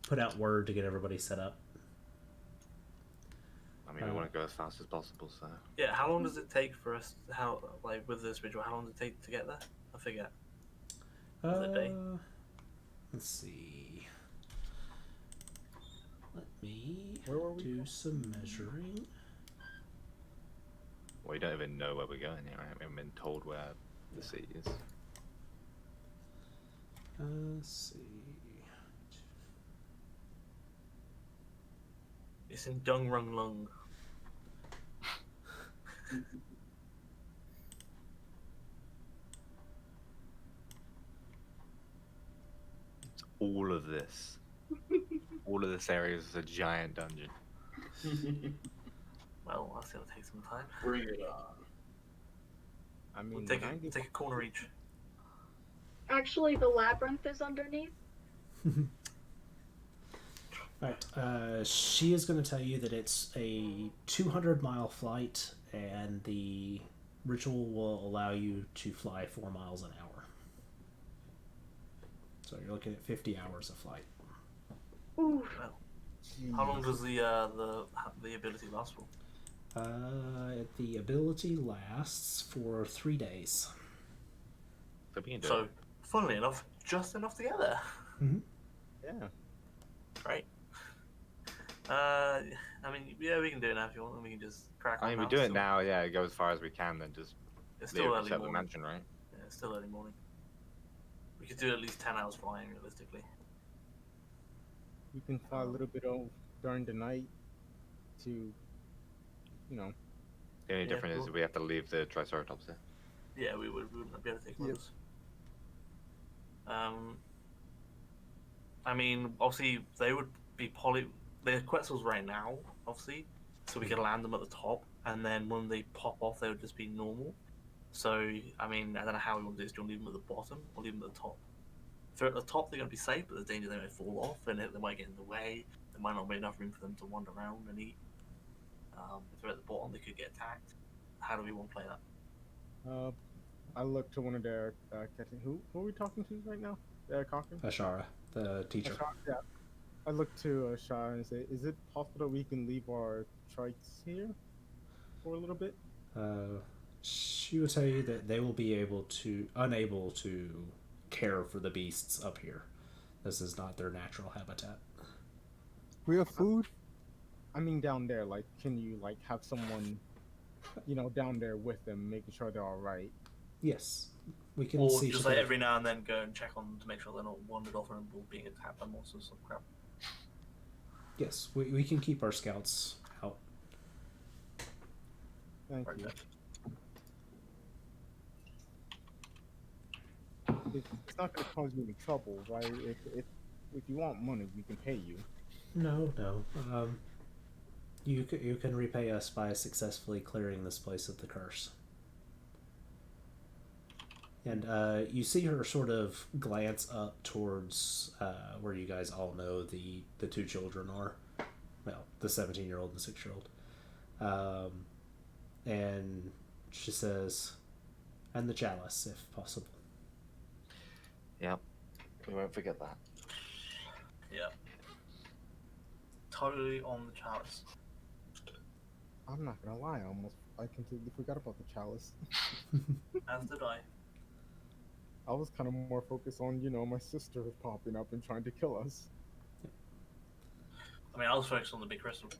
put out word to get everybody set up. I mean, we want to go as fast as possible, so. Yeah, how long does it take for us? How like with this ritual? How long does it take to get there? I forget. Is it a day? Let's see. Let me Where were we do going? some measuring. We don't even know where we're going here, right? We haven't been told where the sea is. Let's see. It's in Dung Rung Lung. all of this. All of this area is a giant dungeon. Well, that's gonna take some time. Bring it on. I We'll mean, take when I a, get take a corner each. Actually, the labyrinth is underneath. Alright, she is going to tell you that it's a 200-mile flight, and the ritual will allow you to fly 4 miles an hour. So you're looking at 50 hours of flight. Ooh. Well, how long does the ability last for? The ability lasts for 3 days. So we can do So, it. funnily enough, just enough to get there. yeah, Right. I mean, yeah, we can do it now if you want, and we can just crack on. I mean, we now. do it Still- now, yeah, go as far as we can, then just It's leave still it early set the morning. mansion, right? Yeah, it's still early morning. We could do at least 10 hours flying, realistically. we can fly a little bit during the night to, you know, The only Yeah, difference is cool. we have to leave the Triceratops there. Yeah, we wouldn't be able to take Yep. with us. I mean, obviously, they would be they're Quetzals right now, obviously, so we could land them at the top, and then when they pop off, they would just be normal. So, I mean, I don't know how we want to do this. Do you want to leave them at the bottom or leave them at the top? If they're at the top, they're going to be safe, but there's danger they might fall off, and they might get in the way. There might not be enough room for them to wander around and eat. If they're at the bottom, they could get attacked. How do we want to play that? I look to one of their catching. Who are we talking to right now? Cochrane? Ashara, the teacher. Yeah. I look to Shah and say, "Is it possible that we can leave our trites here for a little bit?" She will tell you that they will be unable to care for the beasts up here. This is not their natural habitat. We have food. I mean, down there, like, can you like have someone, down there with them, making sure they're all right? Yes, we can Or see. just like every now and then go and check on them to make sure they're not wandered off and being attacked by monsters or crap. Yes, we can keep our scouts out. Thank Right you. there. It's not going to cause you any trouble, right? If you want money, we can pay you. No. You can repay us by successfully clearing this place of the curse. And you see her sort of glance up towards where you guys all know the two children are. Well, the 17-year-old and the 6-year-old. And she says, and the chalice, if possible. Yep. We won't forget that. Yeah. Totally on the chalice. I'm not gonna lie, I completely forgot about the chalice. As did I. I was kind of more focused on, my sister popping up and trying to kill us. I mean, I was focused on the big crystal.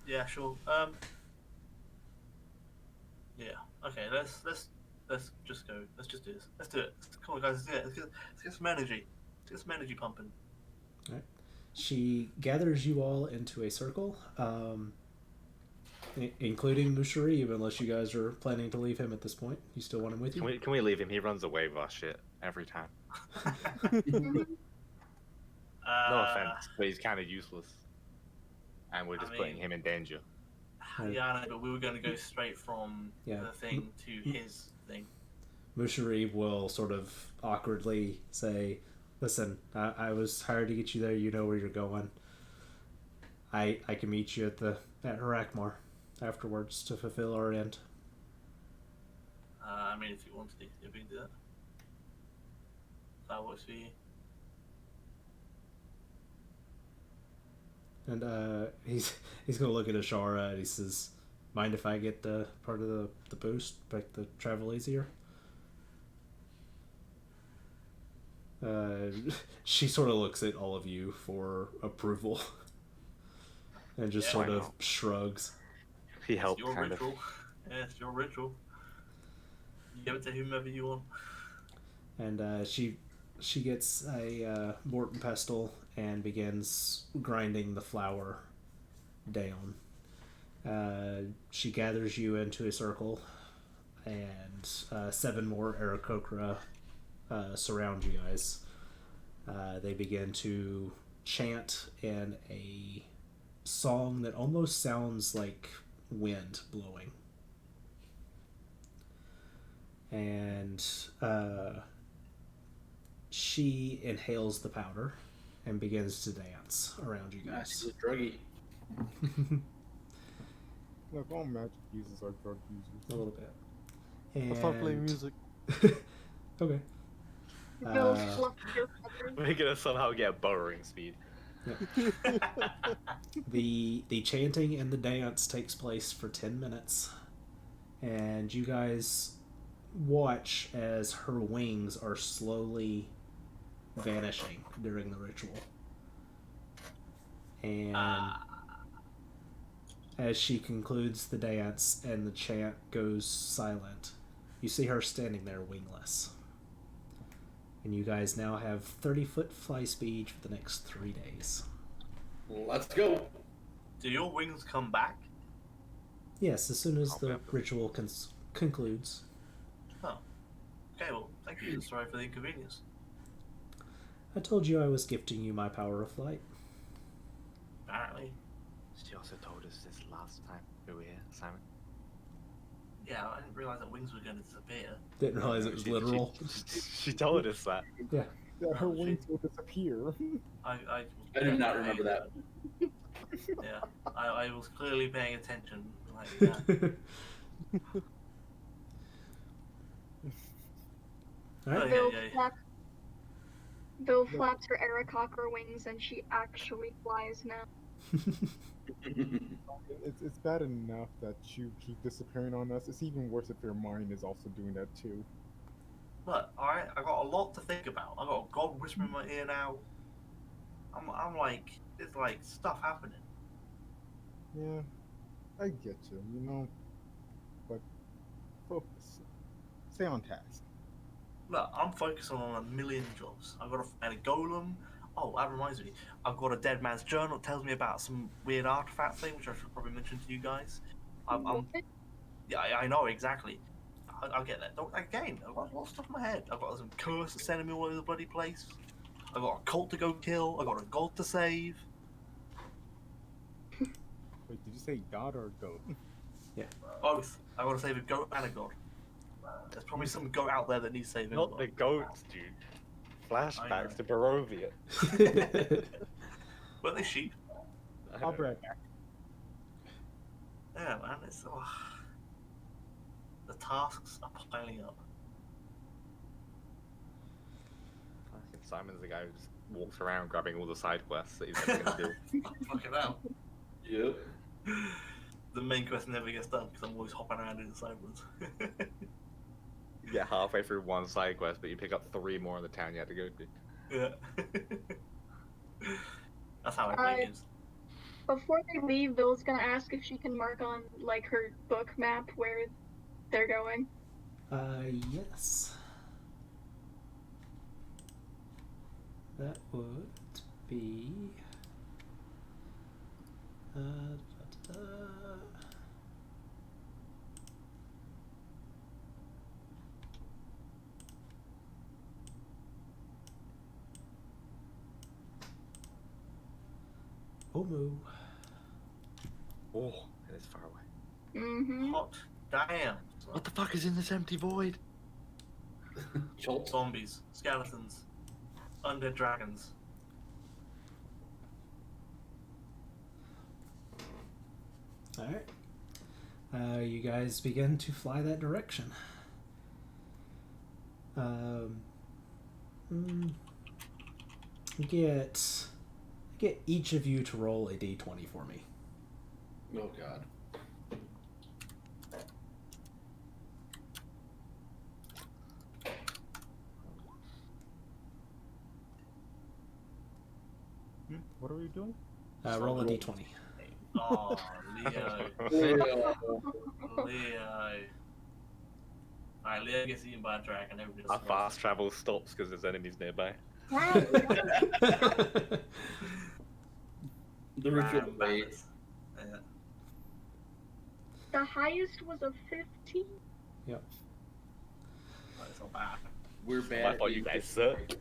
Yeah, sure. Yeah. Okay. Let's just go. Let's just do this. Let's do it. Come on, guys. Let's do it. Let's get some energy. Let's get some energy pumping. All right. She gathers you all into a circle, including Musharib, unless you guys are planning to leave him at this point. You still want him with you? Can we leave him? He runs away with our shit every time. No offense, but he's kind of useless. And we're just putting him in danger. Yeah, I know, but we were going to go straight from Yeah. the thing to his thing. Musharib will sort of awkwardly say, listen, I was hired to get you there. You know where you're going. I can meet you at Harakmar afterwards to fulfill our end. I mean, if you want to, if we can do that. That works for you. And he's gonna look at Ashara and he says, mind if I get part of the boost, make the travel easier? She sort of looks at all of you for approval and just Yeah, sort why of not? shrugs. He It's helped, your kind of. ritual. Yeah, it's your ritual. You give it to whomever you want. And she gets a mortar and pestle and begins grinding the flour down. She gathers you into a circle, and 7 more Aarakocra surround you guys. They begin to chant in a song that almost sounds like wind blowing. And she inhales the powder and begins to dance around you Nah, guys. she's a druggie. Look, all magic users are drug users. A little bit. I'll start playing And- music. Okay. Bill fluffed your feathers. We're gonna somehow get burrowing speed. The chanting and the dance takes place for 10 minutes, and you guys watch as her wings are slowly vanishing during the ritual. And as she concludes the dance and the chant goes silent, you see her standing there wingless. And you guys now have 30-foot fly speed for the next 3 days. Let's go. Do your wings come back? Yes, as soon as the Okay. ritual concludes. Oh. Okay, well, thank you. Sorry for the inconvenience. I told you I was gifting you my power of flight. Apparently. She also told us this last time we were here, Simon. Yeah, I didn't realise that wings were going to disappear. Didn't realize it was literal. She told us that. Yeah. That her Oh, wings will disappear. I I do not remember that. Yeah, I was clearly paying attention. Like, yeah. All right. Bill, yeah. Bill flaps her Aarakocra wings and she actually flies now. It's bad enough that you keep disappearing on us. It's even worse if your mind is also doing that too. Look, alright, I got a lot to think about. I got a God whispering in my ear now. I'm like, it's like stuff happening. Yeah, I get you, you know, but focus. Stay on task. Look, I'm focusing on a million jobs. I've got to find a golem. Oh, that reminds me. I've got a dead man's journal. It tells me about some weird artifact thing, which I should probably mention to you guys. Yeah, I know exactly. I'll get that. Again, I've got a lot of stuff in my head. I've got some curse sending me all over the bloody place. I've got a cult to go kill. I've got a god to save. Wait, did you say god or goat? Both. I've got to save a goat and a god. There's probably some goat out there that needs saving. Not the goats, dude. Flashbacks to Barovia. Weren't they sheep? I'll be right back. Yeah, man. It's the tasks are piling up. Simon's the guy who just walks around grabbing all the side quests that he's never gonna do. Fucking hell. Yep. The main quest never gets done because I'm always hopping around in the side ones. You get halfway through one side quest, but you pick up 3 more in the town you had to go to. Yeah. That's how I play games. Before they leave, Bill's gonna ask if she can mark on like her book map where they're going. Yes. That would be. Omu. Oh, it is far away. Mm-hmm. Hot damn. What the fuck is in this empty void? Jolt. Zombies, skeletons, undead dragons. Alright. You guys begin to fly that direction. Get each of you to roll a d20 for me. Oh god. What are we doing? Roll a d20. Oh, Leo. Yeah. Leo. Alright, Leo gets eaten by a dragon. Everybody Our else fast travel stops because there's enemies nearby. The ritual Ram blade. banners. Yeah. The highest was a 15. Yep. But it's not bad. We're bad. I at thought you being guys disrespected. suck.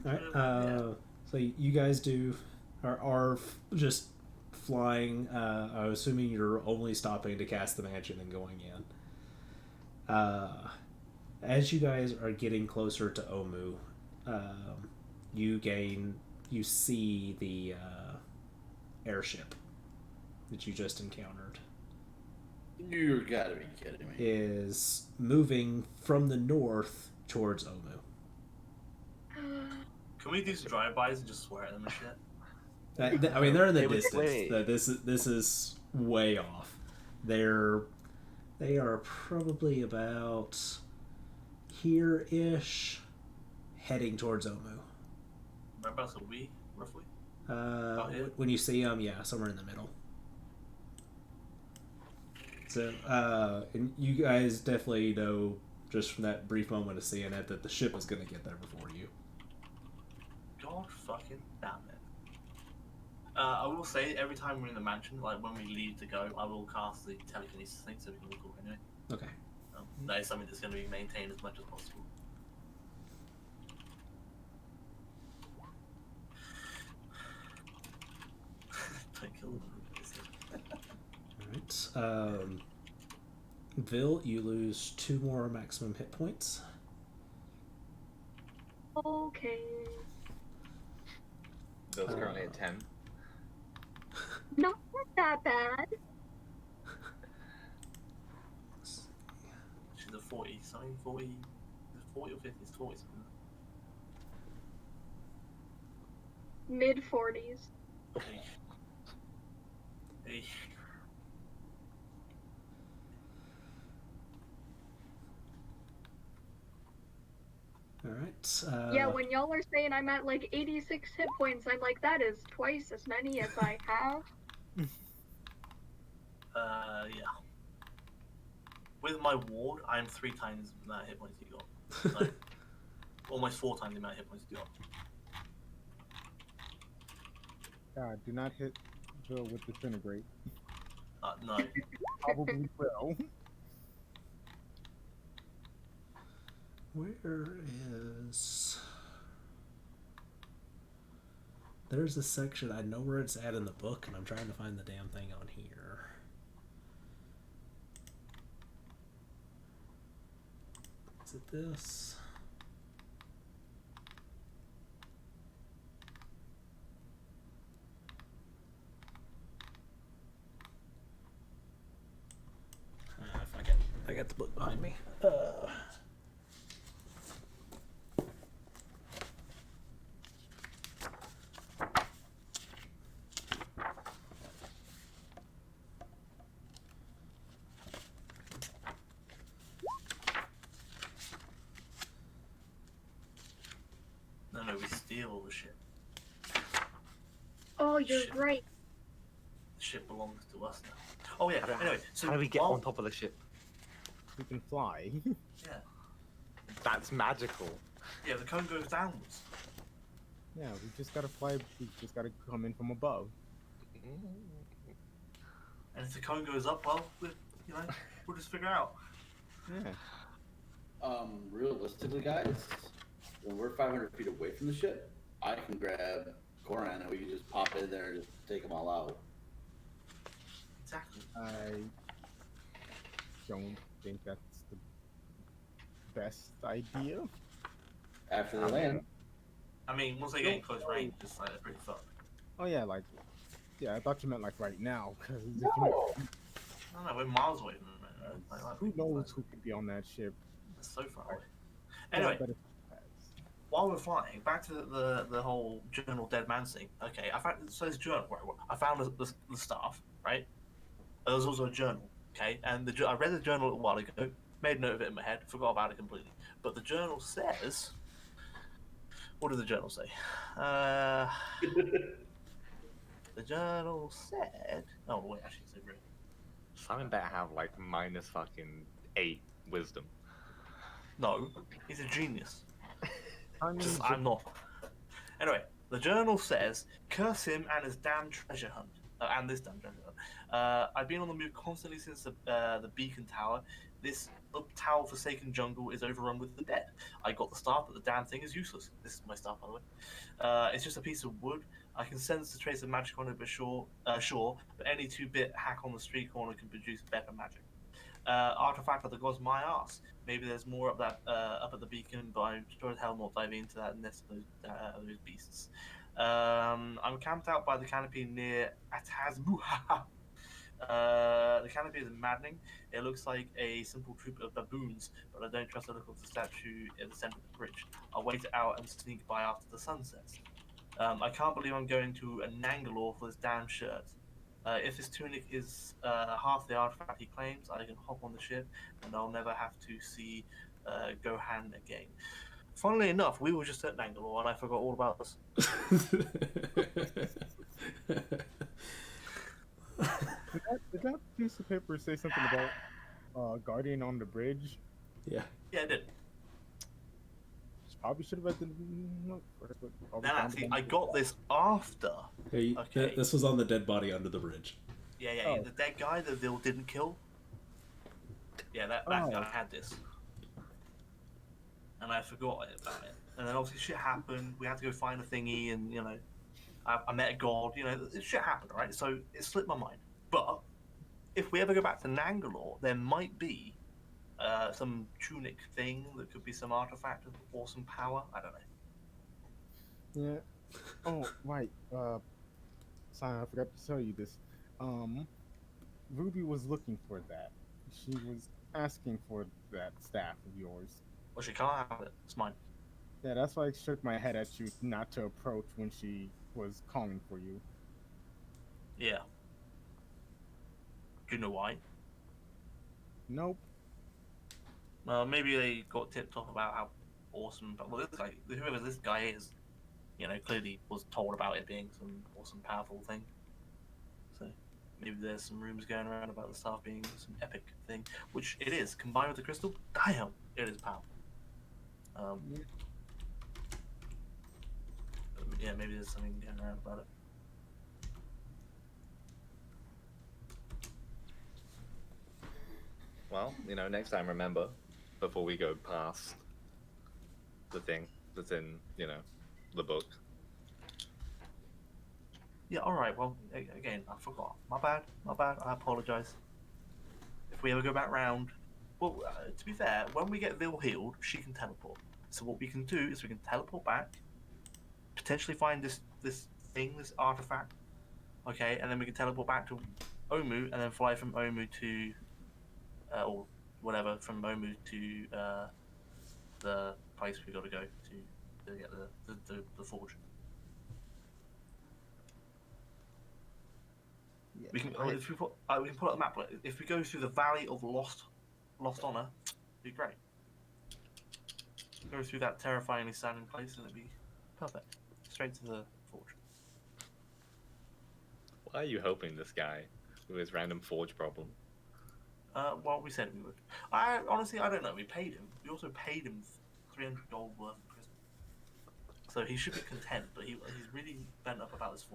All right. Yeah. So you guys are just flying. I'm assuming you're only stopping to cast the mansion and going in. As you guys are getting closer to Omu, you see the airship that you just encountered You gotta be kidding me. is moving from the north towards Omu. Can we do some drive-bys and just swear at them and shit? I mean, they're in the It was- distance. wait. This is way off. They are probably about here-ish, heading towards Omu. Whereabouts are we, roughly? Here? When you see them, yeah, somewhere in the middle. So, and you guys definitely know just from that brief moment of seeing it that the ship is going to get there before you. God fucking damn it. I will say, every time we're in the mansion, like when we leave to go, I will cast the telekinesis thing so we can look over anyway. Okay. That is something that's going to be maintained as much as possible. Don't kill them. All right. Vil, you lose 2 more maximum hit points. Okay. Bill's currently at 10. Not that bad. She's a 40 something, 40. Is it 40 or 50? It's 40 something. Mid 40s. Hey. All right. Yeah, when y'all are saying I'm at like 86 hit points, I'm like, that is twice as many as I have. Yeah. With my ward, I'm 3 times the amount of hit points you got. Like, almost 4 times the amount of hit points you got. Do not hit Bill with disintegrate. No. Probably will. Where is... There's a section, I know where it's at in the book, and I'm trying to find the damn thing on here. Is it this? I got the book behind me. No, we steal all the shit. Oh, you're Shit. right. The shit belongs to us now. Oh yeah, anyway, so How do we get while- on top of the ship? We can fly. Yeah. That's magical. Yeah, the cone goes downwards. Yeah, we just gotta fly. We just gotta come in from above. And if the cone goes up, well, we'll just figure it out. Yeah. Realistically, guys, when we're 500 feet away from the ship, I can grab Goran and we can just pop in there and just take them all out. Exactly. I don't think that's the best idea. After they land. I mean, once they get in close range, it's like they're pretty fucked. Oh yeah, like, yeah, I thought you meant like right now, because No. I don't know, we're miles away from them. Like, who knows who could be on that ship? It's so far away. Anyway, But while we're flying, back to the whole journal dead man thing. Okay, I found so this journal. Right, I found the staff. Right, there was also a journal. Okay, and I read the journal a while ago. Made note of it in my head. Forgot about it completely. But the journal says, what does the journal say? The journal said. Oh wait, actually, it's over here. Simon better have like minus fucking 8 wisdom. No, he's a genius. Just, I'm not. Anyway, the journal says, curse him and his damn treasure hunt. And this damn treasure hunt. I've been on the move constantly since the beacon tower. This Uptower Forsaken jungle is overrun with the dead. I got the staff, but the damn thing is useless. This is my staff, by the way. It's just a piece of wood. I can sense the trace of magic on it, but sure, but any 2-bit hack on the street corner can produce better magic. Artifact of the gods, my ass. Maybe there's more up at the beacon, but I'm sure as hell not diving into that nest of those beasts. I'm camped out by the canopy near Atazmuha. The canopy is maddening. It looks like a simple troop of baboons, but I don't trust the look of the statue at the center of the bridge. I'll wait it out and sneak by after the sun sets. I can't believe I'm going to a Nangalore for this damn shirt. If this tunic is half the artifact he claims, I can hop on the ship and I'll never have to see Gohan again. Funnily enough, we were just at Nangalore and I forgot all about this. Did that piece of paper say something about Guardian on the bridge? Yeah. Yeah, it did. Probably should have read the note first, but probably Now, found it see, on I the got this after. Hey, Okay. this was on the dead body under the bridge. Yeah, Oh. the dead guy that Vil didn't kill. Yeah, that Oh. guy had this. And I forgot about it. And then obviously shit happened. We had to go find a thingy, and you know, I met a god. You know, shit happened, right? So it slipped my mind. But if we ever go back to Nangalore, there might be some tunic thing that could be some artifact of awesome power. I don't know. Yeah. Oh, right. Sorry, I forgot to tell you this. Ruby was looking for that. She was asking for that staff of yours. Well, she can't have it. It's mine. Yeah, that's why I shook my head at you not to approach when she was calling for you. Yeah. Do you know why? Nope. Maybe they got tipped off about how awesome. But well, this guy, whoever this guy is, you know, clearly was told about it being some awesome, powerful thing. So maybe there's some rumors going around about the staff being some epic thing, which it is. Combined with the crystal, damn, it is powerful. Yeah, maybe there's something going around about it. Well, you know, next time remember, before we go past the thing that's in, you know, the book. Yeah, alright, well, again, I forgot. My bad, I apologise. If we ever go back round... Well, to be fair, when we get Vil healed, she can teleport. So what we can do is we can teleport back, potentially find this thing, this artifact, okay, and then we can teleport back to Omu, and then fly from Omu to... or whatever, from Omu to the place we got to go to get the forge. Yeah. We can if we can put up a map. If we go through the Valley of Lost Honor, it'd be great. Go through that terrifyingly sounding place, and it'd be perfect. Straight to the forge. Why are you helping this guy with his random forge problem? Well, we said we would. I honestly, I don't know. We paid him. We also paid him 300 gold worth of prison. So he should be content, but he's really bent up about this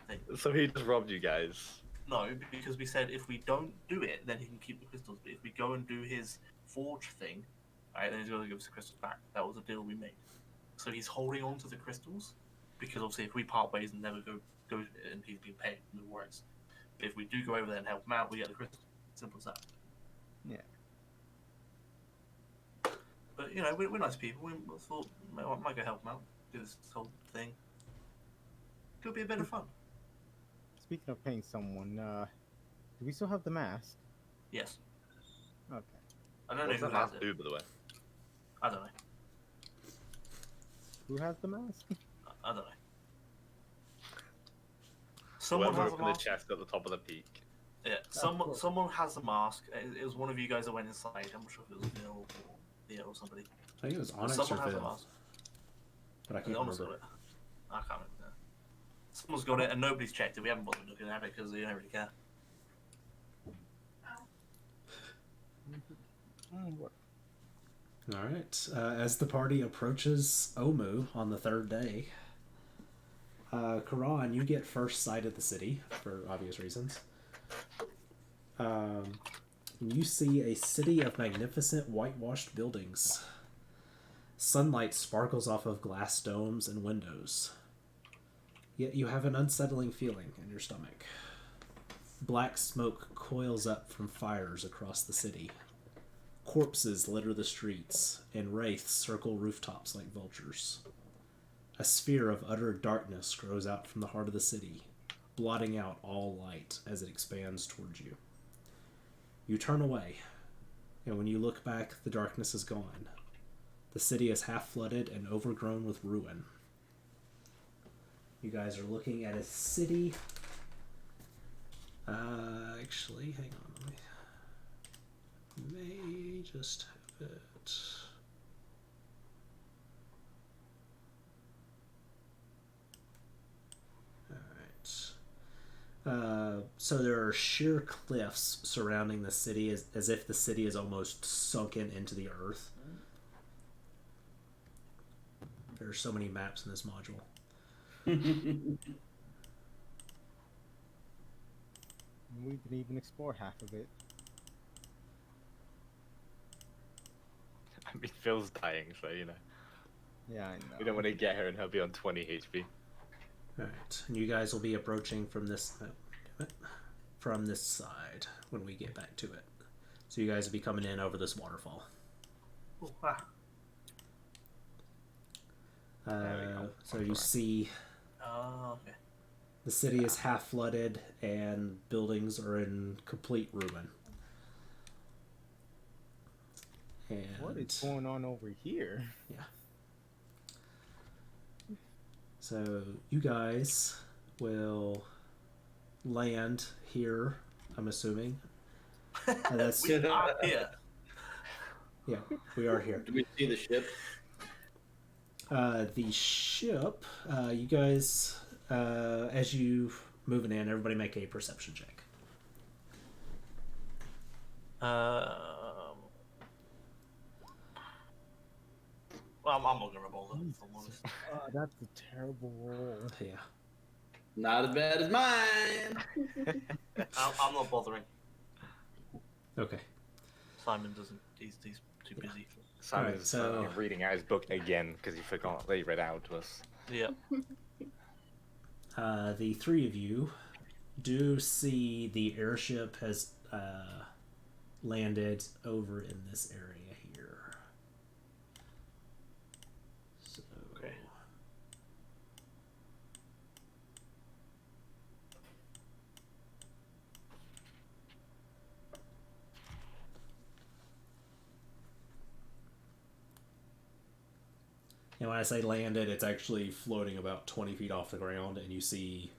thing. So he just robbed you guys. No, because we said if we don't do it, then he can keep the crystals. But if we go and do his forge thing, right, then he's going to give us the crystals back. That was the deal we made. So he's holding on to the crystals because obviously if we part ways and never go and he's being paid, no worries. But if we do go over there and help him out, we get the crystals. Simple as that. Yeah. But you know, we're nice people. We thought might go help him out, do this whole thing. Could be a bit of fun. Speaking of paying someone, do we still have the mask? Yes. Okay. I don't know What's who that has last it. do, by the way? I don't know. Who has the mask? I don't know. Someone Whoever has a opened the mask. chest at the top of the peak. Yeah, someone has a mask. It was one of you guys that went inside. I'm not sure if it was Neil or Theo or somebody. I think it was Onyx Someone or has a Phil, mask. but I can't Onyx remember. got it. I can't remember. Now. Someone's got it and nobody's checked it. We haven't bothered looking at it because they don't really care. All right. As the party approaches Omu on the third day, Karan, you get first sight of the city for obvious reasons. and you see a city of magnificent whitewashed buildings. Sunlight sparkles off of glass domes and windows. Yet you have an unsettling feeling in your stomach. Black smoke coils up from fires across the city. Corpses litter the streets, and wraiths circle rooftops like vultures. A sphere of utter darkness grows out from the heart of the city, blotting out all light as it expands towards you. You turn away, and when you look back, the darkness is gone. The city is half flooded and overgrown with ruin. You guys are looking at a city. Actually, hang on. May just have it. Alright. So there are sheer cliffs surrounding the city as if the city is almost sunken into the earth. There are so many maps in this module. We can even explore half of it. I mean, Phil's dying, so you know. Yeah, I know. We don't want to get her and he'll be on 20 HP. Alright, and you guys will be approaching from this from this side when we get back to it. So you guys will be coming in over this waterfall. Oh, wow. So you see Oh, okay. the city is half flooded and buildings are in complete ruin. And What is going on over here? yeah. So you guys will land here, I'm assuming. That's We are here. yeah, we are here. Do we see the ship? The ship, you guys, as you moving in, everybody make a perception check. Well, I'm not gonna roll it, if I'm honest. That's a terrible roll. Yeah. Not as bad as mine. I'm not bothering. Okay. Simon doesn't. He's too busy. Simon's so- reading out his book again because he forgot that he read out to us. Yeah. The three of you do see the airship has landed over in this area here. So, Okay. and when I say landed, it's actually floating about 20 feet off the ground, and you see,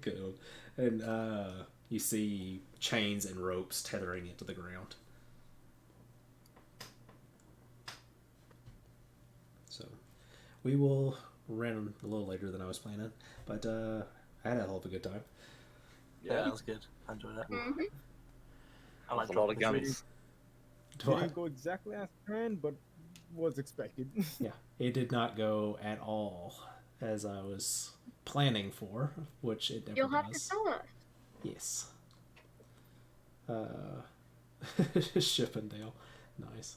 good one. And you see chains and ropes tethering it to the ground. So, we will run a little later than I was planning, but I had a hell of a good time. Yeah, that was good. I enjoyed that. Mm-hmm. I like That's a lot of dropping guns. Didn't go exactly as planned, but was expected. Yeah, it did not go at all as I was planning for, which it never You'll have to does. tell us. Yes. Chippendale. Nice.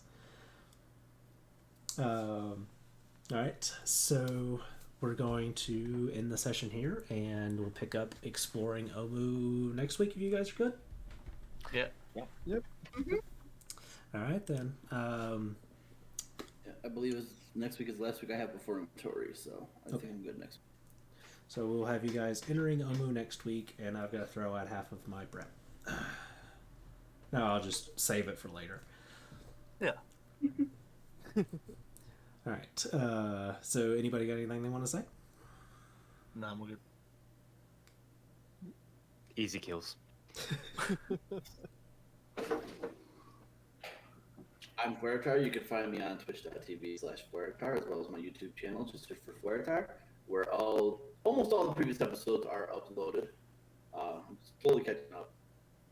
Alright, so we're going to end the session here, and we'll pick up exploring Omu next week if you guys are good. Yeah. Yep. Alright then. Yeah, I believe it's next week is the last week I have before inventory, so I Okay. think I'm good next week. So we'll have you guys entering Omu next week, and I've got to throw out half of my prep. No, I'll just save it for later. Yeah. Alright, so anybody got anything they want to say? No, I'm good. Easy kills. I'm Fuertar. You can find me on twitch.tv/Fuertar as well as my YouTube channel. Just search for Fuertar, where almost all the previous episodes are uploaded. I'm slowly catching up,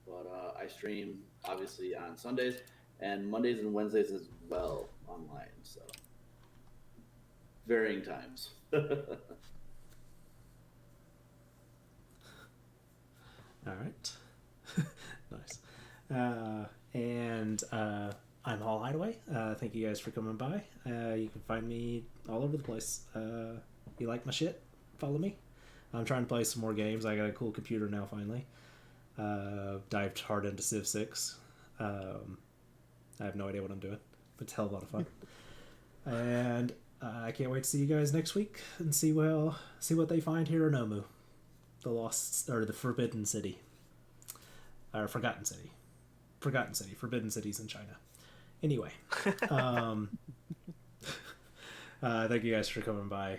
but I stream obviously on Sundays and Mondays and Wednesdays as well online. So varying times. Alright. Nice. And I'm Hall Hideaway. Thank you guys for coming by. You can find me all over the place. You like my shit? Follow me. I'm trying to play some more games. I got a cool computer now, finally. Dived hard into Civ 6. I have no idea what I'm doing, but it's a hell of a lot of fun. And I can't wait to see you guys next week and see what they find here in Omu, the lost or the Forbidden City, or Forgotten City, Forbidden Cities in China. Anyway, thank you guys for coming by.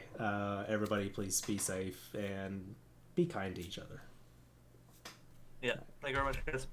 Everybody, please be safe and be kind to each other. Yeah, thank you very much, guys.